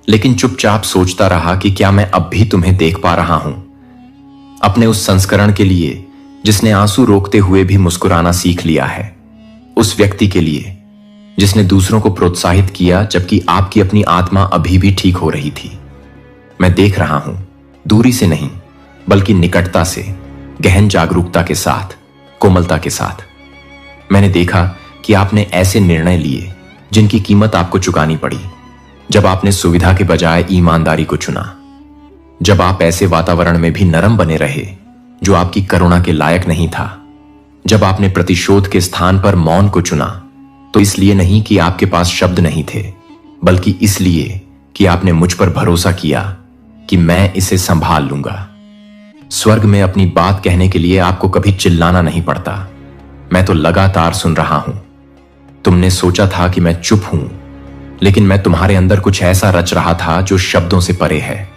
लेकिन चुपचाप सोचता रहा कि क्या मैं अब भी तुम्हें देख पा रहा हूं। अपने उस संस्करण के लिए जिसने आंसू रोकते हुए भी मुस्कुराना सीख लिया है। उस व्यक्ति के लिए जिसने दूसरों को प्रोत्साहित किया जबकि आपकी अपनी आत्मा अभी भी ठीक हो रही थी। मैं देख रहा हूं, दूरी से नहीं बल्कि निकटता से, गहन जागरूकता के साथ, कोमलता के साथ। मैंने देखा कि आपने ऐसे निर्णय लिए जिनकी कीमत आपको चुकानी पड़ी, जब आपने सुविधा के बजाय ईमानदारी को चुना, जब आप ऐसे वातावरण में भी नरम बने रहे जो आपकी करुणा के लायक नहीं था, जब आपने प्रतिशोध के स्थान पर मौन को चुना, तो इसलिए नहीं कि आपके पास शब्द नहीं थे, बल्कि इसलिए कि आपने मुझ पर भरोसा किया कि मैं इसे संभाल लूंगा। स्वर्ग में अपनी बात कहने के लिए आपको कभी चिल्लाना नहीं पड़ता। मैं तो लगातार सुन रहा हूं। तुमने सोचा था कि मैं चुप हूं, लेकिन मैं तुम्हारे अंदर कुछ ऐसा रच रहा था जो शब्दों से परे है।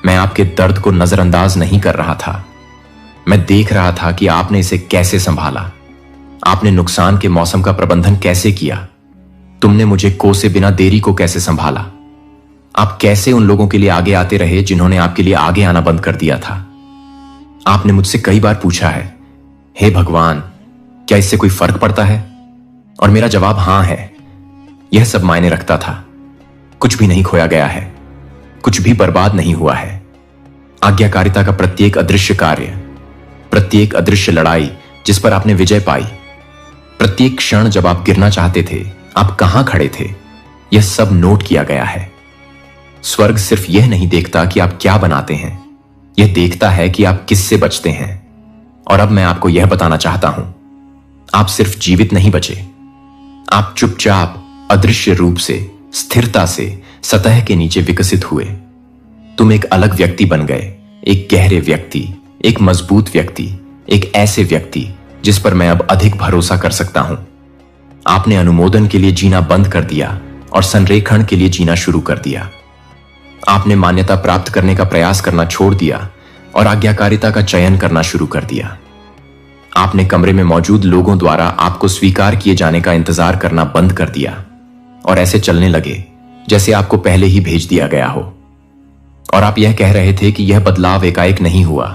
मैं आपके दर्द को नजरअंदाज नहीं कर रहा था। मैं देख रहा था कि आपने इसे कैसे संभाला। आपने नुकसान के मौसम का प्रबंधन कैसे किया। तुमने मुझे कोसे बिना देरी को कैसे संभाला। आप कैसे उन लोगों के लिए आगे आते रहे जिन्होंने आपके लिए आगे आना बंद कर दिया था। आपने मुझसे कई बार पूछा है, हे भगवान, क्या इससे कोई फर्क पड़ता है? और मेरा जवाब हां है। यह सब मायने रखता था। कुछ भी नहीं खोया गया है, कुछ भी बर्बाद नहीं हुआ है। आज्ञाकारिता का प्रत्येक अदृश्य कार्य, प्रत्येक अदृश्य लड़ाई जिस पर आपने विजय पाई, प्रत्येक क्षण जब आप गिरना चाहते थे, आप कहां खड़े थे, यह सब नोट किया गया है। स्वर्ग सिर्फ यह नहीं देखता कि आप क्या बनाते हैं, यह देखता है कि आप किससे बचते हैं। और अब मैं आपको यह बताना चाहता हूं, आप सिर्फ जीवित नहीं बचे, आप चुपचाप, अदृश्य रूप से, स्थिरता से सतह के नीचे विकसित हुए। तुम एक अलग व्यक्ति बन गए, एक गहरे व्यक्ति, एक मजबूत व्यक्ति, एक ऐसे व्यक्ति जिस पर मैं अब अधिक भरोसा कर सकता हूं। आपने अनुमोदन के लिए जीना बंद कर दिया और संरेखण के लिए जीना शुरू कर दिया। आपने मान्यता प्राप्त करने का प्रयास करना छोड़ दिया और आज्ञाकारिता का चयन करना शुरू कर दिया। आपने कमरे में मौजूद लोगों द्वारा आपको स्वीकार किए जाने का इंतजार करना बंद कर दिया और ऐसे चलने लगे जैसे आपको पहले ही भेज दिया गया हो। और आप यह कह रहे थे कि यह बदलाव एकाएक नहीं हुआ,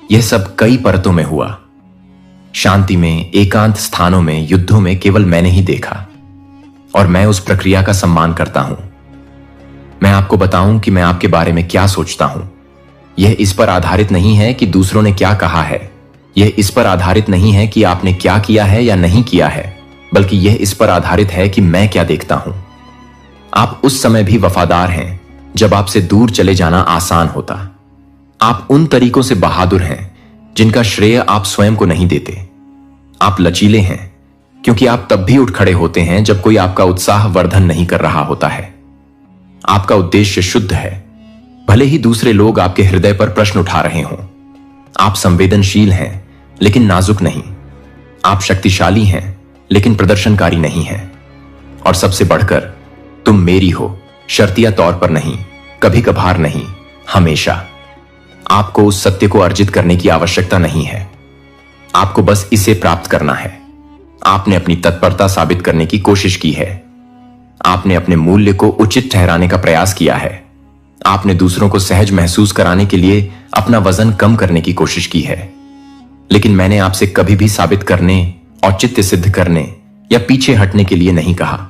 यह सब कई परतों में हुआ। शांति में, एकांत स्थानों में, युद्धों में केवल मैंने ही देखा, और मैं उस प्रक्रिया का सम्मान करता हूं। मैं आपको बताऊं कि मैं आपके बारे में क्या सोचता हूं। यह इस पर आधारित नहीं है कि दूसरों ने क्या कहा है, यह इस पर आधारित नहीं है कि आपने क्या किया है या नहीं किया है, बल्कि यह इस पर आधारित है कि मैं क्या देखता हूं। आप उस समय भी वफादार हैं जब आपसे दूर चले जाना आसान होता। आप उन तरीकों से बहादुर हैं जिनका श्रेय आप स्वयं को नहीं देते। आप लचीले हैं क्योंकि आप तब भी उठ खड़े होते हैं जब कोई आपका उत्साह वर्धन नहीं कर रहा होता है। आपका उद्देश्य शुद्ध है, भले ही दूसरे लोग आपके हृदय पर प्रश्न उठा रहे हों। आप संवेदनशील हैं लेकिन नाजुक नहीं। आप शक्तिशाली हैं लेकिन प्रदर्शनकारी नहीं हैं। और सबसे बढ़कर, तुम मेरी हो, शर्तिया तौर पर नहीं, कभी कभार नहीं, हमेशा। आपको उस सत्य को अर्जित करने की आवश्यकता नहीं है। आपको बस इसे प्राप्त करना है। आपने अपनी तत्परता साबित करने की कोशिश की है। आपने अपने मूल्य को उचित ठहराने का प्रयास किया है। आपने दूसरों को सहज महसूस कराने के लिए अपना वजन कम करने की कोशिश की है। लेकिन मैंने आपसे कभी भी साबित करने, औचित्य सिद्ध करने या पीछे हटने के लिए नहीं कहा।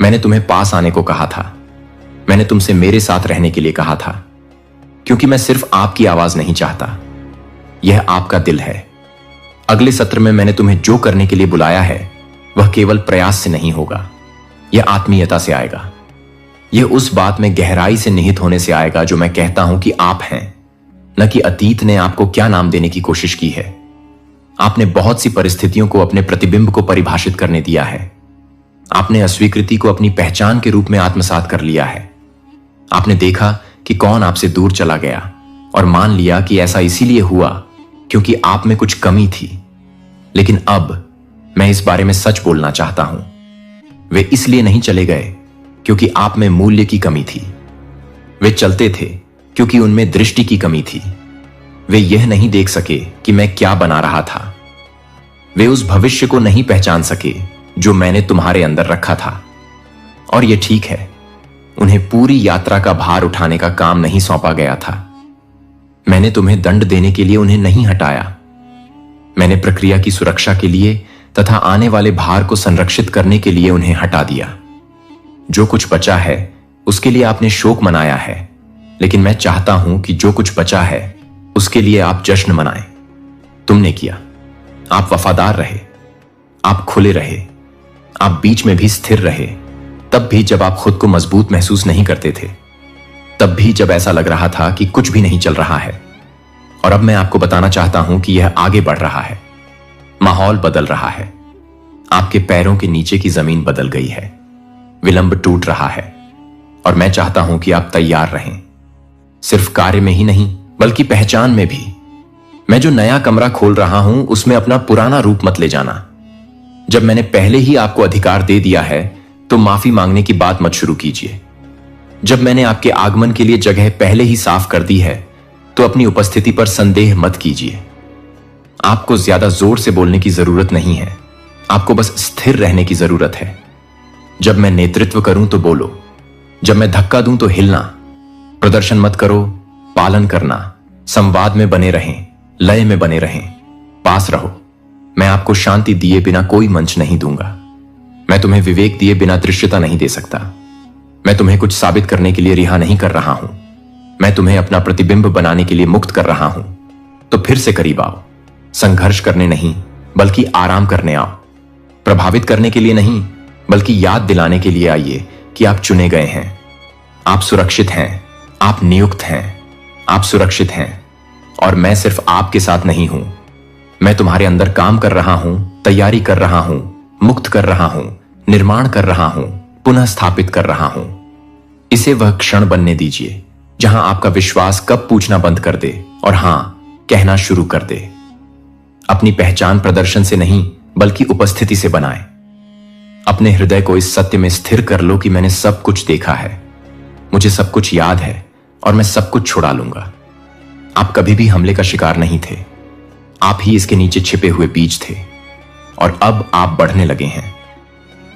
मैंने तुम्हें पास आने को कहा था। मैंने तुमसे मेरे साथ रहने के लिए कहा था, क्योंकि मैं सिर्फ आपकी आवाज नहीं चाहता। यह आपका दिल है। अगले सत्र में मैंने तुम्हें जो करने के लिए बुलाया है वह केवल प्रयास से नहीं होगा, यह आत्मीयता से आएगा। यह उस बात में गहराई से निहित होने से आएगा जो मैं कहता हूं कि आप हैं, न कि अतीत ने आपको क्या नाम देने की कोशिश की है। आपने बहुत सी परिस्थितियों को अपने प्रतिबिंब को परिभाषित करने दिया है। आपने अस्वीकृति को अपनी पहचान के रूप में आत्मसात कर लिया है। आपने देखा कि कौन आपसे दूर चला गया और मान लिया कि ऐसा इसीलिए हुआ क्योंकि आप में कुछ कमी थी। लेकिन अब मैं इस बारे में सच बोलना चाहता हूं। वे इसलिए नहीं चले गए क्योंकि आप में मूल्य की कमी थी। वे चलते थे क्योंकि उनमें दृष्टि की कमी थी। वे यह नहीं देख सके कि मैं क्या बना रहा था। वे उस भविष्य को नहीं पहचान सके जो मैंने तुम्हारे अंदर रखा था। और यह ठीक है, उन्हें पूरी यात्रा का भार उठाने का काम नहीं सौंपा गया था। मैंने तुम्हें दंड देने के लिए उन्हें नहीं हटाया। मैंने प्रक्रिया की सुरक्षा के लिए तथा आने वाले भार को संरक्षित करने के लिए उन्हें हटा दिया। जो कुछ बचा है उसके लिए आपने शोक मनाया है, लेकिन मैं चाहता हूं कि जो कुछ बचा है उसके लिए आप जश्न मनाएं। तुमने किया। आप वफादार रहे, आप खुले रहे, आप बीच में भी स्थिर रहे, तब भी जब आप खुद को मजबूत महसूस नहीं करते थे, तब भी जब ऐसा लग रहा था कि कुछ भी नहीं चल रहा है। और अब मैं आपको बताना चाहता हूं कि यह आगे बढ़ रहा है। माहौल बदल रहा है। आपके पैरों के नीचे की जमीन बदल गई है। विलंब टूट रहा है और मैं चाहता हूं कि आप तैयार रहें, सिर्फ कार्य में ही नहीं बल्कि पहचान में भी। मैं जो नया कमरा खोल रहा हूं उसमें अपना पुराना रूप मत ले जाना। जब मैंने पहले ही आपको अधिकार दे दिया है तो माफी मांगने की बात मत शुरू कीजिए। जब मैंने आपके आगमन के लिए जगह पहले ही साफ कर दी है तो अपनी उपस्थिति पर संदेह मत कीजिए। आपको ज्यादा जोर से बोलने की जरूरत नहीं है, आपको बस स्थिर रहने की जरूरत है। जब मैं नेतृत्व करूं तो बोलो, जब मैं धक्का दूं तो हिलना। प्रदर्शन मत करो, पालन करना। संवाद में बने रहें, लय में बने रहें, पास रहो। मैं आपको शांति दिए बिना कोई मंच नहीं दूंगा। मैं तुम्हें विवेक दिए बिना दृश्यता नहीं दे सकता। मैं तुम्हें कुछ साबित करने के लिए रिहा नहीं कर रहा हूं। मैं तुम्हें अपना प्रतिबिंब बनाने के लिए मुक्त कर रहा हूं। तो फिर से करीब आओ। संघर्ष करने नहीं बल्कि आराम करने आओ। प्रभावित करने के लिए नहीं बल्कि याद दिलाने के लिए आइए कि आप चुने गए हैं। आप सुरक्षित हैं, आप नियुक्त हैं, आप सुरक्षित हैं। और मैं सिर्फ आपके साथ नहीं हूं, मैं तुम्हारे अंदर काम कर रहा हूं, तैयारी कर रहा हूं, मुक्त कर रहा हूं, निर्माण कर रहा हूं, पुनः स्थापित कर रहा हूं। इसे वह क्षण बनने दीजिए जहां आपका विश्वास कब पूछना बंद कर दे और हां कहना शुरू कर दे। अपनी पहचान प्रदर्शन से नहीं बल्कि उपस्थिति से बनाएं। अपने हृदय को इस सत्य में स्थिर कर लो कि मैंने सब कुछ देखा है, मुझे सब कुछ याद है और मैं सब कुछ छुड़ा लूंगा। आप कभी भी हमले का शिकार नहीं थे, आप ही इसके नीचे छिपे हुए बीज थे। और अब आप बढ़ने लगे हैं।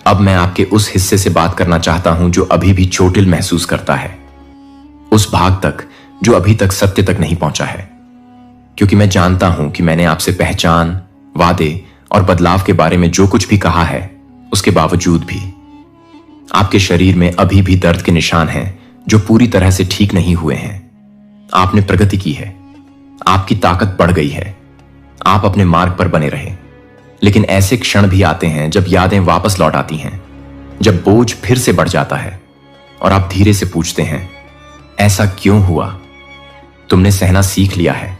अब मैं आपके उस हिस्से से बात करना चाहता हूं जो अभी भी चोटिल महसूस करता है, उस भाग तक जो अभी तक सत्य तक नहीं पहुंचा है। क्योंकि मैं जानता हूं कि मैंने आपसे पहचान, वादे और बदलाव के बारे में जो कुछ भी कहा है, उसके बावजूद भी आपके शरीर में अभी भी दर्द के निशान हैं जो पूरी तरह से ठीक नहीं हुए हैं। आपने प्रगति की है, आपकी ताकत बढ़ गई है, आप अपने मार्ग पर बने रहे। लेकिन ऐसे क्षण भी आते हैं जब यादें वापस लौट आती हैं, जब बोझ फिर से बढ़ जाता है और आप धीरे से पूछते हैं, ऐसा क्यों हुआ? तुमने सहना सीख लिया है,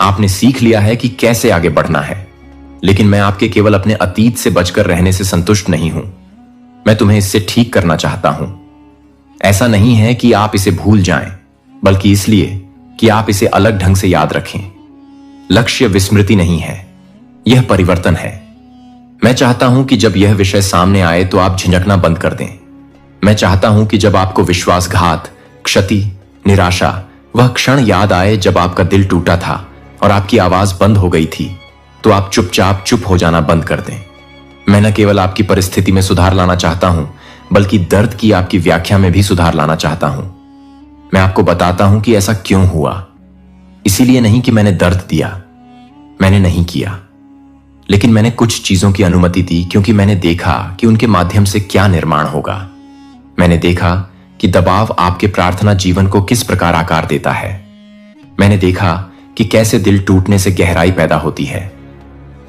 आपने सीख लिया है कि कैसे आगे बढ़ना है। लेकिन मैं आपके केवल अपने अतीत से बचकर रहने से संतुष्ट नहीं हूं, मैं तुम्हें इससे ठीक करना चाहता हूं। ऐसा नहीं है कि आप इसे भूल जाएं, बल्कि इसलिए कि आप इसे अलग ढंग से याद रखें। लक्ष्य विस्मृति नहीं है, यह परिवर्तन है। मैं चाहता हूं कि जब यह विषय सामने आए तो आप झिझकना बंद कर दें। मैं चाहता हूं कि जब आपको विश्वासघात, क्षति, निराशा वह क्षण याद आए जब आपका दिल टूटा था और आपकी आवाज बंद हो गई थी, तो आप चुपचाप चुप हो जाना बंद कर दें। मैं न केवल आपकी परिस्थिति में सुधार लाना चाहता हूं, बल्कि दर्द की आपकी व्याख्या में भी सुधार लाना चाहता हूं। मैं आपको बताता हूं कि ऐसा क्यों हुआ। इसीलिए नहीं कि मैंने दर्द दिया, मैंने नहीं किया, लेकिन मैंने कुछ चीजों की अनुमति दी क्योंकि मैंने देखा कि उनके माध्यम से क्या निर्माण होगा। मैंने देखा कि दबाव आपके प्रार्थना जीवन को किस प्रकार आकार देता है। मैंने देखा कि कैसे दिल टूटने से गहराई पैदा होती है।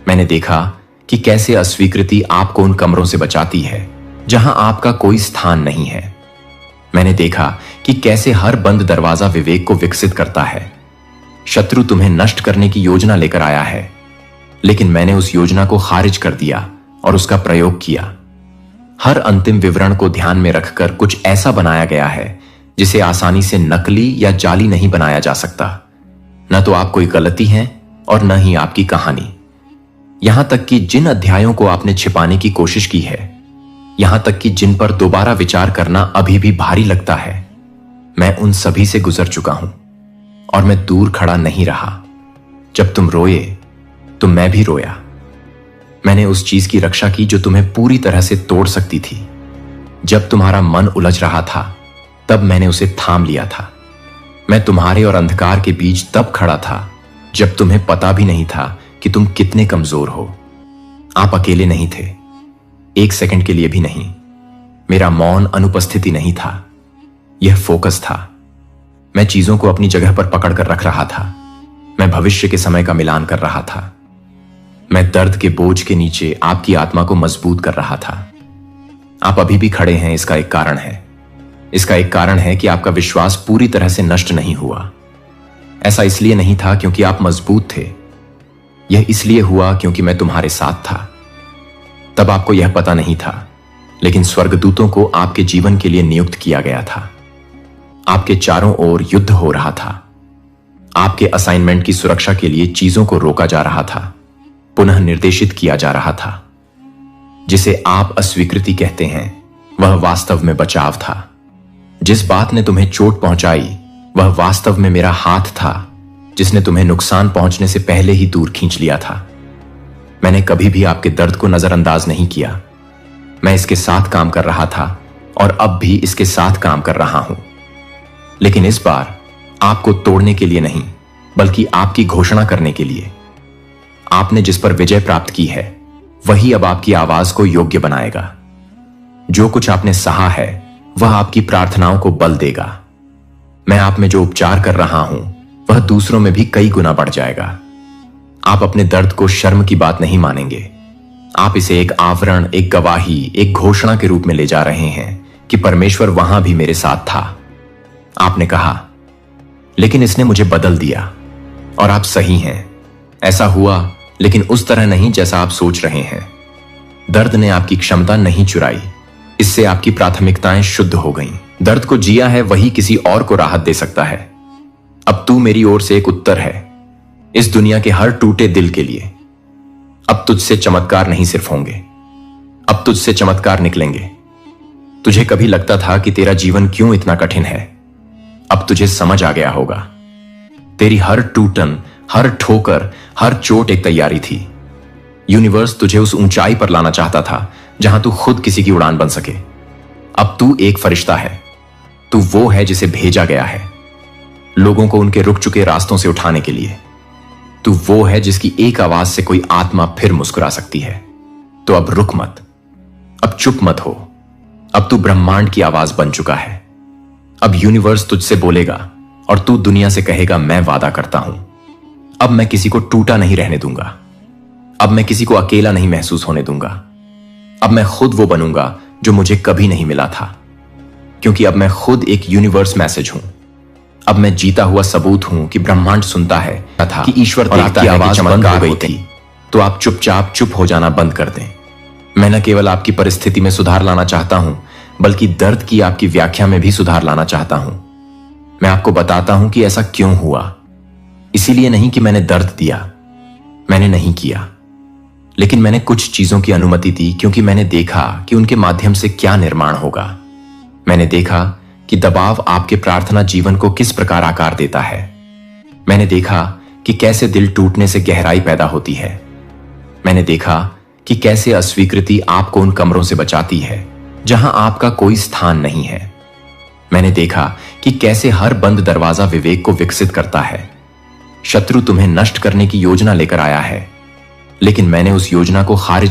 मैंने देखा कि कैसे अस्वीकृति आपको उन कमरों से बचाती है जहां आपका कोई स्थान नहीं है। मैंने देखा कि कैसे हर बंद दरवाजा विवेक को विकसित करता है। शत्रु तुम्हें नष्ट करने की योजना लेकर आया है, लेकिन मैंने उस योजना को खारिज कर दिया और उसका प्रयोग किया। हर अंतिम विवरण को ध्यान में रखकर कुछ ऐसा बनाया गया है जिसे आसानी से नकली या जाली नहीं बनाया जा सकता। न तो आप कोई गलती हैं और न ही आपकी कहानी। यहां तक कि जिन अध्यायों को आपने छिपाने की कोशिश की है, यहां तक कि जिन पर दोबारा विचार करना अभी भी भारी लगता है, मैं उन सभी से गुजर चुका हूं और मैं दूर खड़ा नहीं रहा। जब तुम रोए तो मैं भी रोया। मैंने उस चीज की रक्षा की जो तुम्हें पूरी तरह से तोड़ सकती थी। जब तुम्हारा मन उलझ रहा था, तब मैंने उसे थाम लिया था। मैं तुम्हारे और अंधकार के बीच तब खड़ा था जब तुम्हें पता भी नहीं था कि तुम कितने कमजोर हो। आप अकेले नहीं थे, एक सेकंड के लिए भी नहीं। मेरा मौन अनुपस्थिति नहीं था, यह फोकस था। मैं चीजों को अपनी जगह पर पकड़कर रख रहा था। मैं भविष्य के समय का मिलान कर रहा था। मैं दर्द के बोझ के नीचे आपकी आत्मा को मजबूत कर रहा था। आप अभी भी खड़े हैं, इसका एक कारण है। इसका एक कारण है कि आपका विश्वास पूरी तरह से नष्ट नहीं हुआ। ऐसा इसलिए नहीं था क्योंकि आप मजबूत थे, यह इसलिए हुआ क्योंकि मैं तुम्हारे साथ था। तब आपको यह पता नहीं था, लेकिन स्वर्गदूतों को आपके जीवन के लिए नियुक्त किया गया था। आपके चारों ओर युद्ध हो रहा था। आपके असाइनमेंट की सुरक्षा के लिए चीजों को रोका जा रहा था, पुनः निर्देशित किया जा रहा था। जिसे आप अस्वीकृति कहते हैं, वह वास्तव में बचाव था। जिस बात ने तुम्हें चोट पहुंचाई, वह वास्तव में मेरा हाथ था जिसने तुम्हें नुकसान पहुंचने से पहले ही दूर खींच लिया था। मैंने कभी भी आपके दर्द को नजरअंदाज नहीं किया। मैं इसके साथ काम कर रहा था और अब भी इसके साथ काम कर रहा हूं, लेकिन इस बार आपको तोड़ने के लिए नहीं, बल्कि आपकी घोषणा करने के लिए। आपने जिस पर विजय प्राप्त की है, वही अब आपकी आवाज को योग्य बनाएगा। जो कुछ आपने सहा है, वह आपकी प्रार्थनाओं को बल देगा। मैं आप में जो उपचार कर रहा हूं, वह दूसरों में भी कई गुना बढ़ जाएगा। आप अपने दर्द को शर्म की बात नहीं मानेंगे। आप इसे एक आवरण, एक गवाही, एक घोषणा के रूप में ले जा रहे हैं कि परमेश्वर वहां भी मेरे साथ था। आपने कहा, लेकिन इसने मुझे बदल दिया। और आप सही हैं, ऐसा हुआ, लेकिन उस तरह नहीं जैसा आप सोच रहे हैं। दर्द ने आपकी क्षमता नहीं चुराई, इससे आपकी प्राथमिकताएं शुद्ध हो गईं। दर्द को जिया है वही किसी और को राहत दे सकता है। अब तू मेरी ओर से एक उत्तर है इस दुनिया के हर टूटे दिल के लिए। अब तुझसे चमत्कार नहीं सिर्फ होंगे, अब तुझसे चमत्कार निकलेंगे। तुझे कभी लगता था कि तेरा जीवन क्यों इतना कठिन है, अब तुझे समझ आ गया होगा। तेरी हर टूटन, हर ठोकर, हर चोट एक तैयारी थी। यूनिवर्स तुझे उस ऊंचाई पर लाना चाहता था जहां तू खुद किसी की उड़ान बन सके। अब तू एक फरिश्ता है। तू वो है जिसे भेजा गया है लोगों को उनके रुक चुके रास्तों से उठाने के लिए। तू वो है जिसकी एक आवाज से कोई आत्मा फिर मुस्कुरा सकती है। तो अब रुक मत, अब चुप मत हो। अब तू ब्रह्मांड की आवाज बन चुका है। अब यूनिवर्स तुझसे बोलेगा और तू दुनिया से कहेगा, मैं वादा करता हूं, अब मैं किसी को टूटा नहीं रहने दूंगा। अब मैं किसी को अकेला नहीं महसूस होने दूंगा। अब मैं खुद वो बनूंगा जो मुझे कभी नहीं मिला था, क्योंकि अब मैं खुद एक यूनिवर्स मैसेज हूं। अब मैं जीता हुआ सबूत हूं कि ब्रह्मांड सुनता है था कि ईश्वर देखता है कि बंद हो गई थी, तो आप चुपचाप चुप हो जाना बंद कर दें। मैं न केवल आपकी परिस्थिति में सुधार लाना चाहता हूं, बल्कि दर्द की आपकी व्याख्या में भी सुधार लाना चाहता हूं। मैं आपको बताता हूं कि ऐसा क्यों हुआ। इसीलिए नहीं कि मैंने दर्द दिया, मैंने नहीं किया, लेकिन मैंने कुछ चीजों की अनुमति दी क्योंकि मैंने देखा कि उनके माध्यम से क्या निर्माण होगा। मैंने देखा कि दबाव आपके प्रार्थना जीवन को किस प्रकार आकार देता है। मैंने देखा कि कैसे दिल टूटने से गहराई पैदा होती है। मैंने देखा कि कैसे अस्वीकृति आपको उन कमरों से बचाती है जहां आपका कोई स्थान नहीं है। मैंने देखा कि कैसे हर बंद दरवाजा विवेक को विकसित करता है। शत्रु तुम्हें नष्ट करने की योजना लेकर आया है, लेकिन मैंने उस योजना को खारिज